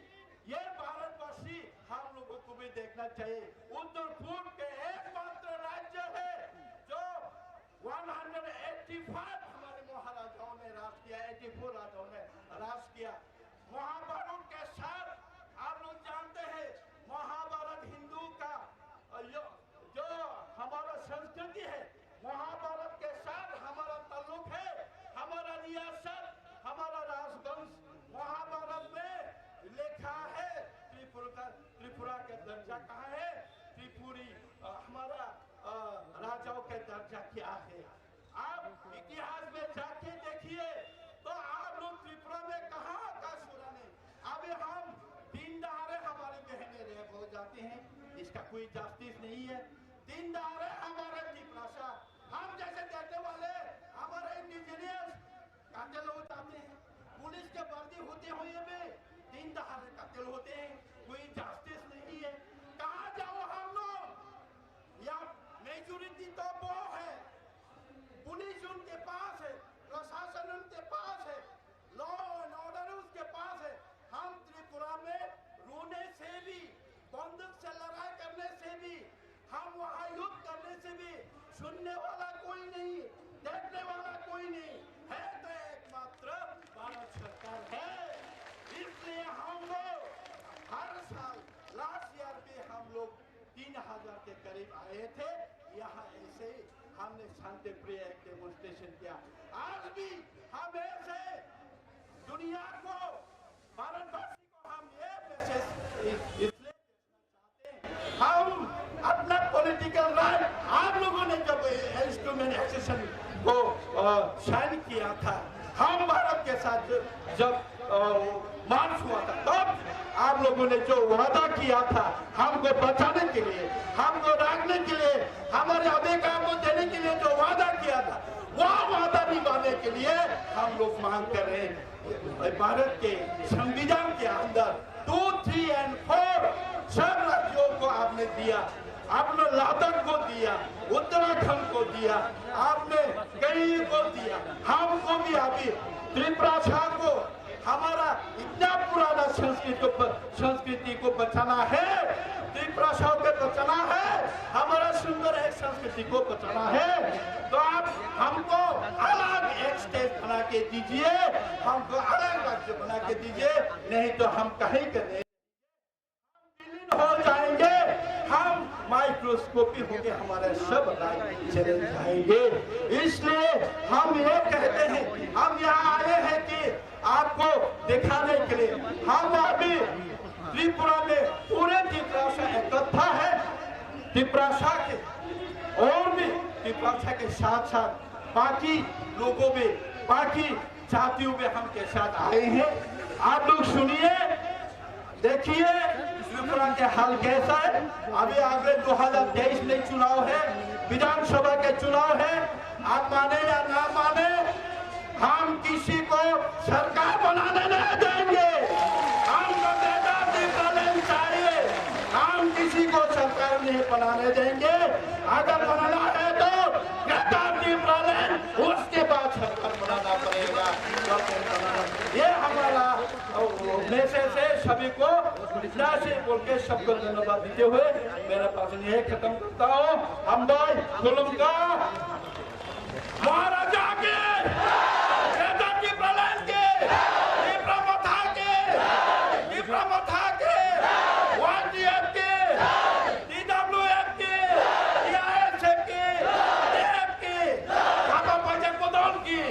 ये भारतवासी हम लोगों को भी देखना चाहिए। उत्तर पूर्व के एकमात्र राज्य है जो 185 हमारे महाराजाओं ने राज किया, 84 राजाओं ने राज किया। महाभारत के साथ आप लोग जानते हैं, महाभारत हिंदू का जो हमारा संस्कृति है, महाभारत के साथ हमारा ताल्लुक है, हमारा रियासत, हमारा राजवंश महाभारत में लिखा है। त्रिपुरा का दर्जा कहाँ है? त्रिपुरी हमारा राजाओं के दर्जा क्या है? आप इतिहास में जाके देखिए तो आप लोग त्रिपुरा में कहाँ का सुना नहीं। अभी हम दिन दहाड़े हमारी बहनें रेप हो जाती हैं, इसका कोई जस्टिस नहीं है। दिन दहाड़े हमारे त्रिपुरा, हम जैसे देखने वाले हमारे इंडिजिनियस कातिल हो जाते हैं, पुलिस के वर्दी होते हुए भी दिन दहाड़े कातिल होते हैं, कोई जस्टिस नहीं है। कहाँ जाओ हम लोग? या मेजोरिटी तो वो है, पुलिस उनके पास है, प्रशासन उनके पास है, लॉ एंड ऑर्डर उसके पास है। हम त्रिपुरा में रोने से भी, बंदूक से लड़ाई करने से भी, हम वहाँ युद्ध करने से भी सुनने वाला कोई नहीं, देखने वाला कोई नहीं है, तो एकमात्र भारत सरकार है। इसलिए हम लोग हर साल लास्ट ईयर भी हम लोग 3000 के करीब आए थे यहाँ। ऐसे हमने शांति प्रिय एक डेमोन्स्ट्रेशन किया। आज भी हम ऐसे दुनिया को, भारतवासी को हम ये मैसेज इसलिए चाहते हैं, हम अपना पॉलिटिकल राइट, आप लोगों ने जब इंस्ट्रूमेंट एक्सेशन को साइन किया था, हम भारत के साथ जब मार्च हुआ था, तब आप लोगों ने जो वादा किया था हमको बचाने के लिए, हमको रखने के लिए, हमारे अधिकार को देने के लिए जो वादा किया था, वो वादा निभाने के लिए हम लोग मांग कर रहे हैं। भारत के संविधान के अंदर 2, 3 और 4 सब राज्यों को आपने दिया, आपने लद्दाख को दिया, उत्तराखंड को दिया, आपने कई को दिया, हमको भी अभी त्रिपुरा को, हमारा इतना पुराना संस्कृति को बचाना है, त्रिपुरा को बचाना है, हमारा सुंदर एक संस्कृति को बचाना है। तो आप हमको अलग एक स्टेट बना के दीजिए, हमको अलग राज्य बना के दीजिए, नहीं तो हम कहीं के नहीं हो जाएंगे, हम माइक्रोस्कोपी होके हमारे सब राज्य चले जाएंगे। इसलिए हम ये कहते हैं, हम यहाँ आए हैं कि आपको दिखाने के लिए, हम अभी त्रिपुरा में पूरे त्रिपुरा इकट्ठा है, त्रिपुरा के और भी त्रिपुरा के साथ साथ बाकी लोगों में, बाकी जातियों में हम के साथ आए हैं। आप लोग सुनिए, देखिए त्रिपुरा के हाल कैसा है। अभी आगे 2023 में चुनाव है, विधानसभा के चुनाव है, आप माने या ना माने, हम किसी को सरकार बनाने नहीं देंगे। हमको बेदाती प्रलय चाहिए, हम किसी को सरकार नहीं बनाने देंगे। अगर बनाना है तो बेदाती प्रलय, उसके बाद सरकार बनाना पड़ेगा। ये हमारा मैसेज है सभी को, इतना से बोल के सबको धन्यवाद देते हुए मेरा भाषण यही खत्म करता हूँ। हम भाई जुल्म का महाराजा के, बेदाती प्रलय के, त्रिपुरा के, YDF के, DWF के, DISF के, DF के, बाबा पंजाब बदौल की।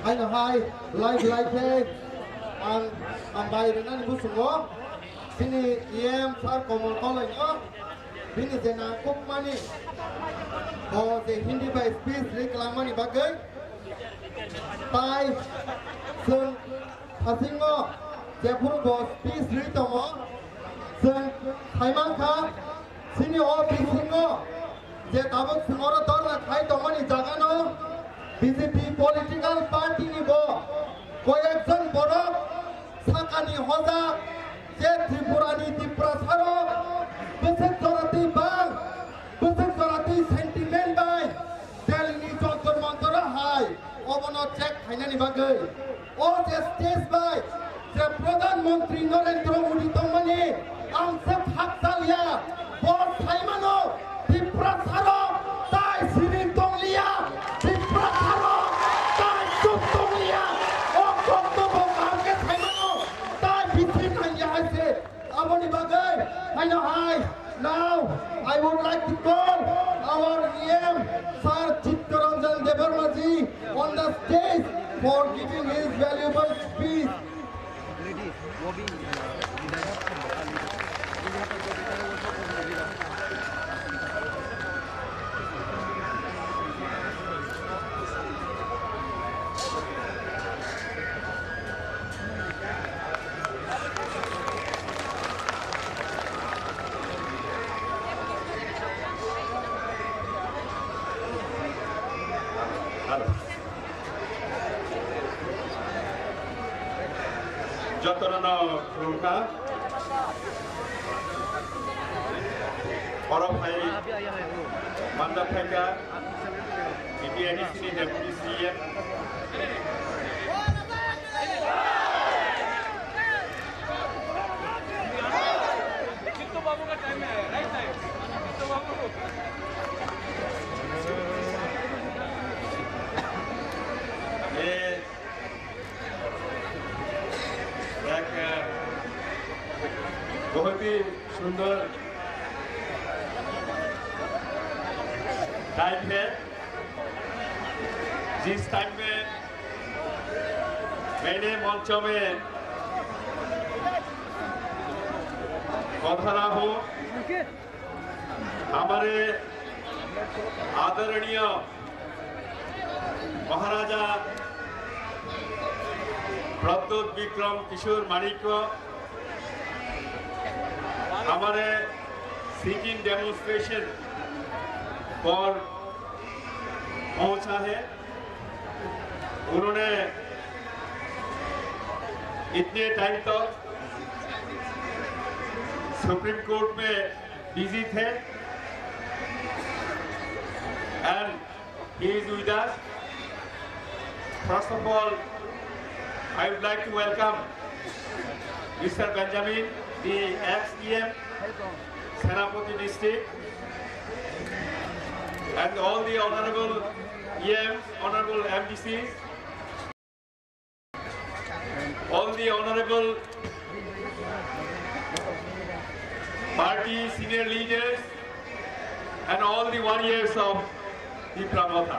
Anh hai like page ang bayan na ni Busungo sini EM far common college bini jena kopmani o je Hindi by speech reklamani bagai tai sung hasingo je purbo speech ritomo sung haimangka sini o bisingo je tabuk sungoro dorna khai tomani jagano BJP political party ni bo koyekjon borok sakani hoja je Tripurani Tiprasaro besek jorati bang besek jorati sentiment bai Delhi jontor montor hai obono check khainani bagai o je stage bai je Pradhan Mantri Narendra Modi tomani amse phaktalia bor thaimano Tiprasaro tai sirin tonglia Tiprasaro tai tonglia o koktobo kamke thaimano tai bithin hanya ase aboni bagai haino hai now I would like to call our EM Sir Chittaranjan Devarmaji on the stage for giving his valuable speech. যতনা রুকা অরফাই মান্দা ফাইকা BPADC deputy CM Chitto Babu का time है right side चित्तो बाबू ये एक बहुत ही सुंदर टाइम है जिस टाइम में मैंने मंचों में पधारा हूँ हमारे आदरणीय महाराजा प्रद्योत विक्रम किशोर माणिक्य हमारे सिटिंग डेमोन्स्ट्रेशन पर पहुंचा है। उन्होंने इतने टाइम तक सुप्रीम कोर्ट में बिजी थे and he is with us. First of all I would like to welcome Mr. Benjamin, the ex-EM, Senapati district, and all the honorable EMs, honorable MDCs, all the honorable party senior leaders, and all the warriors of the Pramotha.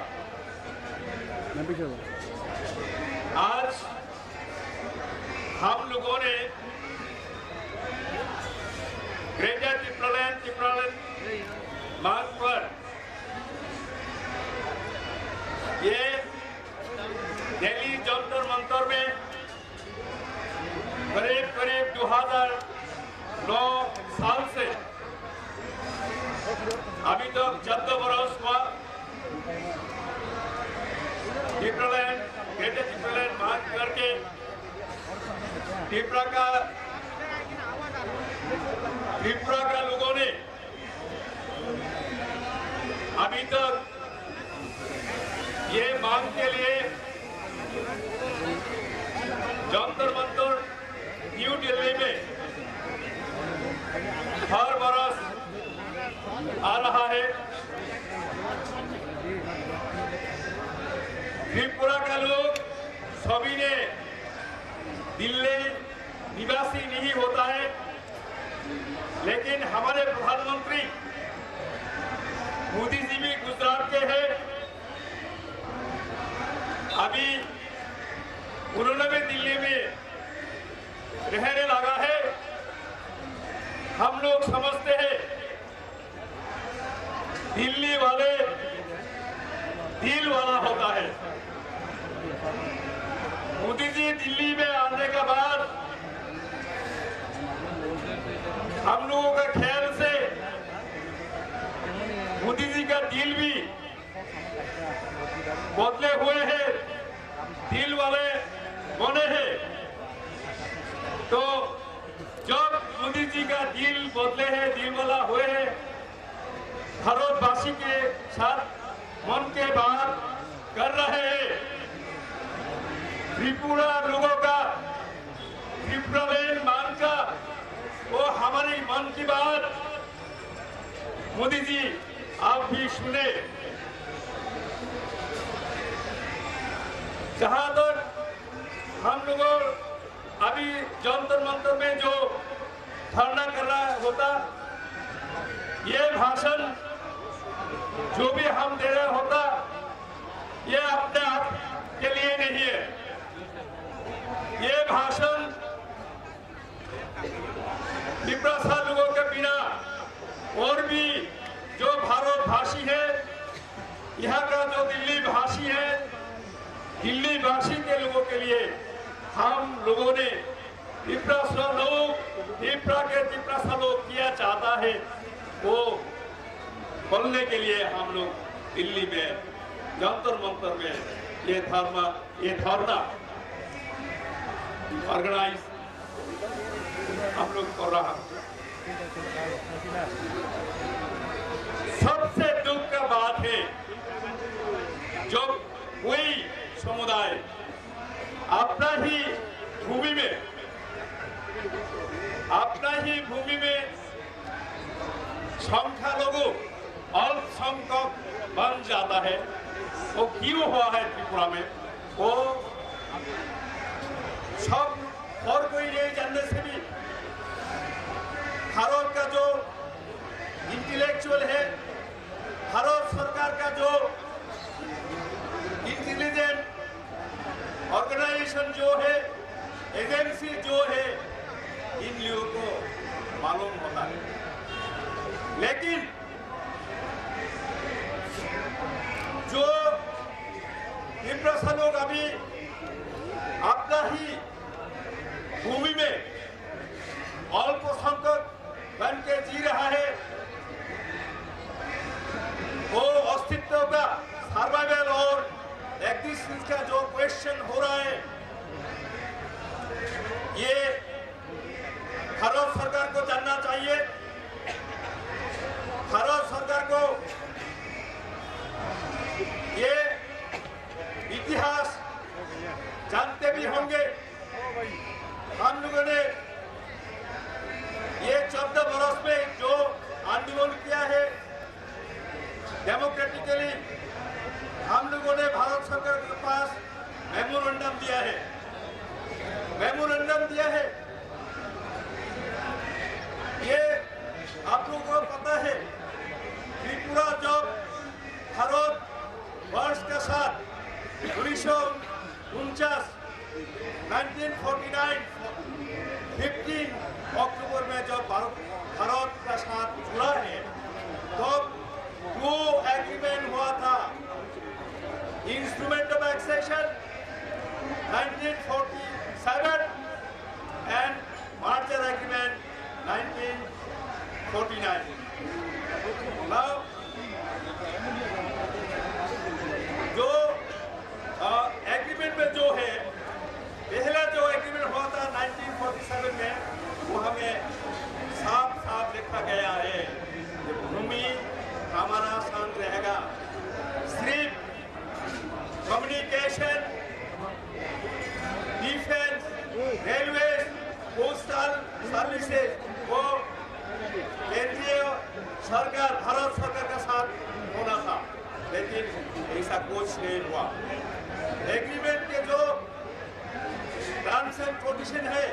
आज हम लोगों ने greater टिप्रालैंड मार्ग पर ये दिल्ली जंतर मंतर में करीब 2009 साल से अभी तक 14 बरस हुआ ग्रेटर टिप्रालैंड मार्ग करके त्रिपुरा का लोगों ने अभी तक ये मांग के लिए जंतर मंतर न्यू दिल्ली में हर बरस आ रहा है। त्रिपुरा का लोग सभी ने दिल्ली निवासी नहीं होता है, लेकिन हमारे प्रधानमंत्री मोदी जी भी गुजरात के हैं। अभी उन्होंने भी दिल्ली में रहने लगा है। हम लोग समझते हैं बदले हैं, दिल वाला हुए हैं, भारतवासी के साथ मन के बात कर रहे हैं। त्रिपुरा लोगों का, त्रिपुरा मान का वो हमारी मन की बात मोदी जी आप भी सुने। जहां तक हम लोगों अभी जंतर मंतर में जो धरना कर रहा होता, ये भाषण जो भी हम दे रहे होता, ये अपने आप के लिए नहीं है। ये भाषण त्रिपुरा लोगों के बिना और भी जो भारत भाषी है, यहाँ का जो दिल्ली भाषी है, दिल्ली भाषी के लोगों के लिए हम लोगों ने त्रिपुरा लोग किया चाहता है, वो बोलने के लिए हम लोग दिल्ली में जंतर मंतर में ये धरना ऑर्गेनाइज हम लोग कर रहा। सबसे दुख का बात है जब कोई समुदाय अपना ही भूमि में संख्यालघु अल्पसंख्यक बन जाता है। वो क्यों हुआ है त्रिपुरा में, वो सब और कोई नहीं जानने से भी भारत का जो इंटेलेक्चुअल है, भारत सरकार का जो इंटेलिजेंट ऑर्गेनाइजेशन जो है, एजेंसी जो है, इन लोगों को मालूम होता है। लेकिन जो त्रिपुरा लोग अभी अपना ही भूमि में अल्पसंख्यक बन के जी रहा है, वो अस्तित्व का सर्वाइवल और एग्जिस्टेंस का जो क्वेश्चन हो रहा है, ये भारत सरकार को जानना चाहिए। भारत सरकार को ये इतिहास जानते भी होंगे। हम लोगों ने ये 14 बरस में जो आंदोलन किया है डेमोक्रेटिकली, हम लोगों ने भारत सरकार के पास मेमोरेंडम दिया है। ये आप लोगों को पता है, त्रिपुरा जब भारत वर्ष के साथ 1949 1949 15 अक्टूबर में जब भारत का साथ जुड़ा है, तो वो एग्रीमेंट हुआ था, instrument of accession 1947 and merger agreement 1949। Now जो एग्रीमेंट में जो है, पहला जो एग्रीमेंट हुआ था 1947 में, वो हमें साफ साफ लिखा गया है कि भूमि हमारा संग रहेगा, सिर्फ communication, defence, railway, postal services वो केंद्रीय सरकार, भारत सरकार का साथ होना था। लेकिन ऐसा कुछ नहीं हुआ। एग्रीमेंट के जो टर्म्स एंड कंडीशन है,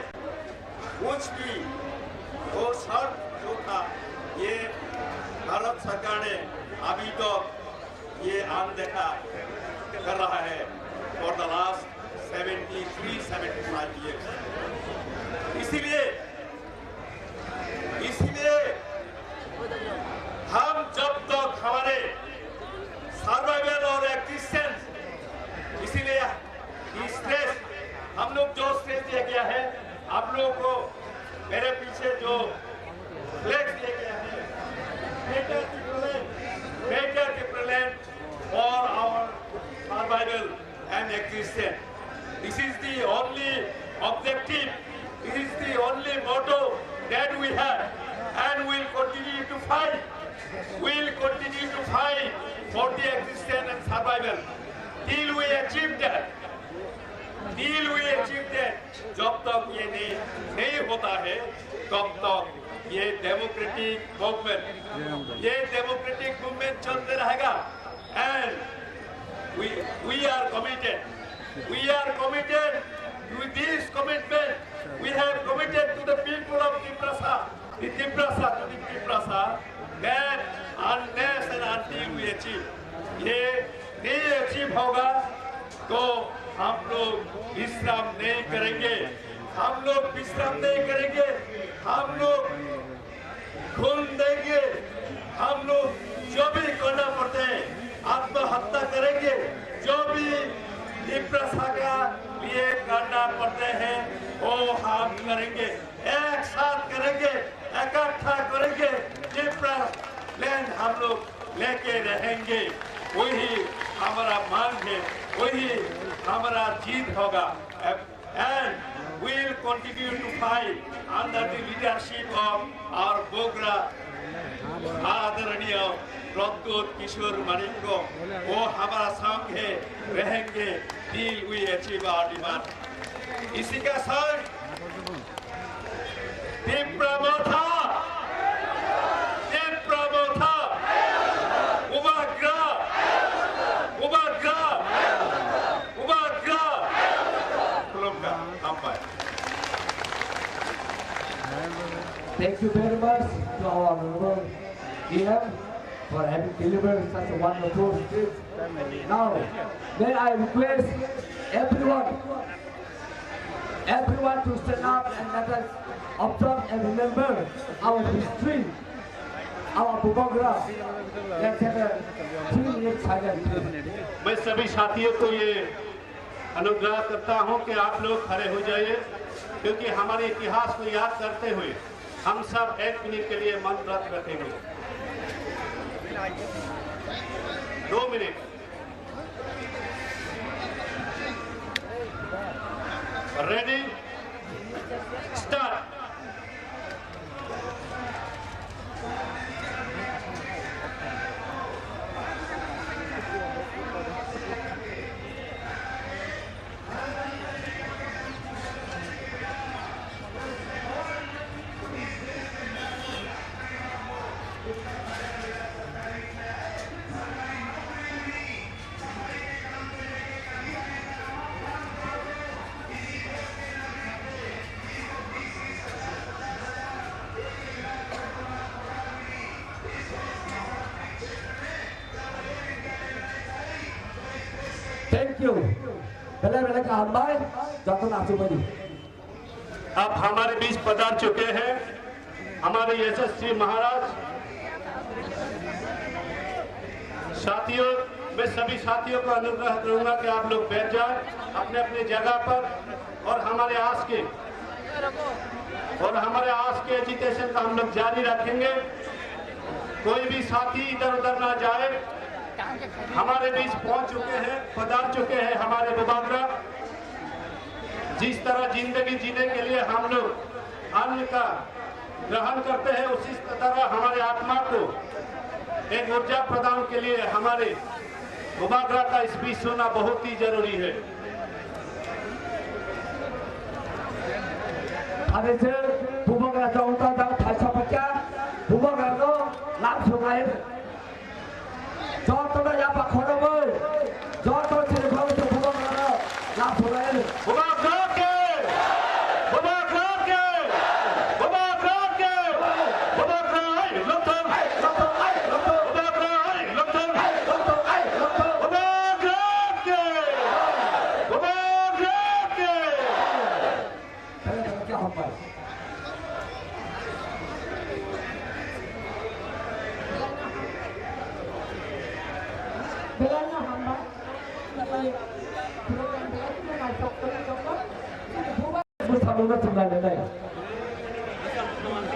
कुछ भी वो शर्त जो था, ये भारत सरकार ने अभी तो ये अनदेखा कर रहा है फॉर द लास्ट 73-75 ईयर्स। इसीलिए हम जब तक हमारे सर्वाइवल और एग्जिस्टेंस, इसीलिए स्ट्रेस हम लोग जो स्ट्रेस दिया गया है, आप लोगों को मेरे पीछे जो फ्लैग दिया गया है, better Triple for our survival and existence. This is the only objective, this is the only motto that we have, and till we achieve that. जब तक ये नहीं होता है तब तक ये डेमोक्रेटिक मूवमेंट चलते रहेगा। And we are committed with this commitment. We have committed to the people of Tiprasa, that unless and until we achieve, ये नहीं अचीव होगा तो हम लोग विश्राम नहीं करेंगे। हम लोग खून देंगे। हम लोग जो भी करना पड़ते हैं आत्महत्या करेंगे। जो भी तिप्रसा का लिए करना पड़ते हैं वो हम करेंगे। एक साथ करेंगे, इकट्ठा करेंगे। तिप्रा लैंड हम लोग लेके रहेंगे। वही हमारा मांग है, वही हमारा जीत होगा। And we will continue to fight under the leadership of our Bogra आदरणीय प्रद्योत किशोर मानिक को। वो हमारा संग है, रहेंगे। Till we achieve our demand। इसी का संग Tipramotha Thank you very much to our honorable EM for having delivered such a wonderful speech. Now, may I request everyone to stand up and let us observe and remember our history, our Bogra. Let's have a 3-minute silence. मैं सभी साथियों को ये अनुग्रह करता हूं कि आप लोग खड़े हो जाइए, क्योंकि हमारे इतिहास को याद करते हुए हम सब 1 मिनट के लिए मन व्रत रखेंगे। 2 minute. Ready, start. Thank you. बेला का हमारे जतन आसुमनी अब हमारे बीच पधार चुके हैं हमारे यशस्वी महाराज। साथियों, मैं सभी साथियों को अनुग्रह करूंगा कि आप लोग बैठ जाएं अपने अपने जगह पर और हमारे आज के एजुटेशन का हम लोग जारी रखेंगे। कोई भी साथी इधर उधर ना जाए। हमारे बीच पहुंच चुके हैं, पधार चुके हैं हमारे बुबागरा। जिस तरह जिंदगी जीने के लिए हम लोग अन्न का ग्रहण करते हैं, उसी तरह हमारे आत्मा को एक ऊर्जा प्रदान के लिए हमारे बुबागरा का स्पीच सुनना बहुत ही जरूरी है। बुबागरा जाऊंगा भाषा बच्चा बुबागरा को लाभ सुनाए जो तो यहाँ पर खड़े हुए जो तो तेरे भाव से बुबागरा लाभ सुनाए बुबागरा के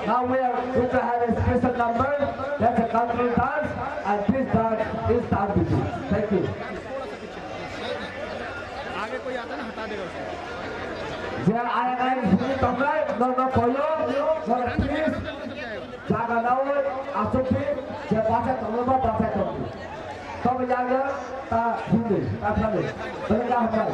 Now we are going to have a special number. That's a cultural dance, and this dance is Tanduti. Thank you. आगे कोई आता ना हटा देगा उसे। There I am here tonight. No koyo, no please. Jaga nawe, asupi, je baca tolong baca tolong. Tom jaga ta hindi, ta thane. Berapa hampai?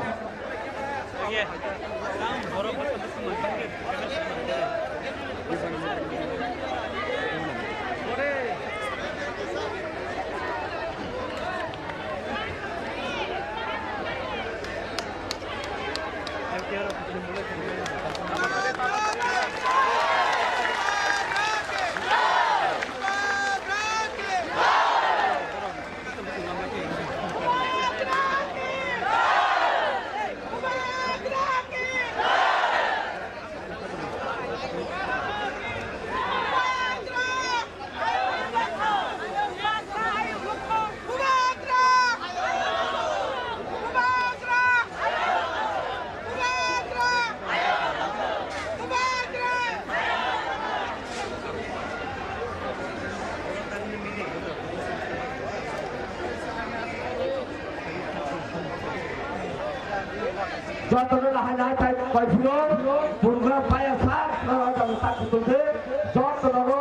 Jotono lahanai tai koi fulo, purga paya sat, kalau jam tak betul deh, jotono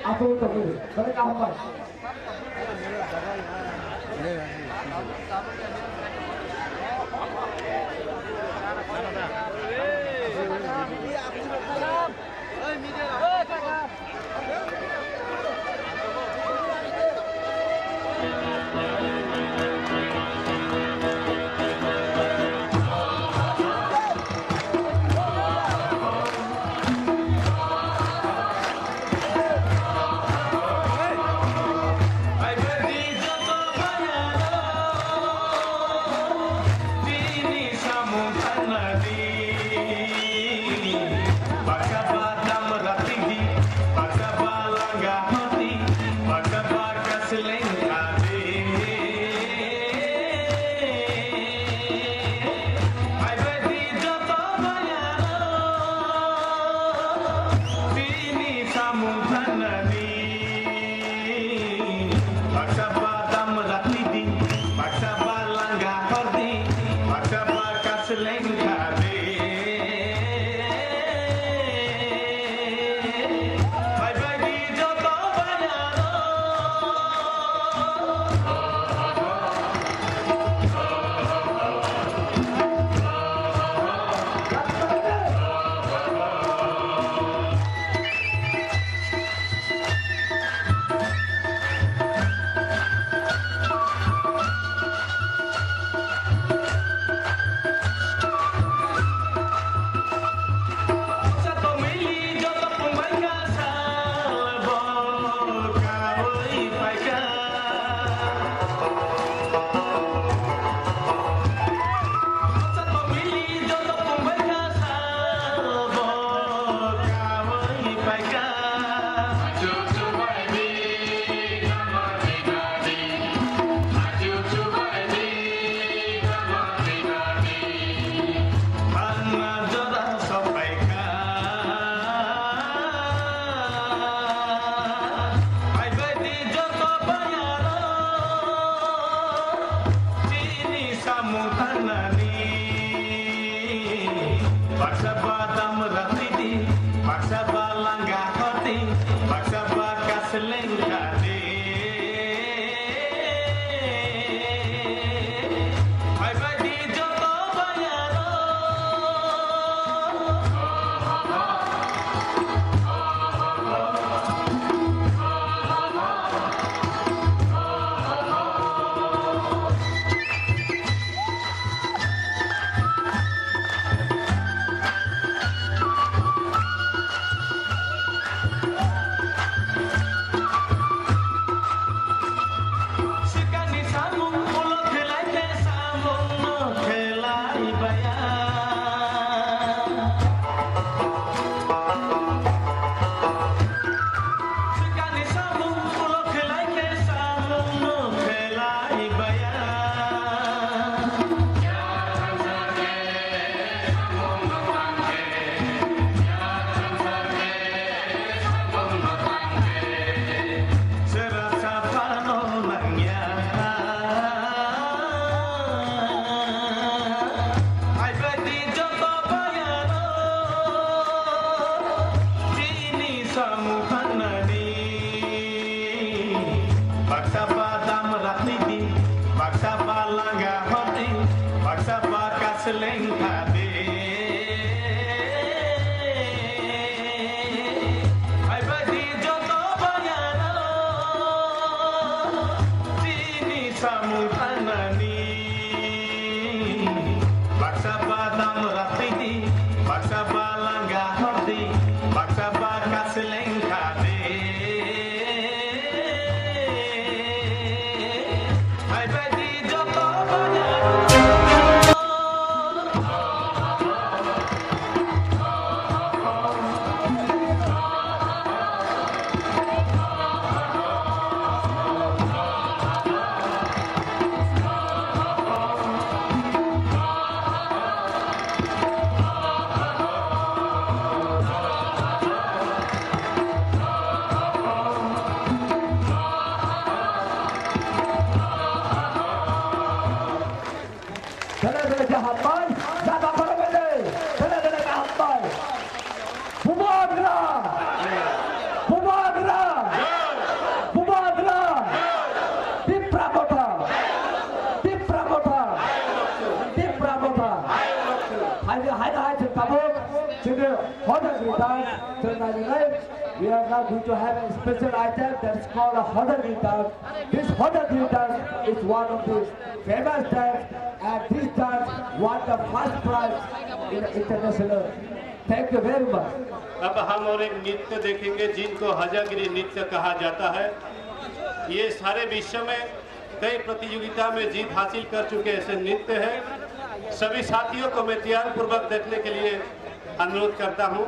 aku tunggu, tapi kau apa? Ini samung tanadi hot dog dance. Tonight we are now going to have a special item that's called a hot dog dance. This hot dog dance is one of the famous dance, and this dance won the first prize in the international. Thank you very much. अब हम और एक नृत्य देखेंगे जिनको हजागिरी नृत्य कहा जाता है। ये सारे विश्व में कई प्रतियोगिता में जीत हासिल कर चुके ऐसे नृत्य हैं। सभी साथियों को मैं ध्यान पूर्वक देखने के लिए अनुरोध करता हूं।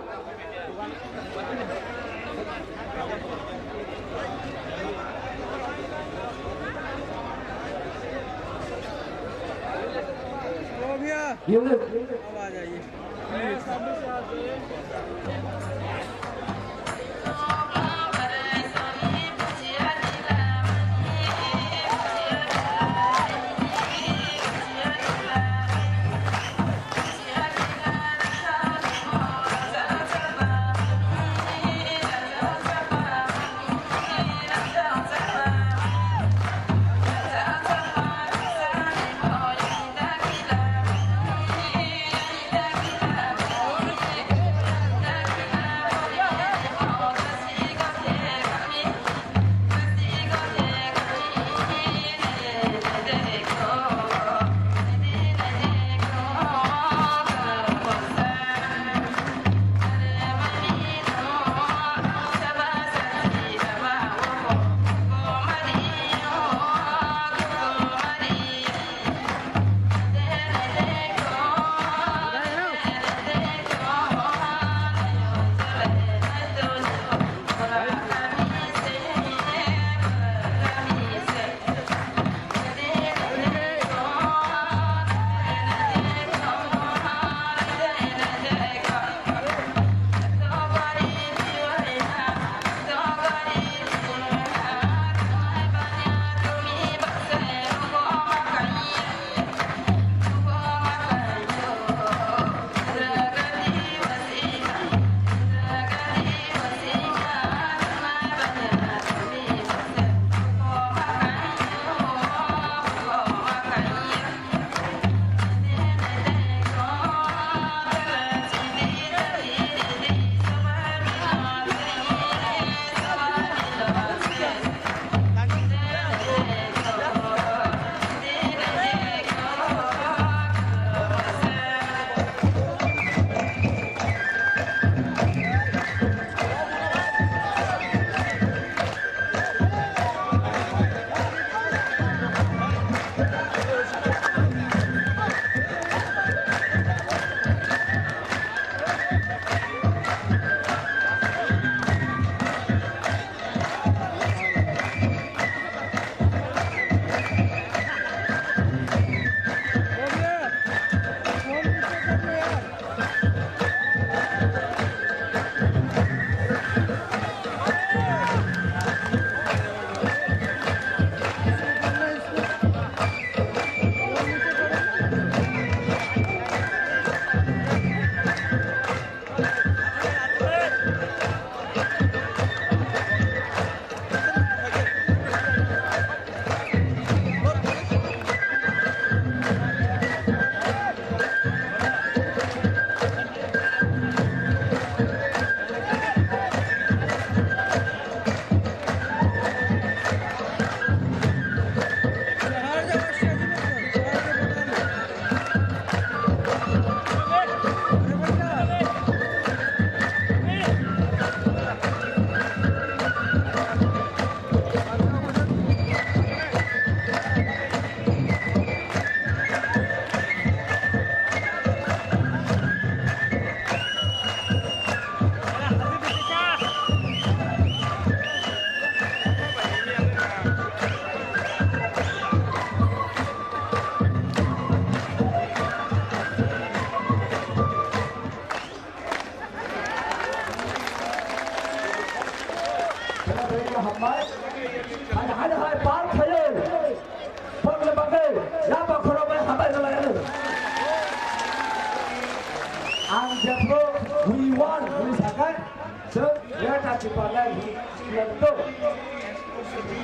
We won, we second. So, dia tak cepat lagi. Lepas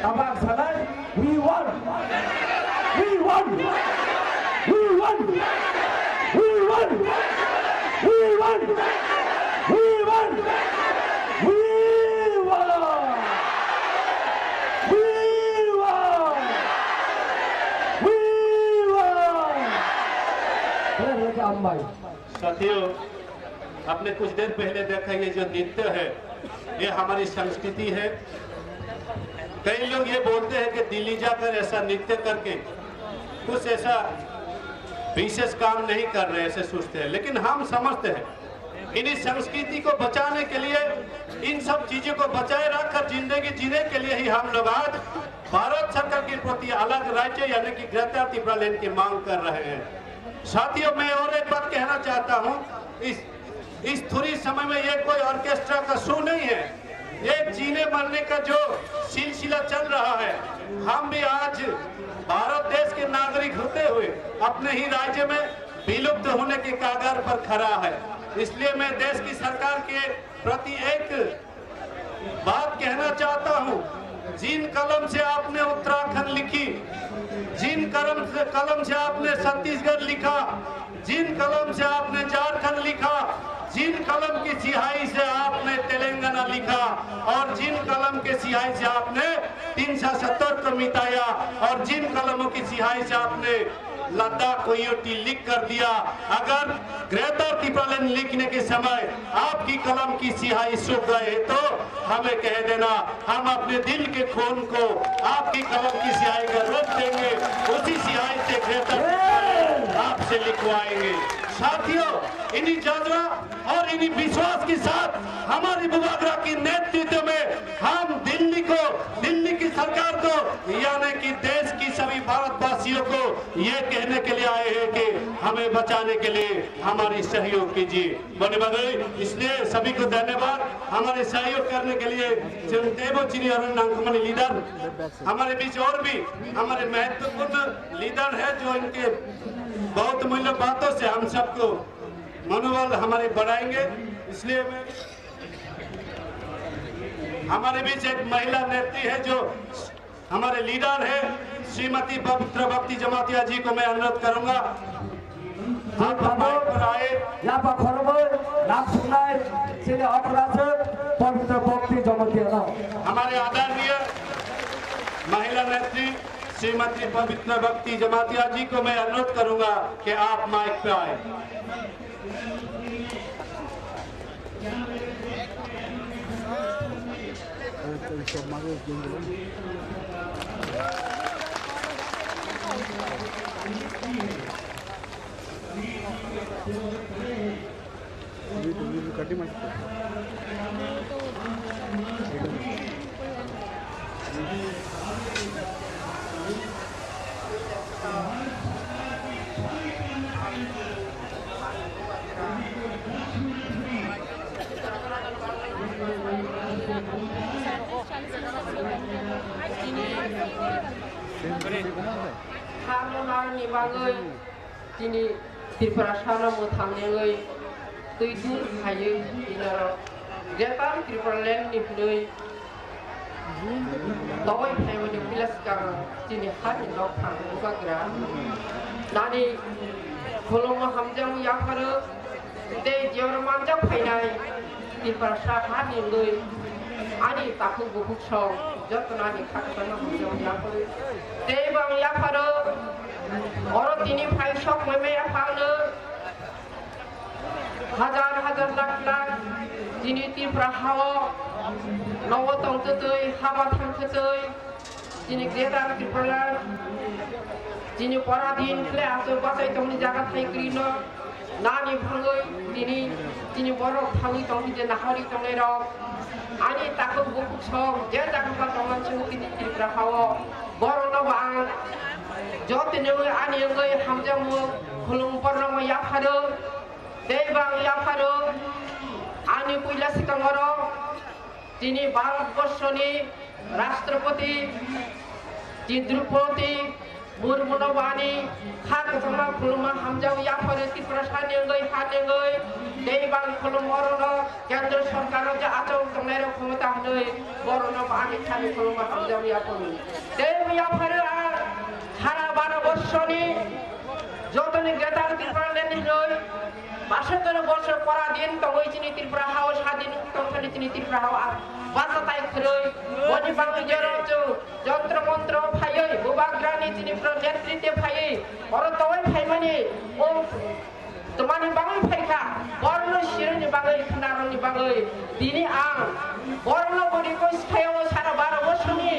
abang sanai, we won. We won. We won. We won. We won. साथियों, आपने कुछ देर पहले देखा ये जो नृत्य है ये हमारी संस्कृति है। कई लोग ये बोलते हैं कि दिल्ली जाकर ऐसा नृत्य करके कुछ ऐसा विशेष काम नहीं कर रहे, ऐसे सोचते हैं, लेकिन हम समझते हैं इन्हीं संस्कृति को बचाने के लिए, इन सब चीजों को बचाए रखकर जिंदगी जीने के लिए ही हम लोग आज भारत सरकार के प्रति अलग राज्य यानी कि ग्रेटर त्रिपुरा लैंड की मांग कर रहे हैं। साथियों, मैं और एक बात कहना चाहता हूं, इस थोड़ी समय में ये कोई ऑर्केस्ट्रा का शो नहीं है, ये जीने मरने का जो सिलसिला चल रहा है। हम भी आज भारत देश के नागरिक होते हुए अपने ही राज्य में विलुप्त होने के कगार पर खड़ा है। इसलिए मैं देश की सरकार के प्रति एक बात कहना चाहता हूं, जिन कलम से आपने उत्तराखंड लिखी, जिन कलम से आपने छत्तीसगढ़ लिखा, जिन कलम से आपने झारखंड लिखा, जिन कलम की सिहाई से आपने तेलंगाना लिखा और जिन कलम के सिहाई से आपने 370 को मिटाया और जिन कलमों की सिहाई से आपने लद्दाख को यूटी लिख कर दिया, अगर ग्रेटर त्रिपुरा लैंड लिखने के समय आपकी कलम की सिहाई सूख गए तो हमें कह देना, हम अपने दिल के खून को आपकी कलम की सिहाई का रोक देंगे, उसी सिहाई से ग्रेटर आपसे लिखवाएंगे। साथियों, इन्हीं जज्बा और इन्हीं विश्वास के साथ हमारी बुबागरा की नेतृत्व में हम दिल्ली की सरकार को यानी कि देश की सभी भारतवासियों को ये कहने के लिए आए हैं कि हमें बचाने के लिए हमारी सहयोग कीजिए। बने बगई, इसलिए सभी को धन्यवाद। हमारे सहयोग करने के लिए लीडर हमारे बीच और भी हमारे महत्वपूर्ण लीडर है जो इनके बहुत मूल्य बातों से हम सबको मनोबल हमारे बढ़ाएंगे। इसलिए मैं हमारे बीच एक महिला नेत्री है जो हमारे लीडर है, श्रीमती पवित्र भक्ति जमातिया जी को मैं अनुरोध करूंगा आप माइक पर आए। पवित्र भक्ति जमातिया हमारे आदरणीय महिला नेत्री श्रीमती पवित्र भक्ति जमातिया जी को मैं अनुरोध करूंगा कि आप माइक पे आए। हारमोनारनि बागै दिनै त्रिपुरा सानाव थांनानै दैदुर हायो दिनाराव ग्रेटार त्रिपुरा लैंडनिफ्राय दावबाय फायमानि पिलासका दिनै हारिनाव थांनो बाग्रा नानि खुलुमो हामजां याफारो दै जेवरमानजा फायनाय त्रिपुरा साहानिलै आनि ताखु बुहुसौ जतनानि खाखताना हामजां याफारो देबां याफारो और दिनै फाय सक मैमे याफानो हजार हजार लाख लाख दिनै त्रिपुरा हाव नव तंतै हाबा थांखै दिनै ग्रेटार त्रिपुरा दिनै पराधीन प्ले आसो बासाय तमनि जागा थाइग्रिनो नानि भाङै दिनै बर' थाङै तंनि जे नाहारि तंनायराव आनि ताखौ बुखसौ जे जागा तंनानै दिनै त्रिपुरा हाव बर'नाव आं जतनो आनि अंगै हामजामु खुलुम परम याफारो देबां याफारो आनि पुइला सिकांगरो दिनै भारतबर्षनि राष्ट्रपति द्रौपदी मुर्मुनो बानि खाकसमा खुलुमा हामजाव याफारो त्रिपुरा सानि अंगै हानेंगै देबां खुलुम बर'नो केंद्र सरकार जे आचौ तंनाय क्षमता हनै बर'नो बानि खानि खुलुमा हामजाव याफारो देब याफारो सारा 12 बर्षनि जतनि ग्रेटार त्रिपुरा लैंडनिफ्राय 52 बर्ष पराधीन तंगै दिनै त्रिपुरा हाव स्वाधीन तंथनि दिनै त्रिपुरा हाव बासाताय खरै बनि बाङै जेराव जंत्र मंत्र फायै बुबाग्रानि दिनै नेतृत्व फायै और तवै फायमानि Temani bangai phaika borno sirni bangai khnaroni bangai dini ang borno bodi ko skhayo sara 12 boshoni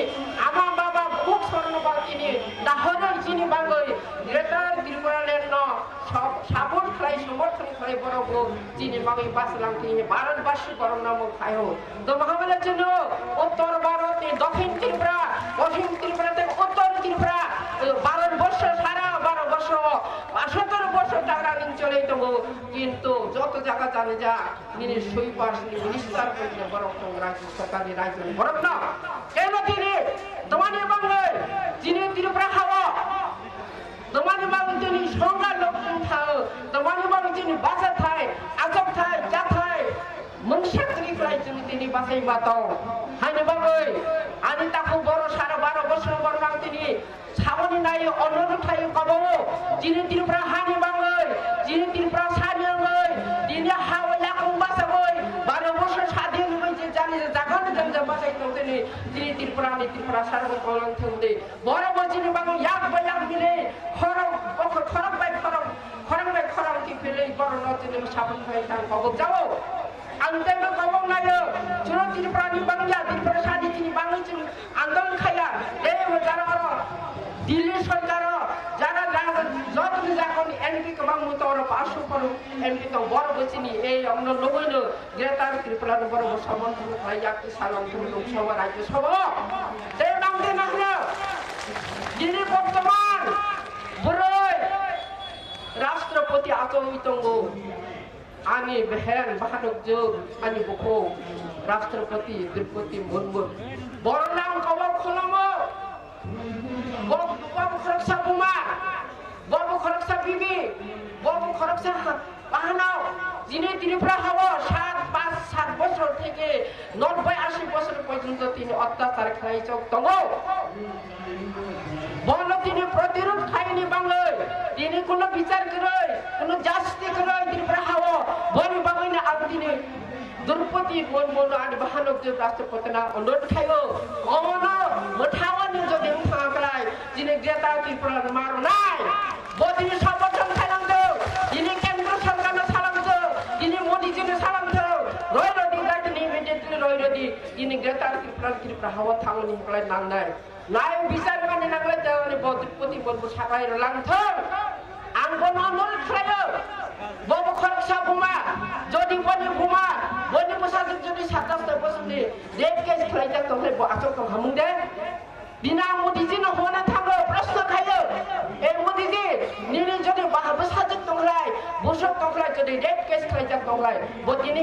ama baba খুব স্বর্ণবাদ তিনি দাহরণ চিনি বাঙ্গই গ্রেটার ত্রিপুরাল্যান্ড ন সাপোর্ট খাই সমর্থন খাই বড় চিনি বাঙ্গই বাসলাম তিনি ভারতবাসী বড় নাম খায়ও তো মহাবলের জন্য উত্তর ভারত দক্ষিণ ত্রিপুরা পশ্চিম ত্রিপুরা থেকে উত্তর ত্রিপুরা 12 বছর সারা 12 বছর 75 বছর টাকা দিন চলে দেবো কিন্তু যত জায়গা জানে যা তিনি সুইপার মিনিস্টার করতে বড় রাজ্য সরকারি রাজ্য বড় না কেন তিনি তোমার বাংলায় যিনি ত্রিপুরা খাওয়া তোমার বাংলা তিনি সংজ্ঞা লোক খাও তোমার বাংলা তিনি বাসা থায় আজব থায় যা থায় মনসা ত্রিপুরায় তিনি বাসাই বাতাও হাইনে বাংলায় আমি তাকে বড় সারা 12 বছর বড় নাম তিনি সামনে নাই অন্য ঠাই কবাবো যিনি ত্রিপুরা হানি বাংলায় যিনি ত্রিপুরা সানি বাংলায় যিনি হাওয়া লাকুম বাসাবই 12 বছর স্বাধীন হয়েছে জানি জাগান জানতে বাসাই তিনি যিনি ত্রিপুরা সার্বভৌম থুন্দে বড় বজিনি বাংলা এক বাই এক মিলে খরম বাই খরম কি ফেলে বড় নতিনি সাবন ভাই তার কবক যাও আন্দোলন কবক নাইও চুরো ত্রিপুরানি বাংলা ত্রিপুরা সানি তিনি বাংলা চিনি আন্দোলন খাইয়া এই যারা দিল্লি সরকার যারা যত যখন এমপি কবাং মতর 500 পর এমপি তো বড় বচিনি এই অন্য লগইনো গ্রেটার ত্রিপুরা বড় সমর্থন খাই একটি সালাম লোকসভা রাজ্যসভা এই বাংলা নাহলে যিনি বর্তমান বড়ই রাষ্ট্রপতি আচমিতঙ্গ আমি বেহেন বাহানক যোগ আমি বকো রাষ্ট্রপতি দ্রৌপদী মুর্মু বড় নাম কবক খলমো Babu Khoroksa Buma, Babu Khoroksa Bibi, Babu Khoroksa Pahanau, যিনি ত্রিপুরা হাওয়া 7 বছর থেকে 90-80 বছর পর্যন্ত তিনি অত্যাচার খাইছে তঙ্গ বল তিনি প্রতিরোধ খাইনি বাংলায় তিনি কোনো বিচার করে কোনো জাস্তি করে ত্রিপুরা হাওয়া বল বাংলা আর তিনি দ্রৌপদী মুর্মু আর বাহানক যে রাষ্ট্রপতি না অনুরোধ খাইও অমন মঠাওয়ানি যদি ফাঁকরাই যিনি গ্রেটা ত্রিপুরা মারো নাই বদিনী সমর্থন খাইলামতো যিনি কেন্দ্র সরকার সালামতো যিনি মোদি যিনি সালামতো রয়রদি গাইনি ইমিডিয়েটলি রয়রদি যিনি গ্রেটা ত্রিপুরা হাওয়া থাংনি হলাই নাংনাই নাই বিচার মানে নাংলাই তাহলে দ্রৌপদী মুর্মু সাকাই লাংথং আঙ্গন অনুরোধ খাইও বাবু খরকসা বুমা যদি বনি বুমা বনি প্রশাসন যদি 27 বছর দিয়ে রেপ কেস খাইতা তবে আচক হামুং দে বিনা মোদিজি ন হনা থাকো প্রশ্ন খাইও এই মোদিজি নিনি যদি প্রশাসন তংলাই বসক তংলাই যদি রেপ কেস খাইতা তংলাই বদিনি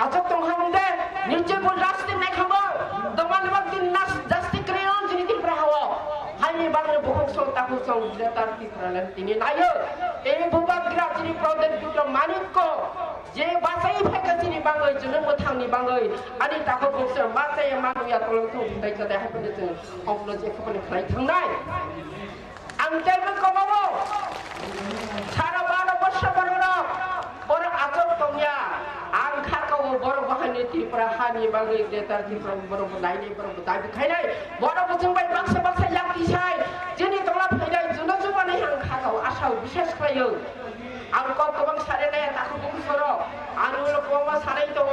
আচক তং হামুং দে নিচে বল রাস্তে নাই খাবো দমান বাদিন নাস জাস্তি ক্রিয়ন যিনি ত্রিপুরা হাওয়া হাইনি বাংলা বহুক সং তাকুক সং গ্রেটার ত্রিপুরাল্যান্ড তিনি নাইও এই ভূভাগ্রা যিনি প্রদেশ দুটো মানিক্য যে বাসাই ফাইকা যিনি বাংলায় জন্য মোথাংনি বাংলায় আনি তাকে বলছে বাসাই মানুয়া তলং থং তাই কাদে হাইপনে जों অমল যে খানে খাই থাংনাই আং তাইবো কমাবো সারা 12 বছর বড় আচক তংয়া আং খাকাও বড় বাহানি ত্রিপুরা হানি বাংলায় গ্রেটার ত্রিপুরা বড় নাইনি বড় দাবি খাইনাই বড় বজং বাই বাক্সা লাকি সাই যিনি তলা ফাইনাই জুনো জুবানি হাং খাকাও আশাও বিশেষ খাইও आं गोबां सारायनाय ताखौ बुंसरो आंनो गोबां साराय दङ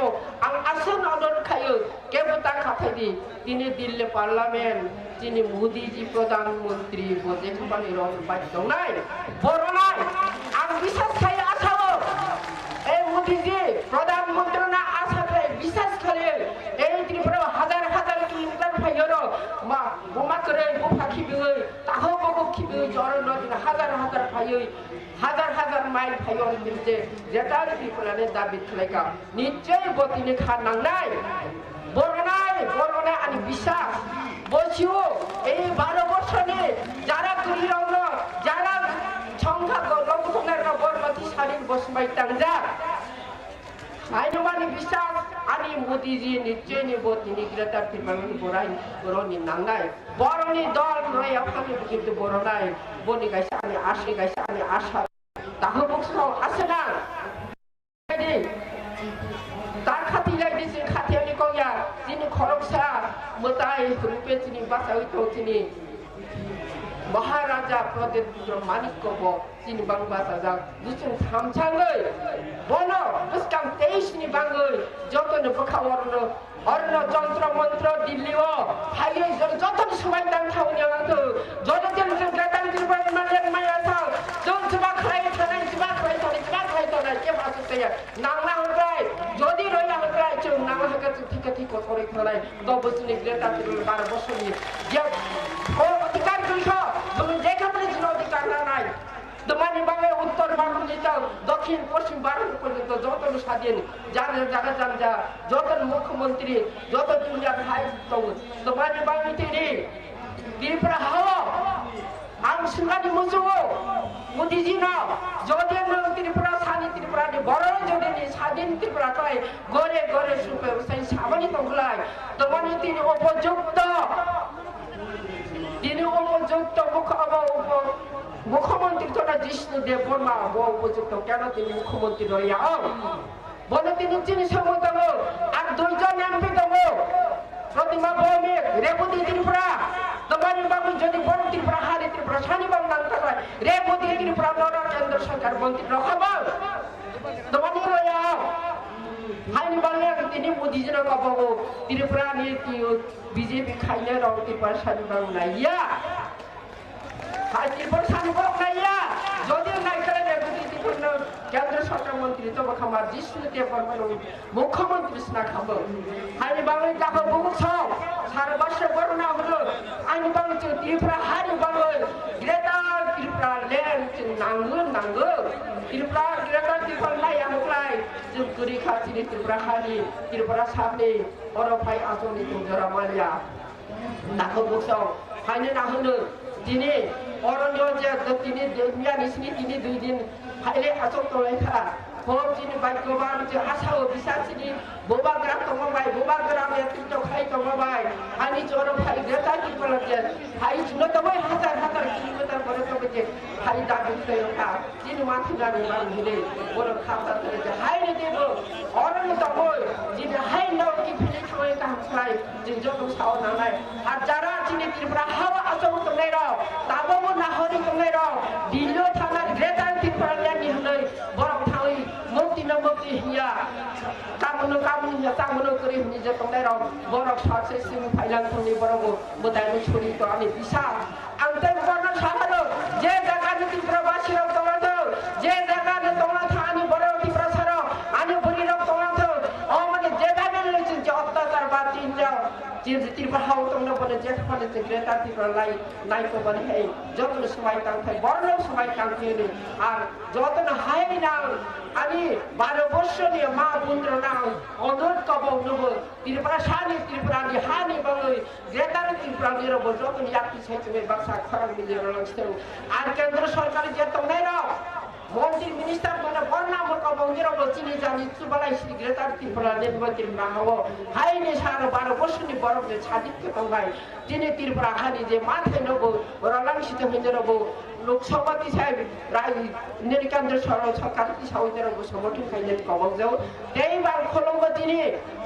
आं आसन अनुरोध खायो केबो तां खाथायदि दिनै दिल्ली पार्लामेन्ट दिनै मोदीजी प्रधानमन्त्री बजे खामानि रं बाय दंनाय बरनाय आं बिसास खायो आसावो ए मोदीजी प्रधानमन्त्री ना आसा खाय बिसास खायो ए त्रिपुरा हाजार किलोमिटार फायो मा बमा करे बुफा खिबियो ताखौ बको खिबियो जर नदिना हाजार फायो হাজার মাইল ফাইন দিতে যেটার ত্রিপুরানে দাবি খাইকা নিশ্চয় বতিনি খানাংনাই বরনাই আনি বিশ্বাস বসিও এই 12 বছরে যারা তুলিরঙ্গ যারা সংখ্যা লঙ্ঘনের বরমতি শারীর বসমাই টাংজা আইনমানি বিশ্বাস আনি মোদিজি নিশ্চয় নিব তিনি গ্রেটার ত্রিপুরানি বড়াই বড়নি নাংনাই বড়নি দল নয় আপনি কিন্তু বড়নাই বনি গাইছে আমি আশা তাহলে বক্সরাও আছে না তার খাতি লাইদিছে খাতিয়ানি কইয়া যিনি খরকসা মতাই রূপে যিনি বাঁচাই তো তিনি महाराजा प्रदेश मानिक को चीन बांगबा साजा दुसुं थामचांगै बनो बुस्कां 23 नि बांगै जतन बखावरनो अरनो जंत्र मंत्र दिल्लीओ हायै जतन सबाय दान थावनियाङाथो जतन ग्रेटान तिरबान मालेन मायासा जों सबा खाय थानाय सबा खाय थानाय के बासुतया नांना हरबाय जदि रयला हरबाय जों नांना हरगा थिका थिका करे थानाय द बसनि ग्रेटान तिरबान 12 बसनि जे ओ अधिकार दुइखो जों जेखाबनि जिनो अधिकार नाय दमानि बांगे उत्तर बांगुनिता दक्षिण पश्चिम भारत पर्यंत जतन स्वाधीन जाने जागा जानजा जतन मुख्यमंत्री जतन दुनिया भाई तो दमानि बांगे तिनि त्रिपुरा हाव आं सिंगानि मुजुओ मुदिजिना जदे नों त्रिपुरा सानि त्रिपुरा नि बर जदेनि स्वाधीन त्रिपुरा काय गरे गरे सुपे उसाइ साबनि तंगलाय दमानि तिनि उपयुक्त मुख्यमंत्री तो जिष्णु देव बर्मा वो उपयुक्त क्या मुख्यमंत्री रहा बोले तीन समय दो और दुईजन एमपी दो प्रतिमा भौमिक रेवती त्रिपुरा तुम्हारी बाबू जदि बड़ त्रिपुरा हारी त्रिपुरा सानी बाबू नाम तक रेवती त्रिपुरा नरा केंद्र सरकार मंत्री रखा तुम्हारी रहा हाई बांगले तीन मोदी जी का बाबू त्रिपुरा ने बीजेपी खाइने रहो त्रिपुरा सानी बाबू नाइया त्रिपुरा सानी बाबू नाइया जदि नाइकले रेवती त्रिपुरा केंद्र सरकार मंत्री तो बखामार जिष्णु देव बर्मा मुख्यमंत्री स्ना खाबो हाई बांगले जाखो बुक छ सारा वर्ष बरना हलो आनि बांगले त्रिपुरा हारी बांगले ग्रेटर त्रिपुरा लैंड नांगो त्रिपुरा ग्रेटर त्रिपुरा नाय आमलाय जों गुरि खाथिनि त्रिपुरा हारि त्रिपुरा साबनि अरफाय आजनि जरा मालिया दाखो बुकसाव हायने नाहोनो दिनै अरण्य जे दिनै दुनिया निसिनि दिनै दुई दिन फाइले आचक तलायखा हम दिनै बायगोबां जे आसाव बिसासिनि बोबा ग्राम तंगबाय बोबा ग्राम एतितो खाय तंगबाय आनि जर फाइ ग्रेटा त्रिपुरा जे फाइ जुनो तबाय हजार किलोमीटर करे तबे फाइ दाबि तयखा दिनै माथिनानि बांगिले बर खाबा तले जे हायने देबो अरण्य तंगय दिनै हाय नाव कि फिले थाङै कामफ्लाय जों जग साव नानाय आ जारा दिनै त्रिपुरा हावा आचक तंगैर दाबो नाहरि तंगैर दिल्लो थाना ग्रेटा त्रिपुरा नि हनै बर थाङै मुक्ति न मुक्ति हिया कामनो हिया तामनो करि हिनि जे तंगैर बर सासे सिम फाइलान थंनि बरगो मोदायनो छोरि तो आनि बिसा आंते बरन साहारो जे जागानि त्रिपुरा बासिराव तंगादो जे जागानि तंगा थानि बर त्रिपुरा सारो आनि बुरि रक तंगादो ओ माने जे जागानि जे अत्याचार बातिन जाओ जे त्रिपुरा हाव तंगनो बने जे खाने जे ग्रेटा त्रिपुरा लाई नाइको बने हे जतन समाय तांथाय बरन समाय तांथेनि आर जतन हाय नां आनि 12 बर्षनि मा बुन्द्र नां अनुरोध कबावनोबो त्रिपुरा सानि त्रिपुरानि हानि बाङै ग्रेटार त्रिपुरानि रबो जतन याक्ति सेचमे बाक्सा खरां मिलिर लंस्थों आर केंद्र सरकार जे तंगैर मंत्री मिनिस्टर बने बरना कबावनि रबो चिनि जानि सुबालाय श्री ग्रेटार त्रिपुरा नेमबति नाहावो हायनि सार 12 बर्षनि बरफ जे छादित तंगाय दिनै त्रिपुरा हानि जे माथे नबो रलांसित हिनरबो लोकसभाती साहेब राय केंद्र सरकार की साउदरबो समर्थन खाइने कबावजौ तेई बार खोलंगो दिनै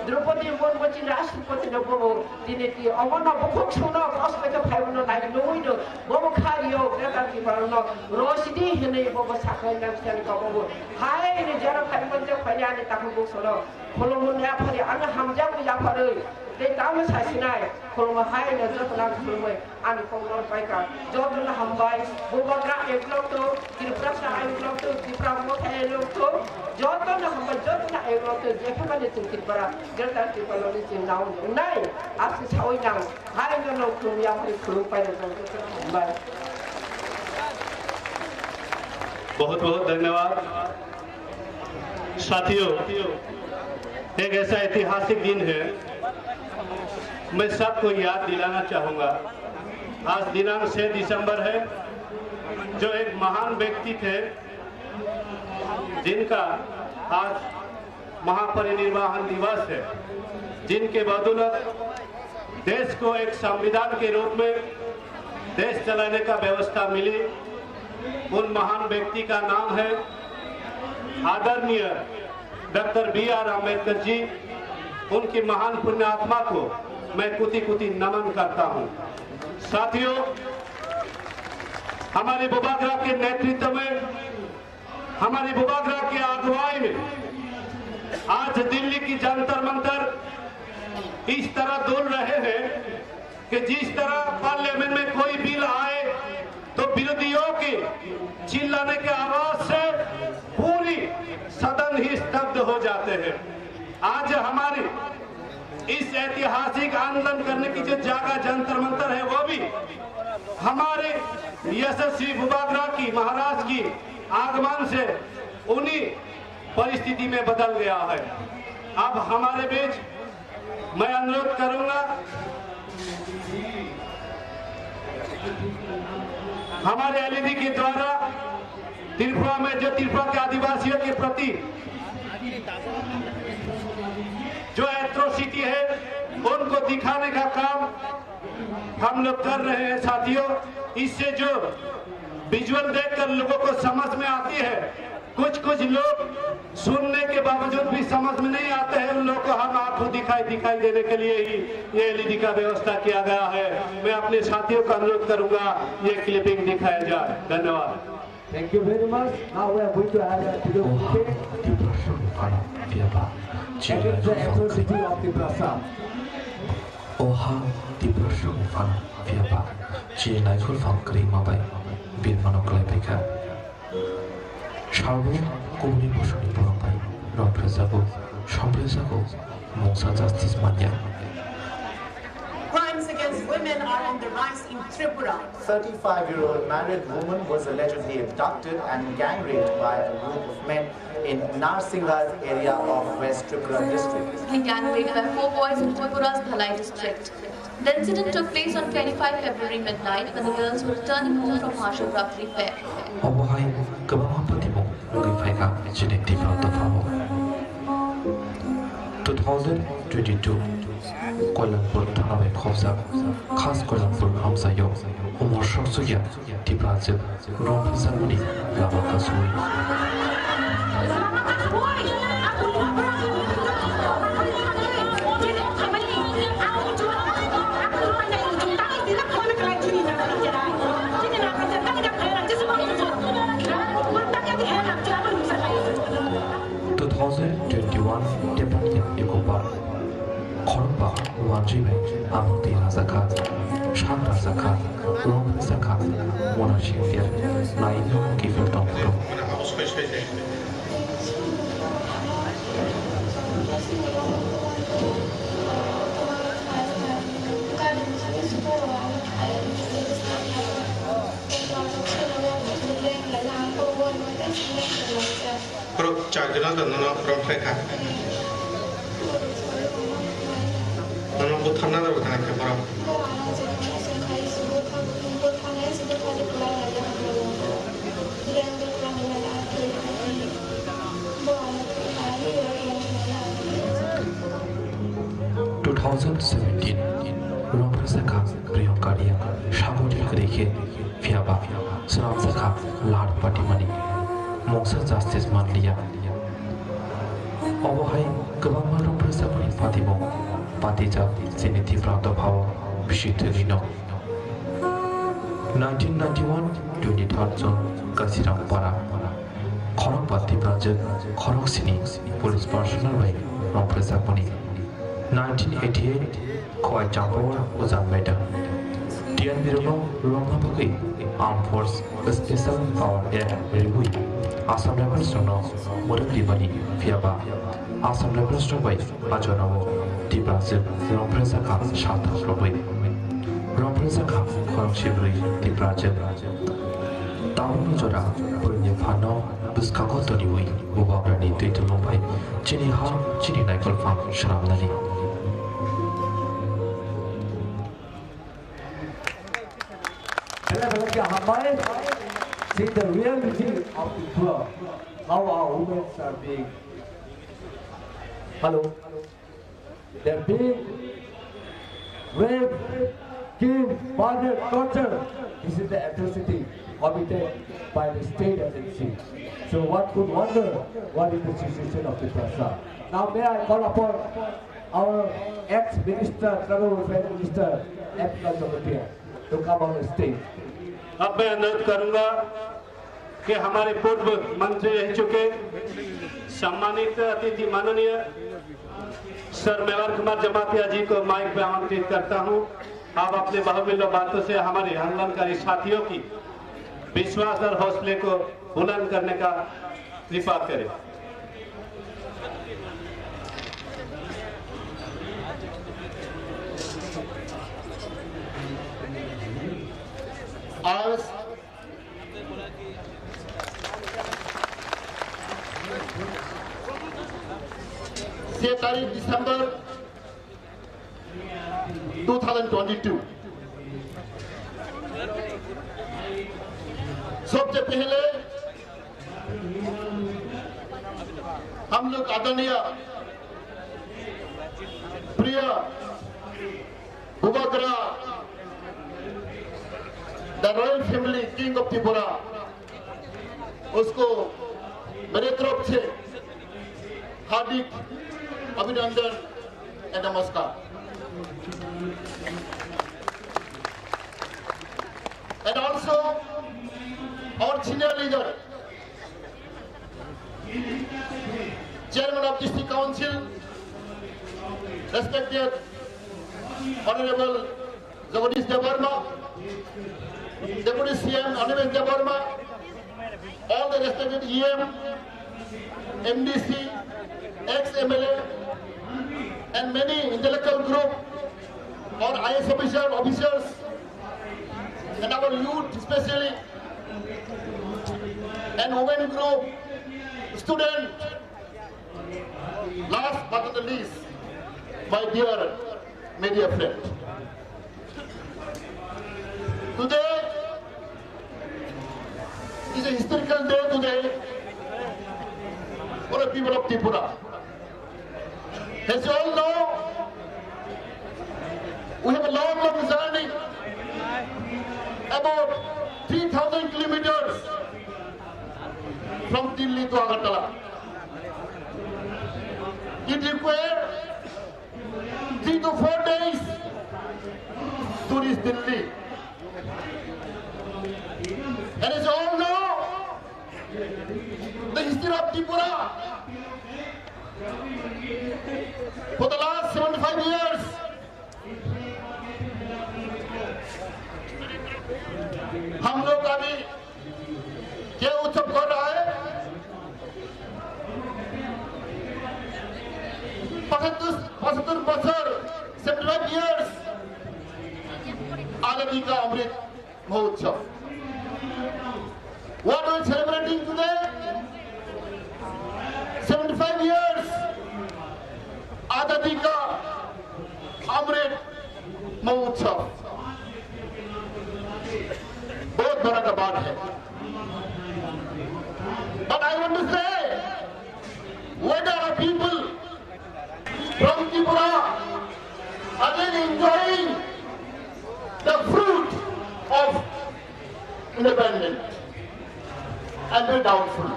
द्रौपदी मुर्मु राष्ट्रपति नबो दिनै ती अमन बुखुक सुनो कसबेको फाइबनो नाइ नोइनो बबो खारियो ग्रेटार त्रिपुरा रसिदी हिनै बबो साखाय नामस्यानि कबावो हाय ने जरा फाइबन जे फाइयानि ताखो बुसलो खोलंगो याफारि आङो हामजाबो याफारै ते तामो सासिनाय खोलंगो हाय ने जतना खोलंगो आनि कौरव पाइका जदना हामबाय बोबग्रा एकलौतो त्रिपुरा सा एकलौतो त्रिपुरा मोथा एकलौतो जदना हामबाय जदना एकलौतो जेखाबानि त्रिपुरा ग्रेटार त्रिपुरा नि नाव नाय आसि सावै नां हाय ने खोलंगो याफारि खोलंग पाइरो हामबाय। बहुत बहुत धन्यवाद साथियों। एक ऐसा ऐतिहासिक दिन है, मैं सबको याद दिलाना चाहूँगा। आज दिनांक 6 दिसंबर है, जो एक महान व्यक्ति थे जिनका आज महापरिनिर्वाण दिवस है, जिनके बदौलत देश को एक संविधान के रूप में देश चलाने का व्यवस्था मिली। उन महान व्यक्ति का नाम है आदरणीय डॉक्टर B.R. अम्बेडकर जी। उनकी महान पुण्य आत्मा को मैं कुति कुति नमन करता हूं। साथियों, हमारे बुबागरा के नेतृत्व में, हमारी बुबागरा की अगुवाई में आज दिल्ली की जंतर मंतर इस तरह डोल रहे हैं कि जिस तरह पार्लियामेंट में कोई बिल आए तो विरोधियों के चिल्लाने के आवाज से पूरी सदन ही स्तब्ध हो जाते हैं। आज हमारी इस ऐतिहासिक आंदोलन करने की जो जगह जंतर मंतर है वो भी हमारे यशस्वी बुबागरा की महाराज की आगमन से उन्हीं परिस्थिति में बदल गया है। अब हमारे बीच मैं अनुरोध करूंगा हमारे एलईडी के द्वारा त्रिपुरा में जो त्रिपुरा के आदिवासियों के प्रति जो एट्रोसिटी है उनको दिखाने का काम हम लोग कर रहे हैं साथियों। इससे जो विजुअल देखकर लोगों को समझ में आती है, कुछ लोग सुनने के बावजूद भी समझ में नहीं आते हैं, उन लोगों को हम आंखों दिखाई देने के लिए ही ये एलईडी का व्यवस्था किया गया है। मैं अपने साथियों का अनुरोध करूंगा ये क्लिपिंग दिखाया जाए। धन्यवाद। Thank you very much. Now we are going to have a video against the atrocity of the Prasa. Oha Tibrashu Fan Fiaba Chi Naikul Fan Krimabai Bin Monoklapika Shabu Kuni Pushuni Borambai Romprezago Shomprezago Monsa Justice Mania. Crimes against women are on the rise in Tripura. 35-year-old married woman was allegedly abducted and gang raped by a group of men in Narsinghar area of West Tripura district. He gang raped by 4 boys in Tripura's Bhalai district. The incident took place on 25 February midnight when the girls were returning home from Mahashivratri fair. Obohai Kabama Patimo Rifaiga Genetic of the Famo 2022 Kuala-Lumpur Thanawe Khobsa Khas Kuala-Lumpur Hamsayo Umar Shoksuya Tibraze Rom Zamuni Lama Kasui Wanjibe, Amati Zakat, Shanda Zakat, Rom Zakat, Monashifia, Naino Giverton Pro. Pro Chagana, the Nana Profeka. Nana Butana, the Tanaka. Rompresaka, Priyonkaria, Shabodi Krike, Fiaba, Sramsaka, Lard Patimani, Monsa Justice Manlia. Obohai, Government Rompresapani Fatimo, Patija, Siniti Prata Power, Bishiturino. 1991, 23rd June, Kasiram Para, Korok Pati Project, Korok Sini, Police Personnel Way, Rompresapani. 1988, Koi Champawar Uzameta. Tian Viruno, Romapaki, Armed Force, Special Power Air Revui, Assam Rebel Stono, Murabani, Fiaba, Assam Rebel Stono, Ajonovo, Tibrazil, Rompresaka, Shata Robi, Rompresaka, Korokshibri, Tibrazil, Town Jora, Punya Pano, Buskako Toniwi, Ubabani, Tito Mumbai, Chini Ha, Chini Nicol Fang, Shramnali. See the reality of the poor, how our women are being, they're being raped, killed, murdered, tortured. This is the atrocity committed by the state agency. So one could wonder what is the situation of the Prasa. Now may I call upon our ex-minister, Tribal Welfare Minister, M. Kajapatia, to come on the stage. अब मैं अनुरोध करूंगा कि हमारे पूर्व मंत्री रह चुके सम्मानित अतिथि माननीय सर मेवार कुमार जमातिया जी को माइक पे आमंत्रित करता हूं। आप अपने बहुमूल्य बातों से हमारे आंदोलनकारी साथियों की विश्वास और हौसले को बुलंद करने का कृपा करें। आज 7 दिसंबर 2022 सबसे पहले हम लोग आदरणीय प्रिय Bubagra the royal family king of Tripura उसको मेरे तरफ से हार्दिक अभिनंदन एंड नमस्कार। And also our senior leader, Chairman of District Council, respected Honorable Jagadish Devarma, Deputy CM Honorable Devarma, all the respected EM, MDC, ex-MLA, and many intellectual group or IS officers, and our youth especially, and women group, student. Last but not the least, my dear media friend. Today is a historical day today for the people of Tripura. As you all know, we have a long journey, about 3,000 kilometers from Delhi to Agartala. It requires 3 to 4 days to reach Delhi. And as you all know, the history of Tripura for the last 75 years, हम लोग अभी क्या उत्सव कर रहा है? 75 बছর 75 years आजादी का Amrit Mahotsav. What are we celebrating today? 75 years आजादी का अमृत महोत्सव. बहुत बड़ा का बात है. But I want to say, whether our people from Tripura are really enjoying the fruit of independence, I'm very doubtful.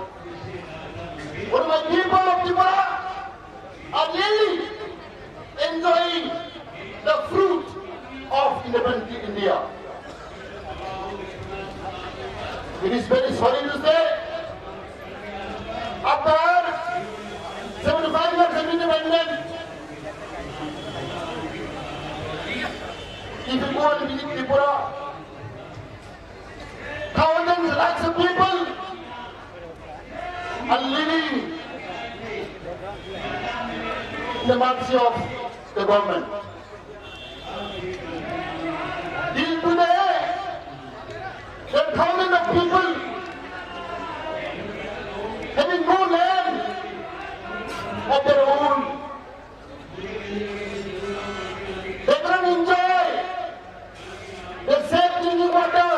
Whether my people of Tripura are really enjoying the fruit of independent India. It is very sorry to say, after 75 years of independence, if you go and visit Tripura, thousands lakhs of people are living in the mercy of the government. Till today, there are thousands of people having no land of their own. They cannot enjoy the safe drinking water.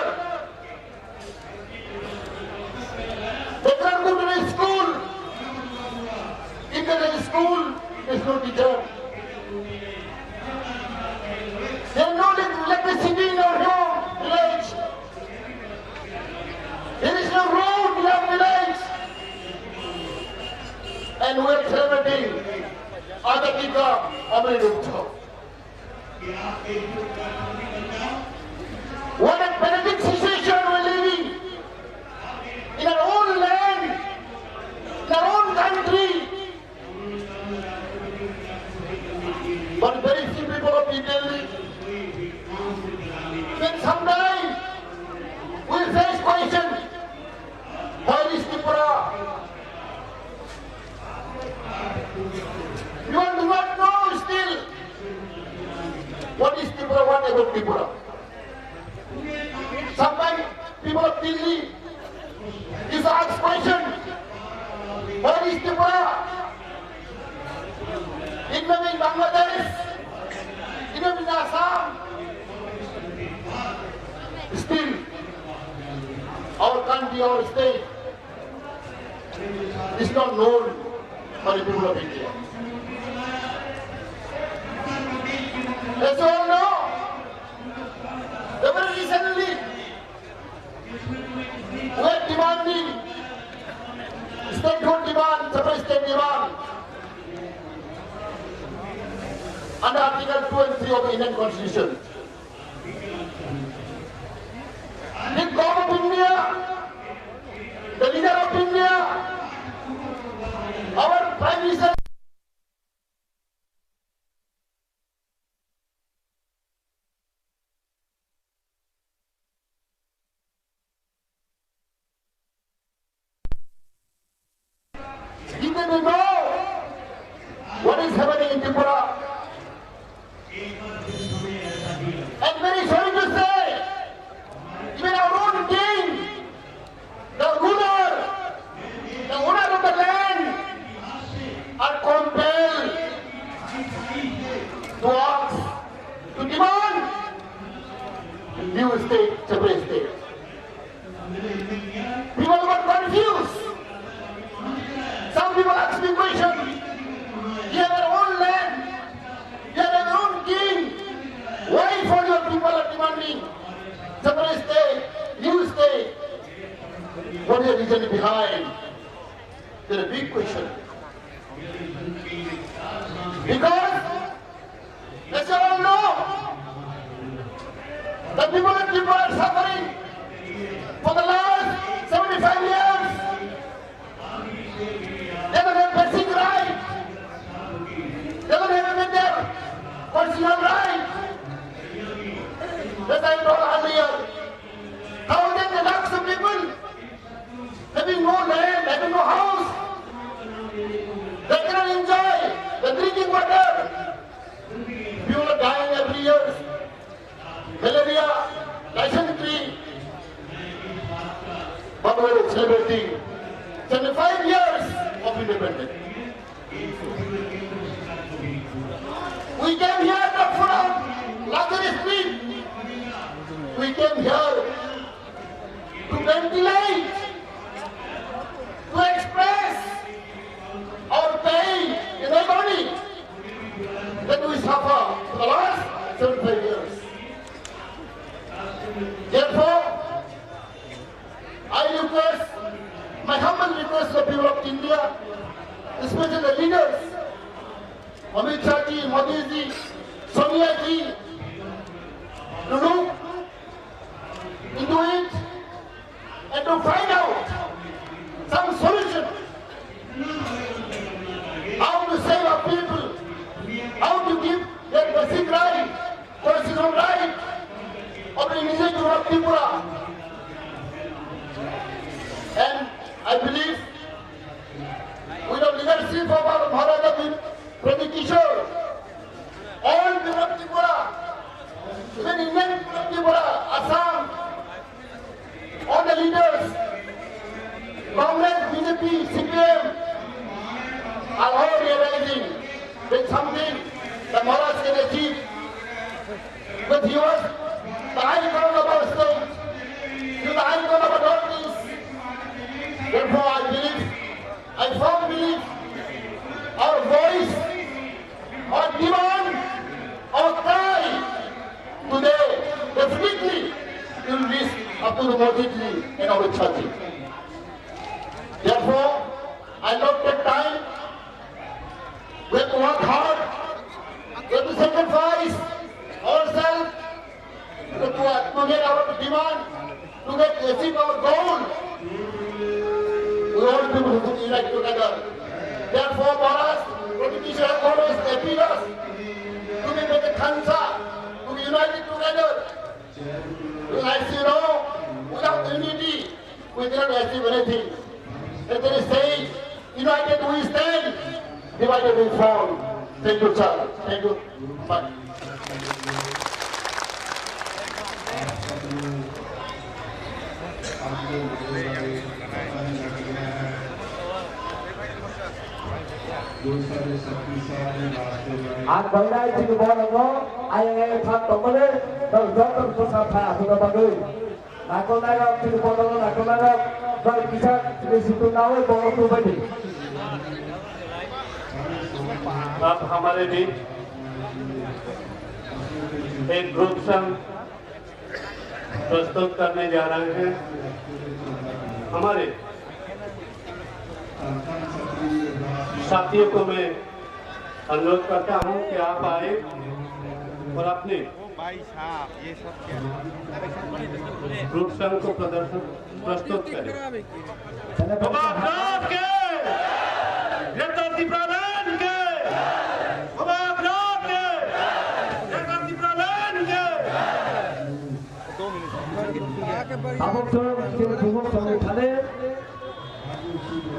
They cannot go to the school. If there is a school, there is no teacher. There is no electricity in our home village. There is no road in our village. And we are celebrating Azadi ka Amrit Utsav. What a pathetic situation we but very few people of Delhi. Then sometime we face question, where is Tripura? You do not know still what is Tripura, what about Tripura. Sometimes people of Delhi is asked question, where is Tripura? It may be in Bangladesh, it may be in Assam. Still, our country, our state is not known by the people of India. As you all know, very recently, we are demanding statehood demand, separate state demand under Article 2 and 3 of the Indian Constitution. The God of India, the leader of India, our Prime Minister, you may know what is happening in Tripura. And very sorry to say, even our own king, the ruler, the owner of the land, are compelled to ask, to demand new state, separate state. People got confused. Some people ask me question, you have your own land, you have your own king, why for your people are demanding separate state, new state? What is the reason behind? There is a big question. Because, as you all know, the people of Tripura are suffering for the last 75 years. They don't have basic right. They don't have their constitutional right. As I told earlier, thousands and lakhs of people having no land, having no house, they cannot enjoy the drinking water. People are dying every year. Malaria, dysentery. But we are celebrating 75 years of independence. We came here not from luxury street. We came here to ventilate, to express our pain in the body that we suffer for the last 75 years. Therefore, I request, my humble request to the people of India, especially the leaders, Amit Shah ji, Modi ji, Sonia ji, to look into it and to find out some solution. How to save our people, how to give their basic right, constitutional right of the individual of Tripura. And I believe with the leadership of our Maharaja Pradeep Kishore, all people of Tripura, even Indian people of Tripura, Assam, all the leaders, Congress, BJP, CPM, are all realizing that something the Maharaj can achieve. But he was the icon of our state, he was the icon of our darkness. Therefore, I believe, I firmly believe, our voice, our demand, our cry today definitely will reach up to the majority in our church. Therefore, I not take time. We have to work hard. We have to sacrifice ourselves to get our demand, to achieve our goal. We all people who unite together. Therefore, for us, politicians have always appealed us Khansa to be united together. Like without unity, we cannot achieve anything. And there is saying, united we stand, divided we fall. Thank you, sir. Thank you. Bye. आज बंगाई जी बोलो आये था तो मले तो doctor को साथ आया तो बागुई नाको नागा फिर बोलो नाको नागा पर किसा किसी तो नावे बोलो तो बड़ी अब हमारे बीच एक ग्रुप संघ प्रस्तुत करने जा रहे हैं। हमारे साथियों को मैं अनुरोध करता हूं कि आप आए और अपने ग्रुप संघ को प्रस्तुत करें। अब तो जो संगठने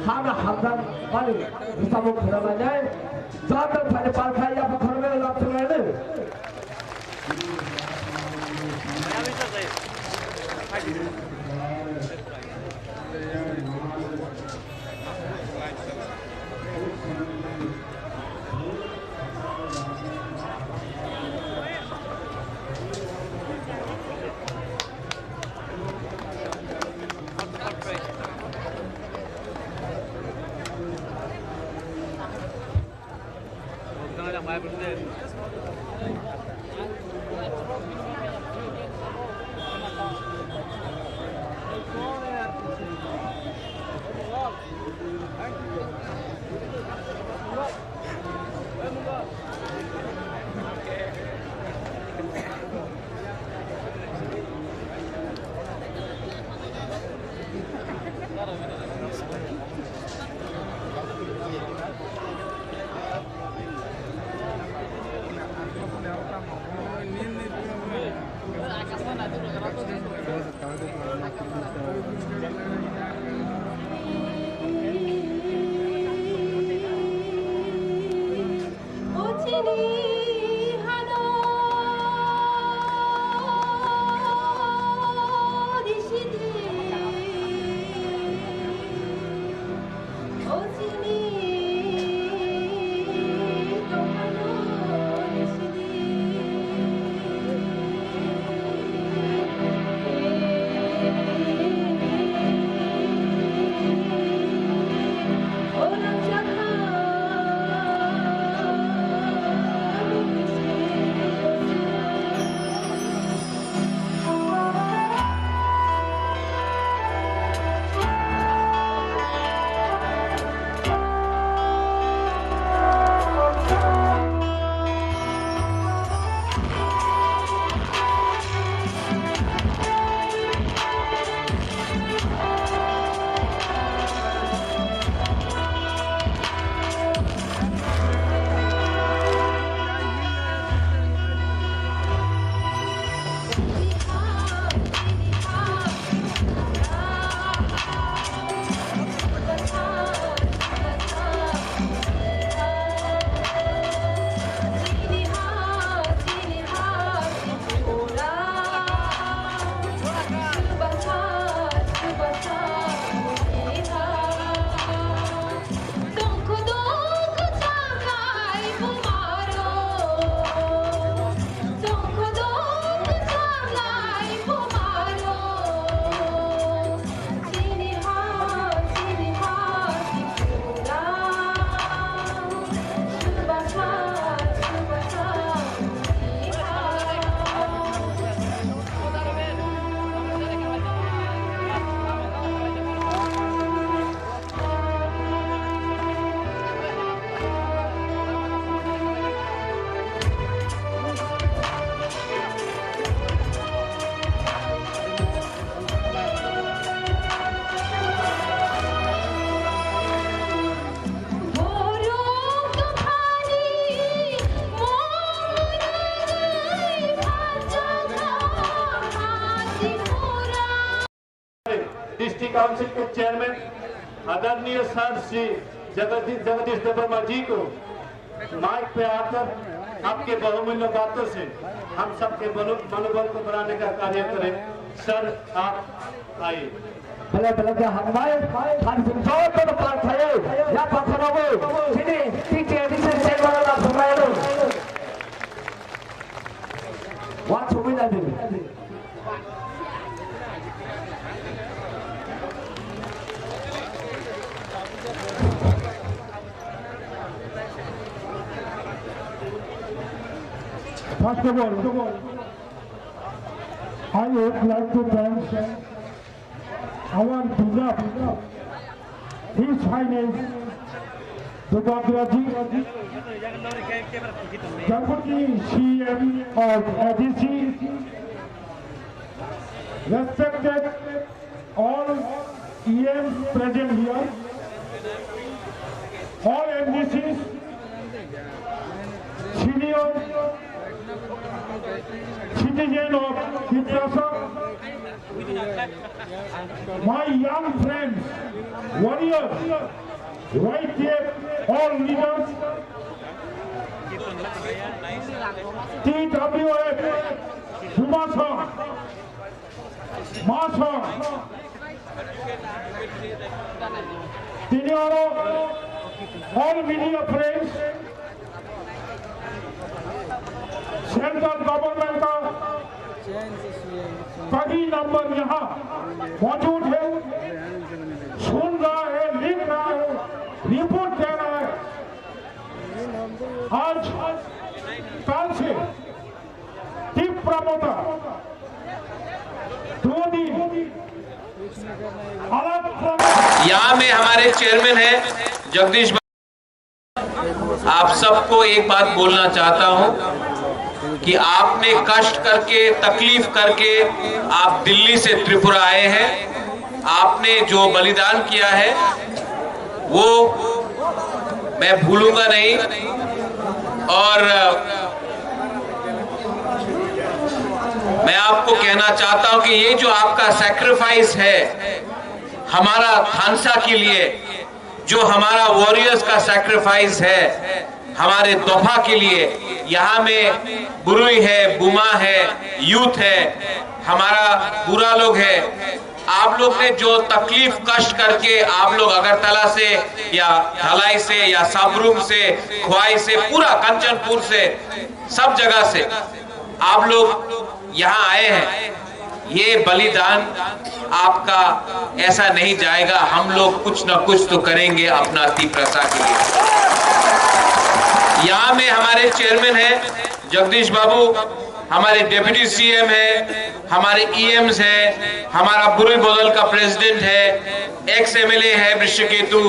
हाना हाथन पानी विस्तार खड़ा ना जाए ज़्यादा फायदे पार खाई या पकड़ में लाभ चलाए ने एडीसी काउंसिल के चेयरमैन आदरणीय सर श्री जगदीश देवर्मा जी को माइक पे आकर आपके बहुमूल्य बातों से हम सबके मनोबल को बढ़ाने का कार्य करें। सर आप आइए। Bila dia hambai, han sumsol tu depan saya. Ya Pak Prabowo, sini TJ di sini saya malah sampai lu. What to win tadi? First of all, I would like to thank our beloved, His Highness Dubagraji, Deputy CM of ADC, respected all EMs present here, all MDCs, senior citizen of Tiprasa, my young friends, warriors, YTF, all leaders, TWF, Sumasa, Masa, Tinioro, all media friends, central government का कई number यहाँ मौजूद है, सुन रहा है, लिख रहा है, रिपोर्ट दे रहा है। आज कल से प्रमोटर 2 दिन अलग यहाँ में हमारे चेयरमैन है जगदीश। आप सबको एक बात बोलना चाहता हूँ कि आपने कष्ट करके, तकलीफ करके आप दिल्ली से त्रिपुरा आए हैं। आपने जो बलिदान किया है वो मैं भूलूंगा नहीं। और मैं आपको कहना चाहता हूं कि ये जो आपका सैक्रिफाइस है हमारा थानसा के लिए, जो हमारा वॉरियर्स का सैक्रिफाइस है हमारे दोफा के लिए, यहाँ में बुरुई है, बुमा है, यूथ है, हमारा बुरा लोग है। आप लोग ने जो तकलीफ कष्ट करके आप लोग अगरतला से या धलाई से या सबरूम से, ख्वाई से, पूरा कंचनपुर से, सब जगह से आप लोग यहाँ आए हैं। ये बलिदान आपका ऐसा नहीं जाएगा। हम लोग कुछ ना कुछ तो करेंगे अपना तिप्रसा के लिए। यहाँ में हमारे चेयरमैन है जगदीश बाबू, हमारे डिप्टी सीएम है, हमारे ईएम्स है, हमारा बुरुई बोदल का प्रेसिडेंट है, एक्स एमएलए है वृषकेतु,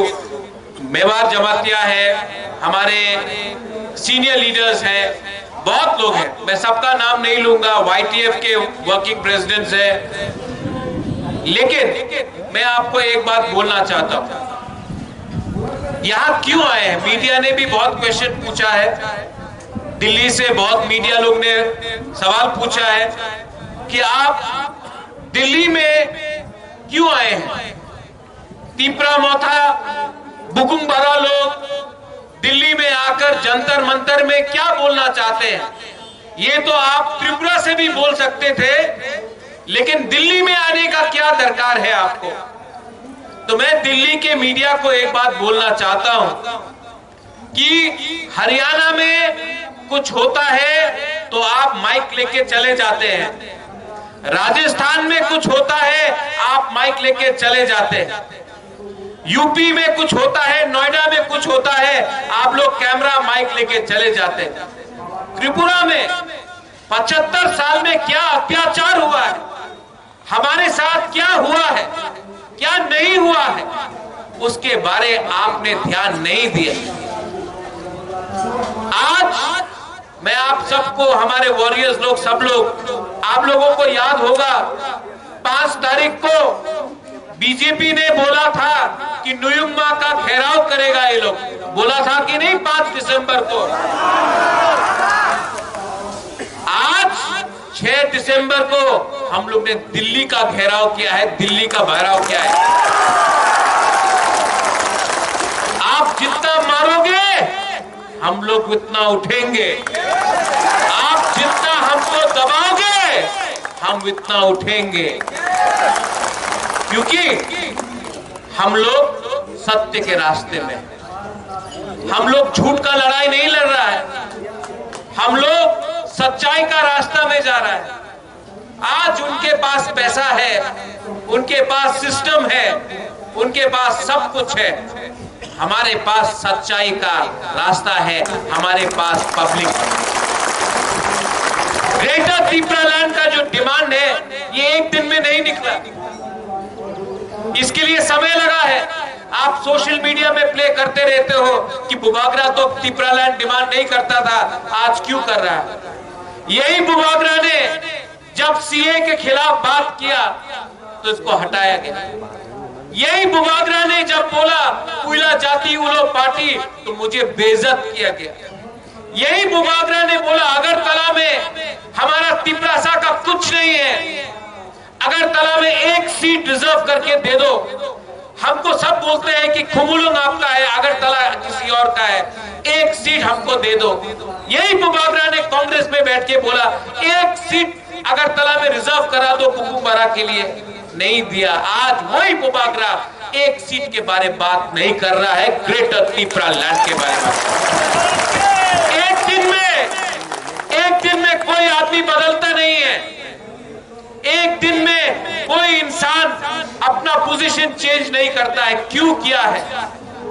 मेवार जमातिया है, हमारे सीनियर लीडर्स हैं, बहुत लोग हैं। मैं सबका नाम नहीं लूंगा, YTF के वर्किंग प्रेसिडेंट्स हैं। लेकिन मैं आपको एक बात बोलना चाहता हूं, यहाँ क्यों आए हैं? मीडिया ने भी बहुत क्वेश्चन पूछा है, दिल्ली से बहुत मीडिया लोग ने सवाल पूछा है कि आप दिल्ली में क्यों आए हैं? तिपरा मोथा बुकुंबरा लोग दिल्ली में आकर जंतर मंतर में क्या बोलना चाहते हैं? ये तो आप त्रिपुरा से भी बोल सकते थे, लेकिन दिल्ली में आने का क्या दरकार है आपको? तो मैं दिल्ली के मीडिया को एक बात बोलना चाहता हूं कि हरियाणा में कुछ होता है तो आप माइक लेके चले जाते हैं, राजस्थान में कुछ होता है आप माइक लेके चले जाते हैं, यूपी में कुछ होता है, नोएडा में कुछ होता है, आप लोग कैमरा माइक लेके चले जाते हैं। त्रिपुरा में 75 साल में क्या अत्याचार हुआ है, हमारे साथ क्या हुआ है, क्या नहीं हुआ है, उसके बारे आपने ध्यान नहीं दिया। आज मैं आप सबको, हमारे वॉरियर्स लोग, सब लोग, आप लोगों को याद होगा 5 तारीख को बीजेपी ने बोला था कि नुयुम्मा का घेराव करेगा, ये लोग बोला था कि नहीं 5 दिसंबर को। आज 6 दिसंबर को हम लोग ने दिल्ली का घेराव किया है, दिल्ली का बहराव किया है। आप जितना मारोगे हम लोग उतना उठेंगे, आप जितना हमको दबाओगे हम इतना उठेंगे, क्योंकि हम लोग सत्य के रास्ते में, हम लोग झूठ का लड़ाई नहीं लड़ रहा है, हम लोग सच्चाई का रास्ता में जा रहा है। आज उनके पास पैसा है, उनके पास सिस्टम है, उनके पास सब कुछ है, हमारे पास सच्चाई का रास्ता है, हमारे पास पब्लिक। ग्रेटर त्रिपुरालैंड का जो डिमांड है ये एक दिन में नहीं निकला, इसके लिए समय लगा है। आप सोशल मीडिया में प्ले करते रहते हो कि बुबागरा तो त्रिपुरालैंड डिमांड नहीं करता था, आज क्यों कर रहा है? यही बुबागरा ने जब सीए के खिलाफ बात किया तो इसको हटाया गया। यही बुबागरा ने जब बोला उइला जाति उलो पार्टी तो मुझे बेइज्जत किया गया। यही बुबागरा ने बोला अगरतला में हमारा तिपरासा का कुछ नहीं है, अगरतला में एक सीट रिजर्व करके दे दो। हमको सब बोलते हैं कि खुमुलुंग आपका है, अगरतला किसी और का है, एक सीट हमको दे दो। यही बुबागरा ने कांग्रेस में बैठ के बोला एक सीट अगरतला में रिजर्व करा दो बुकुम्बारा के लिए, नहीं दिया। आज वही बुबागरा एक सीट के बारे में बात नहीं कर रहा है, ग्रेटर त्रिपुरालैंड के बारे में। एक दिन में कोई आदमी बदलता नहीं है, एक दिन में कोई इंसान अपना पोजीशन चेंज नहीं करता है। क्यों किया है?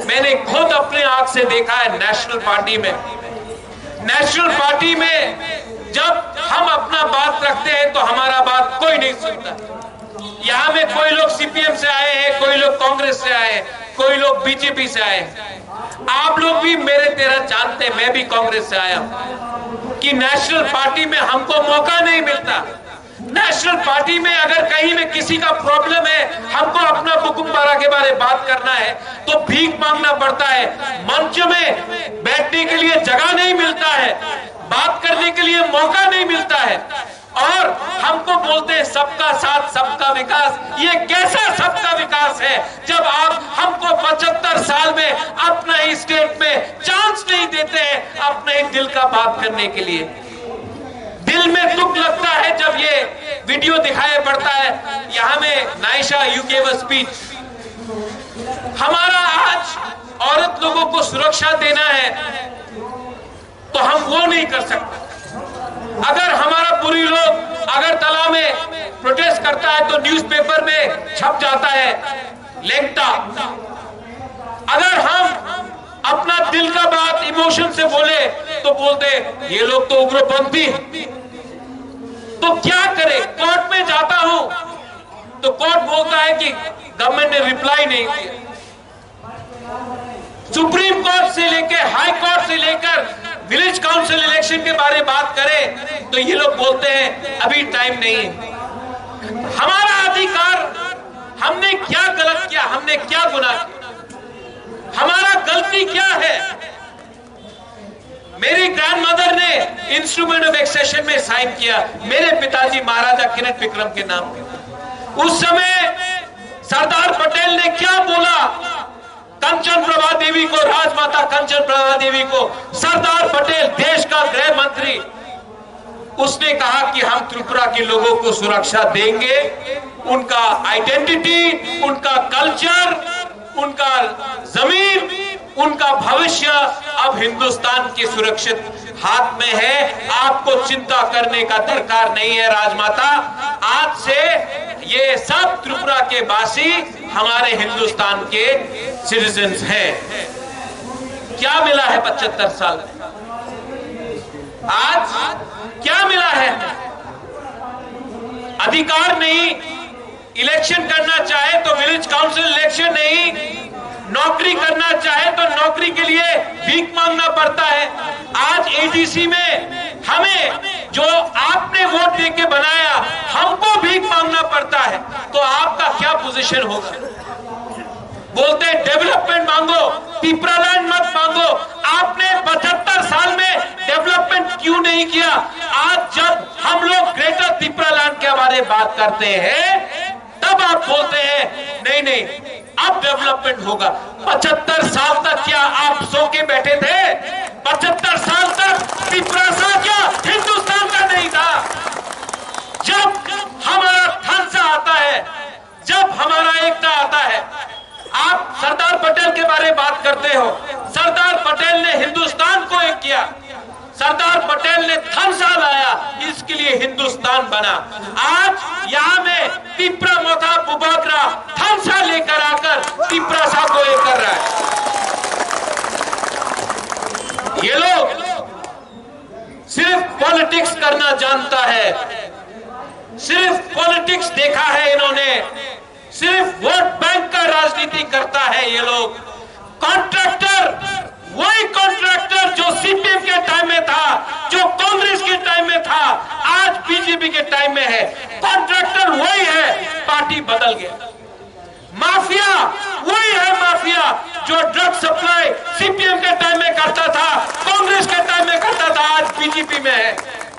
मैंने खुद अपने आंख से देखा है। नेशनल पार्टी में जब हम अपना बात रखते हैं तो हमारा बात कोई नहीं सुनता। यहाँ में कोई लोग सीपीएम से आए हैं, कोई लोग कांग्रेस से आए हैं, कोई लोग बीजेपी से आए हैं। आप लोग भी मेरे तरह जानते हैं, मैं भी कांग्रेस से आया हूं, कि नेशनल पार्टी में हमको मौका नहीं मिलता। नेशनल पार्टी में अगर कहीं में किसी का प्रॉब्लम है, हमको अपना बुकुम्बारा के बारे में बात करना है तो भीख मांगना पड़ता है। मंच में बैठने के लिए जगह नहीं मिलता है, बात करने के लिए मौका नहीं मिलता है, और हमको बोलते हैं सबका साथ सबका विकास। ये कैसा सबका विकास है जब आप हमको 75 साल में अपना ही स्टेट में चांस नहीं देते हैं अपने दिल का बात करने के लिए। दिल में दुख लगता है जब ये वीडियो दिखाई पड़ता है। यहाँ में Naisha you gave a speech. हमारा आज औरत लोगों को सुरक्षा देना है तो हम वो नहीं कर सकते। अगर हमारा पूरी लोग अगरतला में प्रोटेस्ट करता है तो न्यूज़पेपर में छप जाता है लेंगटा। अगर हम अपना दिल का बात इमोशन से बोले तो बोलते ये लोग तो उग्रपंथी। तो क्या करे? कोर्ट में जाता हूं तो कोर्ट बोलता है कि गवर्नमेंट ने रिप्लाई नहीं किया। सुप्रीम कोर्ट से लेकर हाई कोर्ट से लेकर विलेज काउंसिल इलेक्शन के बारे में बात करें तो ये लोग बोलते हैं अभी टाइम नहीं है। हमारा अधिकार, हमने क्या गलत किया, हमने क्या गुनाह किया, हमारा गलती क्या है? मेरी ग्रैंडमदर ने इंस्ट्रूमेंट ऑफ एक्सेशन में साइन किया मेरे पिताजी महाराजा किरण विक्रम के नाम पे। उस समय सरदार पटेल ने क्या बोला? कंचन प्रभा देवी को, राजमाता कंचन प्रभा देवी को, सरदार पटेल देश का गृह मंत्री, उसने कहा कि हम त्रिपुरा के लोगों को सुरक्षा देंगे, उनका आइडेंटिटी, उनका कल्चर, उनका जमीन, उनका भविष्य अब हिंदुस्तान के सुरक्षित हाथ में है। आपको चिंता करने का दरकार नहीं है राजमाता। आज से ये सब त्रिपुरा के वासी हमारे हिंदुस्तान के सिटीजन्स हैं। क्या मिला है 75 साल में? आज क्या मिला है? अधिकार नहीं, इलेक्शन करना चाहे तो विलेज काउंसिल इलेक्शन नहीं, नौकरी करना चाहे तो नौकरी के लिए भीख मांगना पड़ता है। आज एडीसी में हमें जो आपने वोट देके बनाया, हमको भीख मांगना पड़ता है। तो आपका क्या पोजीशन होगा? बोलते हैं डेवलपमेंट मांगो, त्रिपुरालैंड मत मांगो। आपने 75 साल में डेवलपमेंट क्यों नहीं किया? आज जब हम लोग ग्रेटर त्रिपुरालैंड के बारे बात करते हैं तब आप बोलते हैं नहीं नहीं अब डेवलपमेंट होगा। 75 साल तक क्या आप सो के बैठे थे? 75 साल तक तिपरासा क्या हिंदुस्तान का नहीं था? जब हमारा थानसा आता है, जब हमारा एकता आता है, आप सरदार पटेल के बारे में बात करते हो। सरदार पटेल ने हिंदुस्तान को एक किया, सरदार पटेल ने थानसा लाया, इसके लिए हिंदुस्तान बना। आज यहाँ में तिपरा मोथा बुबागरा थानसा लेकर आकर तिपरासा को एक कर रहा है। ये लोग सिर्फ पॉलिटिक्स करना जानता है, सिर्फ पॉलिटिक्स देखा है इन्होंने, सिर्फ वोट बैंक का राजनीति करता है ये लोग। कॉन्ट्रैक्टर, वही कॉन्ट्रैक्टर जो सीपीएम के टाइम में था, जो कांग्रेस के टाइम में था, आज बीजेपी के टाइम में है। कॉन्ट्रैक्टर वही है, पार्टी बदल गया। माफिया वही है, माफिया जो ड्रग सप्लाई सीपीएम के टाइम में करता था, कांग्रेस के टाइम में करता था, आज बीजेपी में है।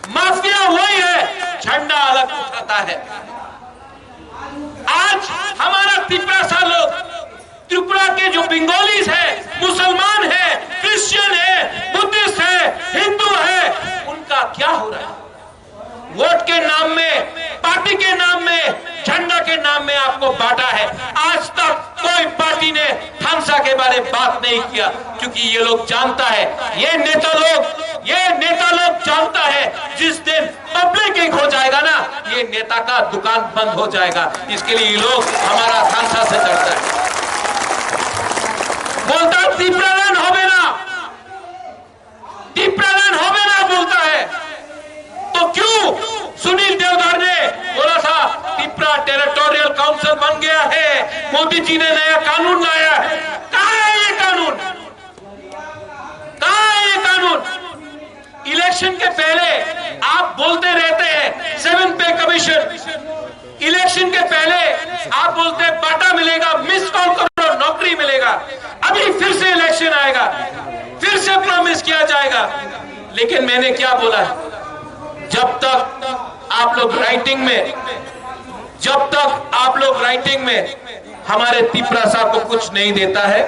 माफिया वही है, झंडा अलग उठाता है। आज हमारा तिपरासा लोग, त्रिपुरा के जो बंगालीज है, मुसलमान है, क्रिश्चियन है, बुद्धिस्ट है, हिंदू है, उनका क्या हो रहा है? वोट के नाम में, पार्टी के नाम में, झंडा के नाम में आपको बांटा है। आज तक कोई पार्टी ने थानसा के बारे में बात नहीं किया, क्योंकि ये लोग जानता है, ये नेता लोग जानता है, जिस दिन पब्लिक हो जाएगा ना, ये नेता का दुकान बंद हो जाएगा। इसके लिए ये लोग हमारा थानसा से डरता है। बोलता है तिपरालन होवे ना बोलता है। तो क्यों सुनील देवधर ने बोला था तिपरा टेरिटोरियल काउंसिल बन गया है, मोदी जी ने नया कानून लाया है? कहां है ये कानून? कहां है ये कानून? इलेक्शन के पहले आप बोलते रहते हैं 7 पे कमीशन, इलेक्शन के पहले आप बोलते हैं बाटा मिलेगा, मिस कॉल करो नौकरी मिलेगा। अभी फिर से इलेक्शन आएगा, फिर से प्रॉमिस किया जाएगा। लेकिन मैंने क्या बोला है, जब तक आप लोग राइटिंग में हमारे तिपरासा को कुछ नहीं देता है,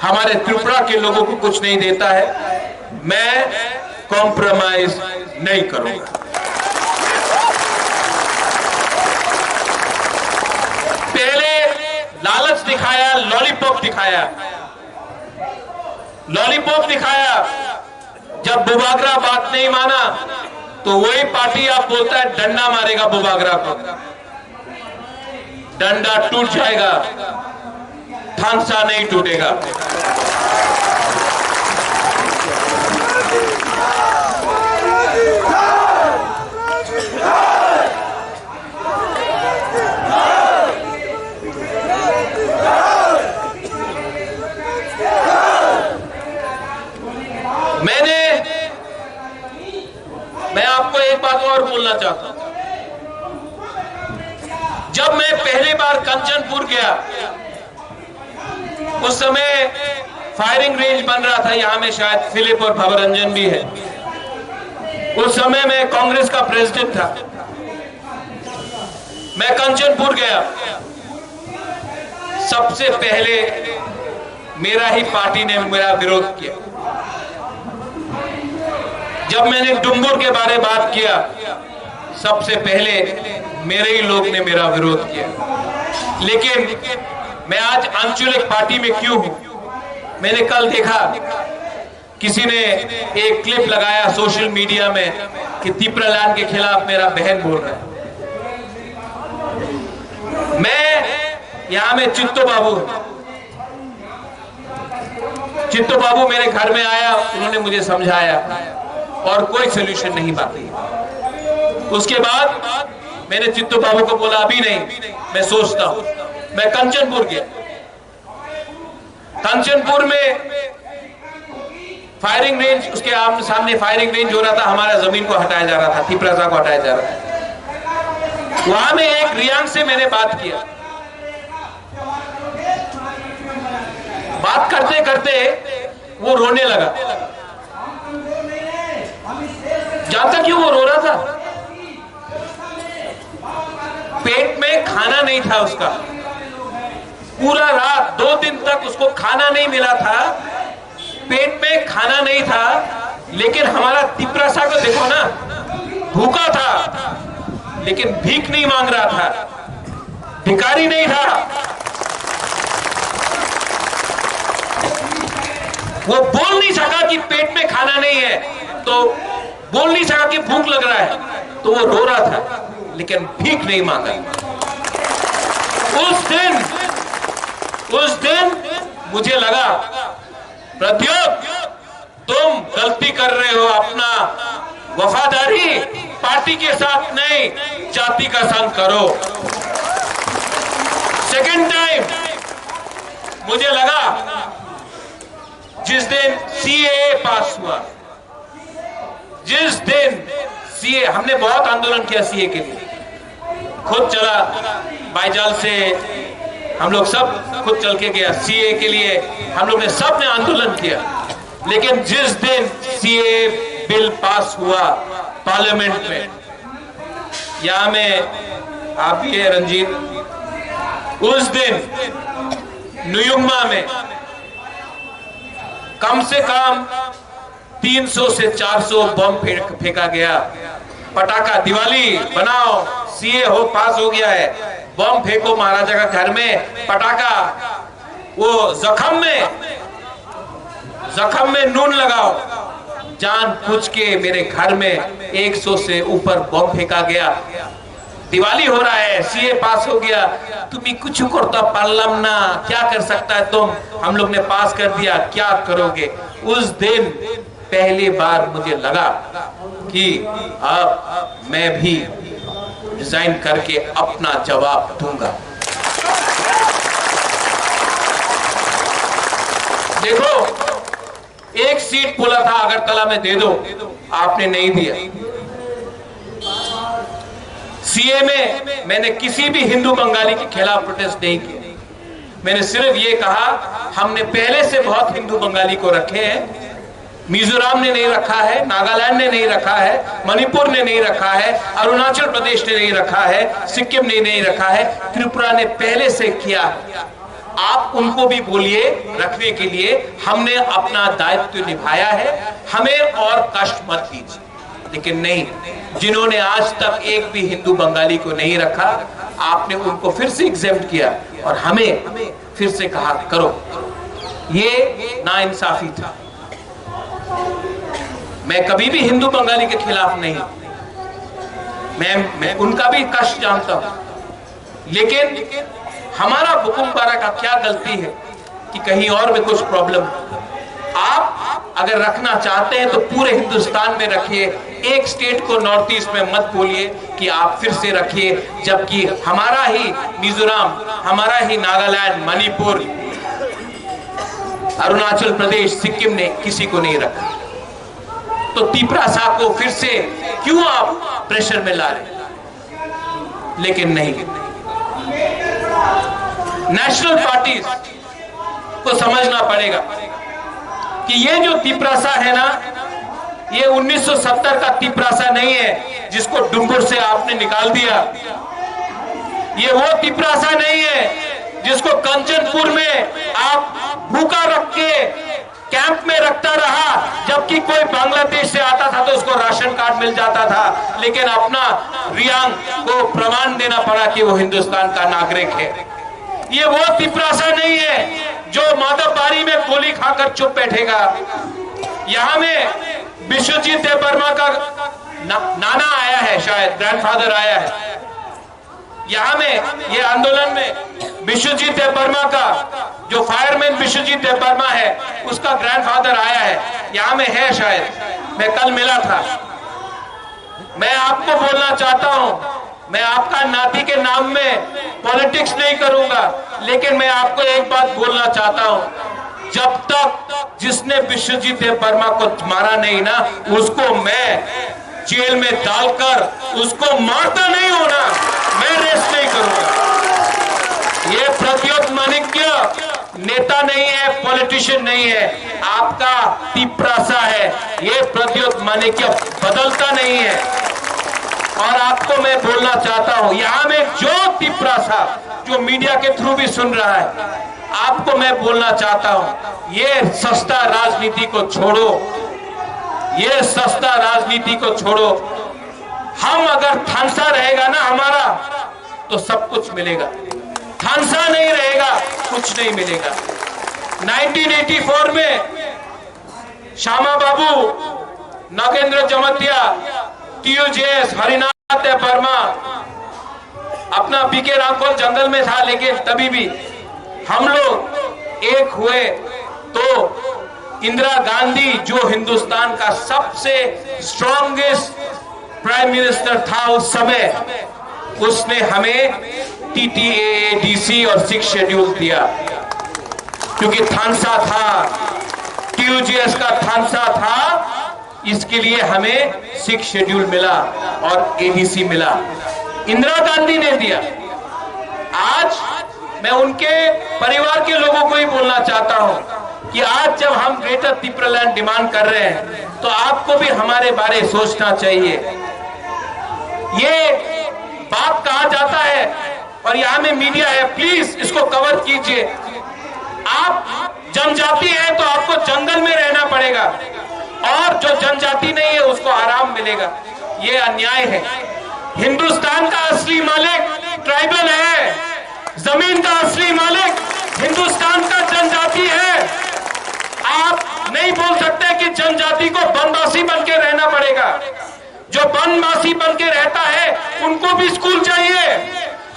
हमारे त्रिपुरा के लोगों को कुछ नहीं देता है, मैं कॉम्प्रोमाइज नहीं करूंगा। पहले लालच दिखाया, लॉलीपॉप दिखाया। जब बुबागरा बात नहीं माना तो वही पार्टी आप बोलता है डंडा मारेगा बुबागरा को, डंडा टूट जाएगा, थानसा नहीं टूटेगा। मैं आपको एक बात और बोलना चाहता हूं। जब मैं पहली बार कंचनपुर गया, उस समय फायरिंग रेंज बन रहा था, यहां में शायद फिलिप और भवरंजन भी है। उस समय मैं कांग्रेस का प्रेसिडेंट था। मैं कंचनपुर गया, सबसे पहले मेरा ही पार्टी ने मेरा विरोध किया। जब मैंने डुम्बुर के बारे में बात किया, सबसे पहले मेरे ही लोग ने मेरा विरोध किया। लेकिन मैं आज आंचलिक पार्टी में क्यों हूं? मैंने कल देखा किसी ने एक क्लिप लगाया सोशल मीडिया में कि तिपरालैंड के खिलाफ मेरा बहन बोल रहा है। मैं यहां में चित्तो बाबू मेरे घर में आया, उन्होंने मुझे समझाया और कोई सोल्यूशन नहीं बाकी। उसके बाद मैंने चित्तो बाबू को बोला अभी नहीं, मैं सोचता हूं। मैं कंचनपुर गया, कंचनपुर में फायरिंग रेंज, उसके सामने फायरिंग रेंज हो रहा था, हमारा जमीन को हटाया जा रहा था, तिपरासा को हटाया जा रहा था। वहां में एक रियांग से मैंने बात किया, बात करते करते वो रोने लगा। जानता क्यों वो रो रहा था? उसका। पूरा रात 2 दिन तक उसको खाना नहीं मिला था, पेट में खाना नहीं था। लेकिन हमारा तिपरासा को देखो ना, भूखा था लेकिन भीख नहीं मांग रहा था, भिखारी नहीं था। वो बोल नहीं सका कि पेट में खाना नहीं है, तो बोल नहीं सका कि भूख लग रहा है, तो वो रो रहा था लेकिन भीख नहीं मांगा। उस दिन मुझे लगा, प्रद्योत तुम गलती कर रहे हो, अपना वफादारी पार्टी के साथ नहीं, जाति का संग करो। सेकेंड टाइम मुझे लगा, जिस दिन सीएए पास हुआ, जिस दिन सीए, हमने बहुत आंदोलन किया सीए के लिए, खुद चला बाईजाल से, हम लोग सब खुद चल के गया सीए के लिए, हम लोग ने सब ने आंदोलन किया। लेकिन जिस दिन सीए बिल पास हुआ पार्लियामेंट में, यहां में आप भी है रंजीत, उस दिन न्यूयुम्मा में कम से कम 300 से 400 बम फेंका गया। पटाखा, दिवाली बनाओ, सीए हो पास हो गया है, बम फेंको महाराजा का घर में, पटाखा, वो जख्म में नून लगाओ। जान पूछ के मेरे घर में 100 से ऊपर बम फेंका गया। दिवाली हो रहा है, सीए पास हो गया, तुम्हें कुछ करता पार्लम ना, क्या कर सकता है तुम, हम लोग ने पास कर दिया, क्या करोगे। उस दिन पहली बार मुझे लगा कि अब मैं भी रिजाइन करके अपना जवाब दूंगा। देखो, एक सीट बोला था अगरतला में दे दो, आपने नहीं दिया। सीए में मैंने किसी भी हिंदू बंगाली के खिलाफ प्रोटेस्ट नहीं किया। मैंने सिर्फ ये कहा, हमने पहले से बहुत हिंदू बंगाली को रखे हैं, मिजोरम ने नहीं रखा है, नागालैंड ने नहीं रखा है, मणिपुर ने नहीं रखा है, अरुणाचल प्रदेश ने नहीं रखा है, सिक्किम ने नहीं रखा है, त्रिपुरा ने पहले से किया। आप उनको भी बोलिए रखने के लिए, हमने अपना दायित्व निभाया है, हमें और कष्ट मत दीजिए। लेकिन नहीं, जिन्होंने आज तक एक भी हिंदू बंगाली को नहीं रखा, आपने उनको फिर से एग्जेम्प्ट किया और हमें फिर से कहा करो। ये नाइंसाफी था। मैं कभी भी हिंदू बंगाली के खिलाफ नहीं, मैं उनका भी कष्ट जानता हूं। लेकिन हमारा बुकुमबारा का क्या गलती है कि कहीं और में कुछ प्रॉब्लम। आप अगर रखना चाहते हैं तो पूरे हिंदुस्तान में रखिए, एक स्टेट को नॉर्थ ईस्ट में मत बोलिए कि आप फिर से रखिए, जबकि हमारा ही मिजोरम, हमारा ही नागालैंड, मणिपुर, अरुणाचल प्रदेश, सिक्किम ने किसी को नहीं रखा। तो तिपरासा को फिर से क्यों आप प्रेशर में ला रहे? लेकिन नहीं, नेशनल पार्टीज को समझना पड़ेगा कि ये जो तिपरासा है ना, ये 1970 का तिपरासा नहीं है जिसको डुम्बुर से आपने निकाल दिया। ये वो तिपरासा नहीं है जिसको कंचनपुर में आप भूखा रख के कैंप में रखता रहा, जबकि कोई बांग्लादेश से आता था तो उसको राशन कार्ड मिल जाता था, लेकिन अपना रियांग को प्रमाण देना पड़ा कि वो हिंदुस्तान का नागरिक है। ये वो तिपरासा नहीं है जो माधवबारी में गोली खाकर चुप बैठेगा। यहां में विश्वजीत देवबर्मा का नाना आया है, शायद ग्रैंडफादर आया है। यहां में ये आंदोलन में विश्वजीत देवबर्मा का, जो फायरमैन विश्वजीत देवबर्मा है, उसका ग्रैंडफादर आया है, यहां में है शायद, मैं कल मिला था। मैं आपको बोलना चाहता हूं, मैं आपका नाती के नाम में पॉलिटिक्स नहीं करूंगा, लेकिन मैं आपको एक बात बोलना चाहता हूं, जब तक जिसने विश्वजीत देवबर्मा को मारा नहीं ना, उसको मैं जेल में डालकर उसको मारता नहीं होना, मैं रेस्ट नहीं करूंगा। ये प्रद्योत माणिक्य नेता नहीं है, पॉलिटिशियन नहीं है, आपका तिपरासा है। ये प्रद्योत माणिक्य बदलता नहीं है। और आपको मैं बोलना चाहता हूं, यहां में जो त्रिपुरा साहब जो मीडिया के थ्रू भी सुन रहा है, आपको मैं बोलना चाहता हूं, ये सस्ता राजनीति को छोड़ो, ये सस्ता राजनीति को छोड़ो। हम अगर थानसा रहेगा ना हमारा, तो सब कुछ मिलेगा। थानसा नहीं रहेगा, कुछ नहीं मिलेगा। 1984 में श्यामा बाबू, नागेंद्र जमतिया, TUJS, हरिनाथ वर्मा, अपना BK रामकोल जंगल में था, लेकिन तभी भी हम लोग एक हुए तो इंदिरा गांधी जो हिंदुस्तान का सबसे स्ट्रॉन्गेस्ट प्राइम मिनिस्टर था उस समय, उसने हमें TTAADC और 6 शेड्यूल दिया, क्योंकि थानसा था, TUJS का थानसा था, इसके लिए हमें 6 शेड्यूल मिला और ADC मिला, इंदिरा गांधी ने दिया। आज मैं उनके परिवार के लोगों को ही बोलना चाहता हूं कि आज जब हम ग्रेटर त्रिपुरा लैंड डिमांड कर रहे हैं, तो आपको भी हमारे बारे सोचना चाहिए। ये बात कहा जाता है और यहां में मीडिया है, प्लीज इसको कवर कीजिए। आप जनजाति है तो आपको जंगल में रहना पड़ेगा, और जो जनजाति नहीं है उसको आराम मिलेगा। ये अन्याय है। हिंदुस्तान का असली मालिक ट्राइबल है, जमीन का असली मालिक हिंदुस्तान का जनजाति है। आप नहीं बोल सकते कि जनजाति को बनवासी बन के रहना पड़ेगा। जो बनवासी बन के रहता है उनको भी स्कूल चाहिए,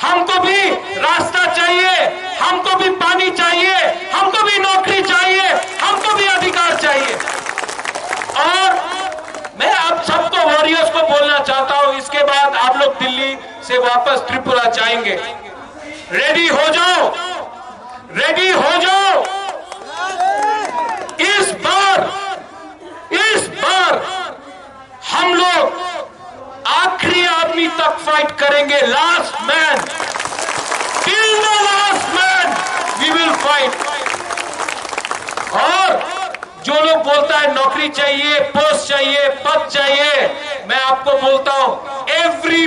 हमको भी रास्ता चाहिए, हमको भी पानी चाहिए, हमको भी नौकरी चाहिए, हमको भी अधिकार चाहिए। और मैं आप सबको वॉरियर्स को बोलना चाहता हूं, इसके बाद आप लोग दिल्ली से वापस त्रिपुरा जाएंगे, रेडी हो जाओ, रेडी हो जाओ। इस बार हम लोग आखिरी आदमी तक फाइट करेंगे, last man, till the last man we will fight. और जो लोग बोलता है नौकरी चाहिए, पोस्ट चाहिए, पद चाहिए, मैं आपको बोलता हूं, every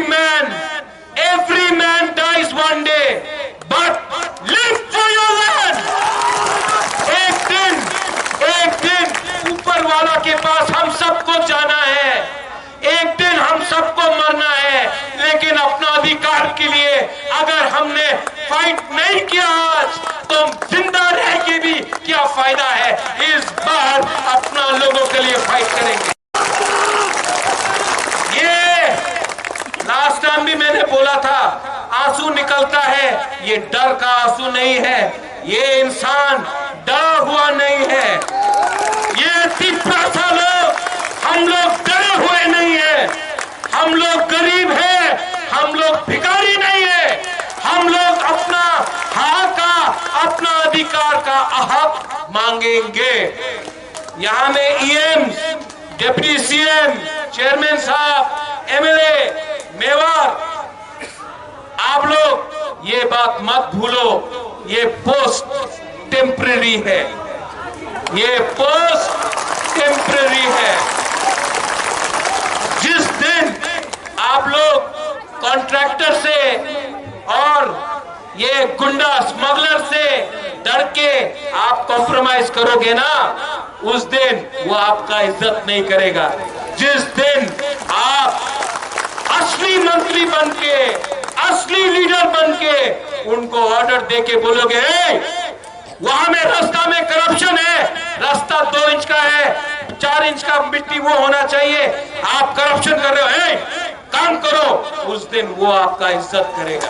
man dies one day, but live for your land. एक दिन ऊपर वाला के पास हम सबको जाना है, एक दिन हम सबको मरना है, लेकिन अपना अधिकार के लिए अगर हमने फाइट नहीं किया आज, तो जिंदा रह के भी क्या फायदा है। इस बार अपना लोगों के लिए फाइट करेंगे। ये लास्ट टाइम भी मैंने बोला था, आंसू निकलता है, ये डर का आंसू नहीं है, ये इंसान डरा हुआ नहीं है। ये त्रिपुरा सा लोग, हम लोग डरे हुए नहीं है, हम लोग गरीब हैं, हम लोग भिखारी नहीं है, हम लोग अपना हक का, अपना अधिकार का हक मांगेंगे। यहां में EMs, डिप्टी CM, चेयरमैन साहब, MLA, मेवार, आप लोग ये बात मत भूलो, ये पोस्ट टेम्परेरी है, ये पोस्ट टेम्परेरी है। जिस दिन आप लोग कॉन्ट्रैक्टर से और ये गुंडा स्मगलर से डर के आप कॉम्प्रोमाइज करोगे ना, उस दिन वो आपका इज्जत नहीं करेगा। जिस दिन आप असली मंत्री बन के, असली लीडर बन के उनको ऑर्डर दे के बोलोगे, वहां में रास्ता में करप्शन है, रास्ता 2 इंच का है, 4 इंच का मिट्टी वो होना चाहिए, आप करप्शन कर रहे हो, काम करो, उस दिन वो आपका इज्जत करेगा।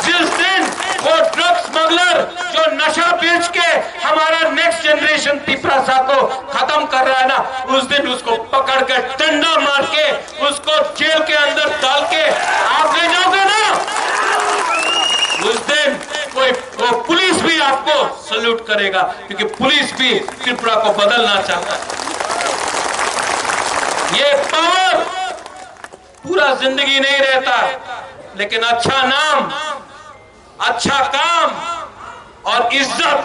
जिस दिन वो ड्रग स्मगलर जो नशा बेच के हमारा नेक्स्ट जनरेशन त्रिपुरा को खत्म कर रहा है ना, उस दिन उसको पकड़ कर डंडा मार के उसको जेल के अंदर डाल के आप ले जाओगे ना, उस दिन कोई पुलिस भी आपको सल्यूट करेगा, क्योंकि पुलिस भी त्रिपुरा को बदलना चाहता है। ये पावर पूरा जिंदगी नहीं रहता, लेकिन अच्छा नाम, अच्छा काम और इज्जत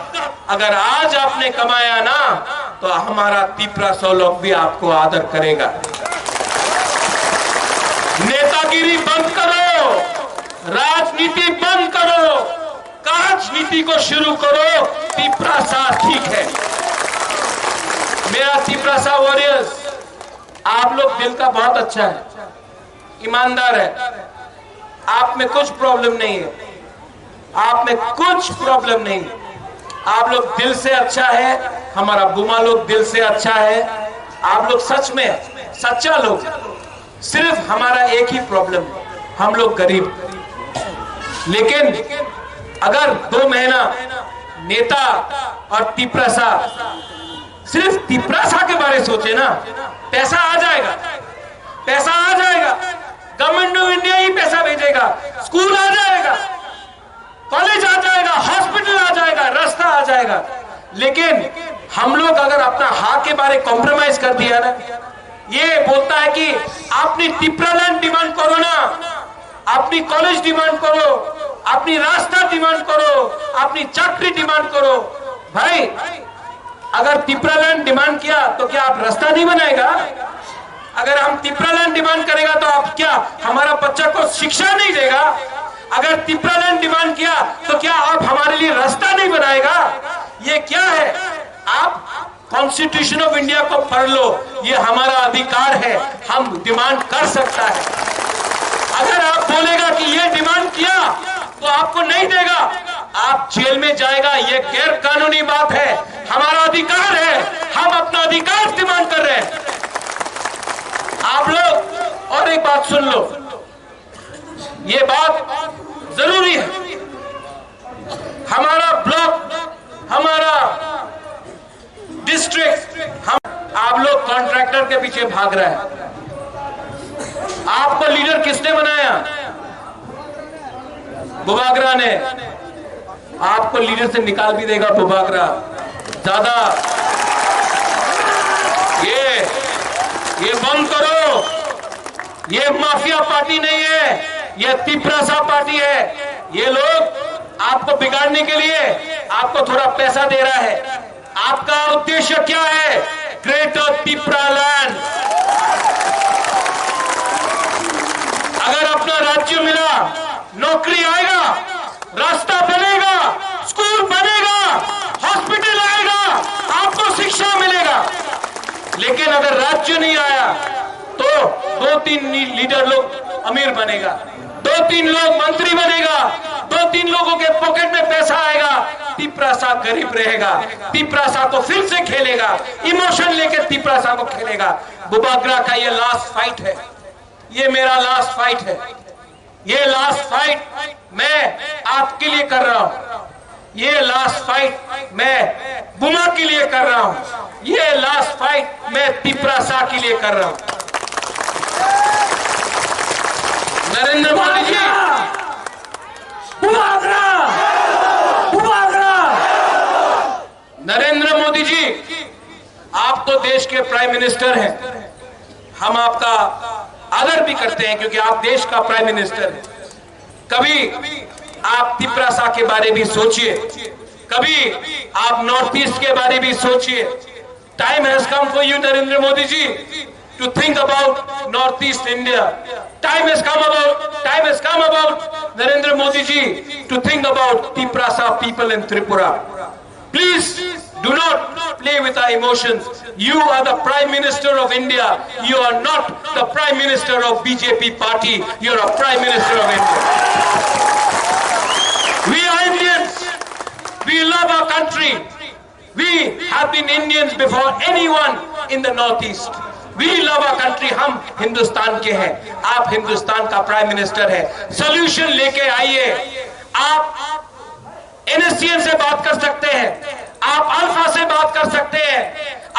अगर आज आपने कमाया ना, तो हमारा त्रिपुरा लोग भी आपको आदर करेगा। दादागिरी बंद करो, राजनीति बंद करो, राजनीति को शुरू करो। तिपरासा ठीक है। मेरा तिपरासा वॉरियर्स, आप लोग दिल का बहुत अच्छा है, ईमानदार है, आप में कुछ प्रॉब्लम नहीं है, आप में कुछ प्रॉब्लम नहीं, आप लोग दिल से अच्छा है, हमारा बुमा लोग दिल से अच्छा है, आप लोग सच में सच्चा लोग। सिर्फ हमारा एक ही प्रॉब्लम है, हम लोग गरीब। लेकिन अगर 2 महीना नेता और तिपरासा, सिर्फ तिपरासा के बारे में सोचे ना, पैसा आ जाएगा, पैसा आ जाएगा, गवर्नमेंट ऑफ इंडिया ही पैसा भेजेगा, स्कूल आ जाएगा, कॉलेज आ जाएगा, हॉस्पिटल आ जाएगा, रास्ता आ जाएगा। लेकिन हम लोग अगर अपना हाथ के बारे कॉम्प्रोमाइज कर दिया ना, ये बोलता है कि अपनी तिपरालैंड डिमांड करो ना, अपनी कॉलेज डिमांड करो, अपनी रास्ता डिमांड करो, अपनी चाकरी डिमांड करो। भाई अगर तिपरालैंड डिमांड किया तो क्या आप रास्ता नहीं बनाएगा? अगर हम तिपरालैंड डिमांड करेगा तो आप क्या हमारा बच्चा को शिक्षा नहीं देगा? अगर तिपरालैंड डिमांड किया तो क्या आप हमारे लिए रास्ता नहीं बनाएगा? ये क्या है? आप कॉन्स्टिट्यूशन ऑफ इंडिया को पढ़ लो, ये हमारा अधिकार है, हम डिमांड कर सकता है। अगर आप बोलेगा कि ये डिमांड किया तो आपको नहीं देगा, आप जेल में जाएगा, ये गैर कानूनी बात है, हमारा अधिकार है, हम अपना अधिकार डिमांड कर रहे हैं। आप लोग और एक बात सुन लो, ये बात जरूरी है, हमारा ब्लॉक, हमारा डिस्ट्रिक्ट, आप लोग कॉन्ट्रैक्टर के पीछे भाग रहे हैं। आपको लीडर किसने बनाया? बुबागरा ने। आपको लीडर से निकाल भी देगा बुबागरा। दादा ये बंद करो, ये माफिया पार्टी नहीं है, ये तिपरासा पार्टी है। ये लोग आपको बिगाड़ने के लिए आपको थोड़ा पैसा दे रहा है। आपका उद्देश्य क्या है? ग्रेटर तिपरालैंड। अगर अपना राज्य मिला, नौकरी आएगा, रास्ता बनेगा, स्कूल बनेगा, हॉस्पिटल आएगा, आपको शिक्षा मिलेगा। लेकिन अगर राज्य नहीं आया तो 2-3 लीडर लोग अमीर बनेगा, 2-3 लोग मंत्री बनेगा, 2-3 लोगों के पॉकेट में पैसा आएगा, तिपरासा गरीब रहेगा, तिपरासा को फिर से खेलेगा, इमोशन लेके तिपरासा को खेलेगा। बुबागरा का ये लास्ट फाइट है, ये मेरा लास्ट फाइट है, ये लास्ट फाइट मैं आपके लिए कर रहा हूं, ये लास्ट फाइट मैं बुमा के लिए कर रहा हूं, ये लास्ट फाइट मैं तिपरासा के लिए कर रहा हूं। नरेंद्र मोदी जी, नरेंद्र मोदी जी, आप तो देश के प्राइम मिनिस्टर हैं, हम आपका आदर भी करते हैं क्योंकि आप देश का प्राइम मिनिस्टर हैं। कभी आप तिपरासा के बारे में सोचिए, कभी आप नॉर्थ ईस्ट के बारे में सोचिए। Time has come for you Narendra Modi ji to think about Northeast India. Time has come about Narendra Modi ji to think about Tiprasa people in Tripura. Please do not play with our emotions. You are the Prime Minister of India. You are not the Prime Minister of BJP party. You are a Prime Minister of India. We are Indians. We love our country. We have been Indians before anyone in the Northeast. We love our country. हम हिंदुस्तान के हैं, आप हिंदुस्तान का prime minister है। Solution लेके आइए। आप NSCN से बात कर सकते हैं, आप अल्फा से बात कर सकते हैं,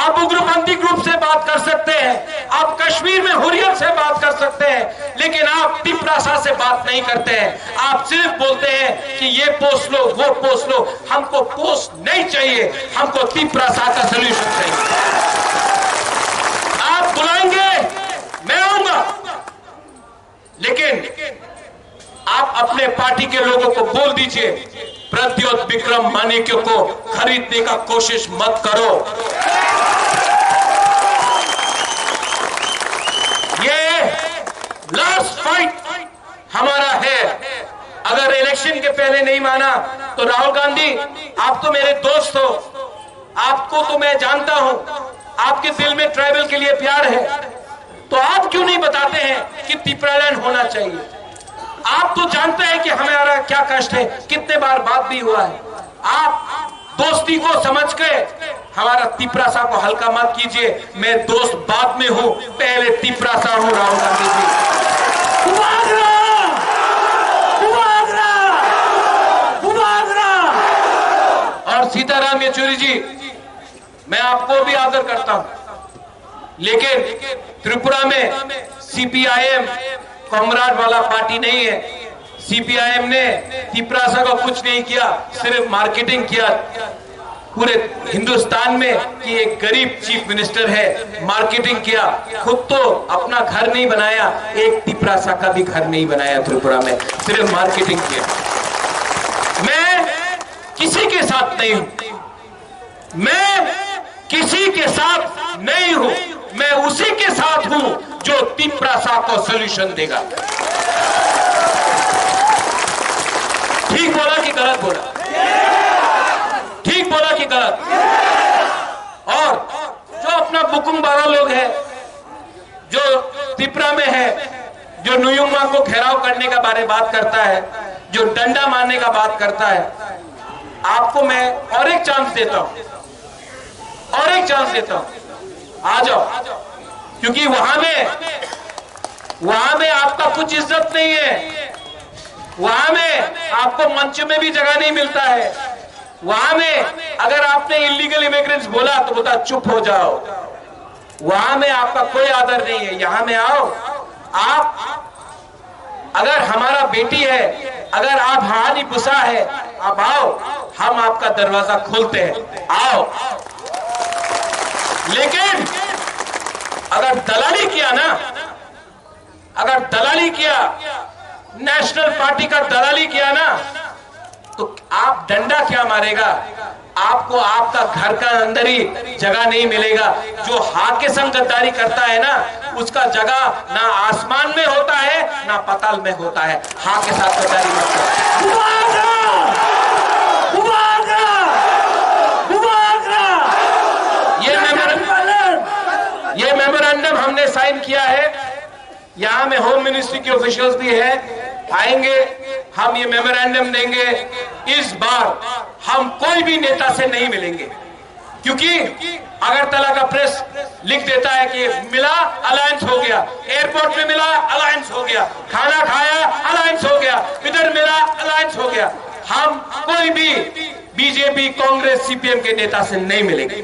आप उग्रपंथी ग्रुप से बात कर सकते हैं, आप कश्मीर में हुर्रियत से बात कर सकते हैं, लेकिन आप तिपरासा से बात नहीं करते हैं। आप सिर्फ बोलते हैं कि ये पोस्ट लो, वो पोस्ट लो। हमको पोस्ट नहीं चाहिए, हमको तिपरासा का सोल्यूशन चाहिए। आप बुलाएंगे, मैं आऊंगा, लेकिन आप अपने पार्टी के लोगों को बोल दीजिए, प्रद्योत विक्रम मानिक्य को खरीदने का कोशिश मत करो। ये लास्ट फाइट फाइट हमारा है। अगर इलेक्शन के पहले नहीं माना तो राहुल गांधी, आप तो मेरे दोस्त हो, आपको तो मैं जानता हूं, आपके दिल में ट्राइबल के लिए प्यार है, तो आप क्यों नहीं बताते हैं कि तिपरालैंड होना चाहिए? आप तो जानते हैं कि हमारा क्या कष्ट है, कितने बार बात भी हुआ है। आप दोस्ती को समझ के हमारा तिपरासा को हल्का मत कीजिए। मैं दोस्त बाद में हूं, पहले तिपरासा हूं राहुल गांधी जी। और सीताराम येचुरी जी, मैं आपको भी आदर करता हूं, लेकिन त्रिपुरा में सीपीआईएम कॉमराड वाला पार्टी नहीं है। सीपीआईएम ने तिपरासा को कुछ नहीं किया, सिर्फ मार्केटिंग किया पूरे हिंदुस्तान में कि एक गरीब चीफ मिनिस्टर है, मार्केटिंग किया, खुद तो अपना घर नहीं बनाया, एक तिपरासा का भी घर नहीं बनाया त्रिपुरा में, सिर्फ मार्केटिंग किया। मैं किसी के साथ नहीं हूं, मैं किसी के साथ नहीं हूं, मैं उसी के साथ हूं जो तिपरासा को सॉल्यूशन देगा। ठीक बोला कि गलत बोला? ठीक बोला कि गलत? और जो अपना बुकुंग बारा लोग है, जो त्रिपुरा में है, जो नुयुमा को घेराव करने का बारे बात करता है, जो डंडा मारने का बात करता है, आपको मैं और एक चांस देता हूं, और एक चांस देता हूं, आ जाओ। क्योंकि वहां में आपका कुछ इज्जत नहीं है, वहां में आपको मंच में भी जगह नहीं मिलता है, वहां में अगर आपने इलीगल इमिग्रेंट्स बोला तो बोलता चुप हो जाओ, वहां में आपका कोई आदर नहीं है। यहां में आओ, आप अगर हमारा बेटी है, अगर आप हानी पुसा है, आप आओ, हम आपका दरवाजा खोलते हैं, आओ। लेकिन अगर दलाली किया ना, अगर दलाली किया, नेशनल पार्टी का दलाली किया ना, तो आप डंडा क्या मारेगा, आपको आपका घर का अंदर ही जगह नहीं मिलेगा। जो हाथ के संग गद्दारी करता है ना, उसका जगह ना आसमान में होता है ना पाताल में होता है। हाथ के साथ गद्दारी मत करो। ये मेमोरेंडम हमने साइन किया है, यहां में होम मिनिस्ट्री के ऑफिशियल्स भी है, आएंगे, हम ये मेमोरेंडम देंगे। इस बार हम कोई भी नेता से नहीं मिलेंगे, क्योंकि अगरतला का प्रेस लिख देता है कि मिला अलायंस हो गया, एयरपोर्ट में मिला अलायंस हो गया, खाना खाया अलायंस हो गया, इधर मिला अलायंस हो गया। हम कोई भी बीजेपी, कांग्रेस, सीपीएम के नेता से नहीं मिलेंगे।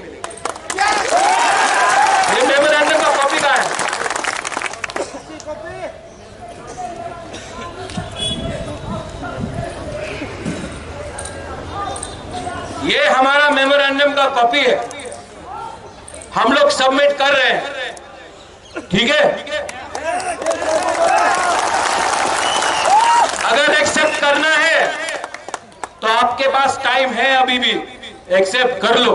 ये मेमोरेंडम का कॉपी कहां है? ये हमारा मेमोरेंडम का कॉपी है, हम लोग सबमिट कर रहे हैं, ठीक है? अगर एक्सेप्ट करना है तो आपके पास टाइम है, अभी भी एक्सेप्ट कर लो।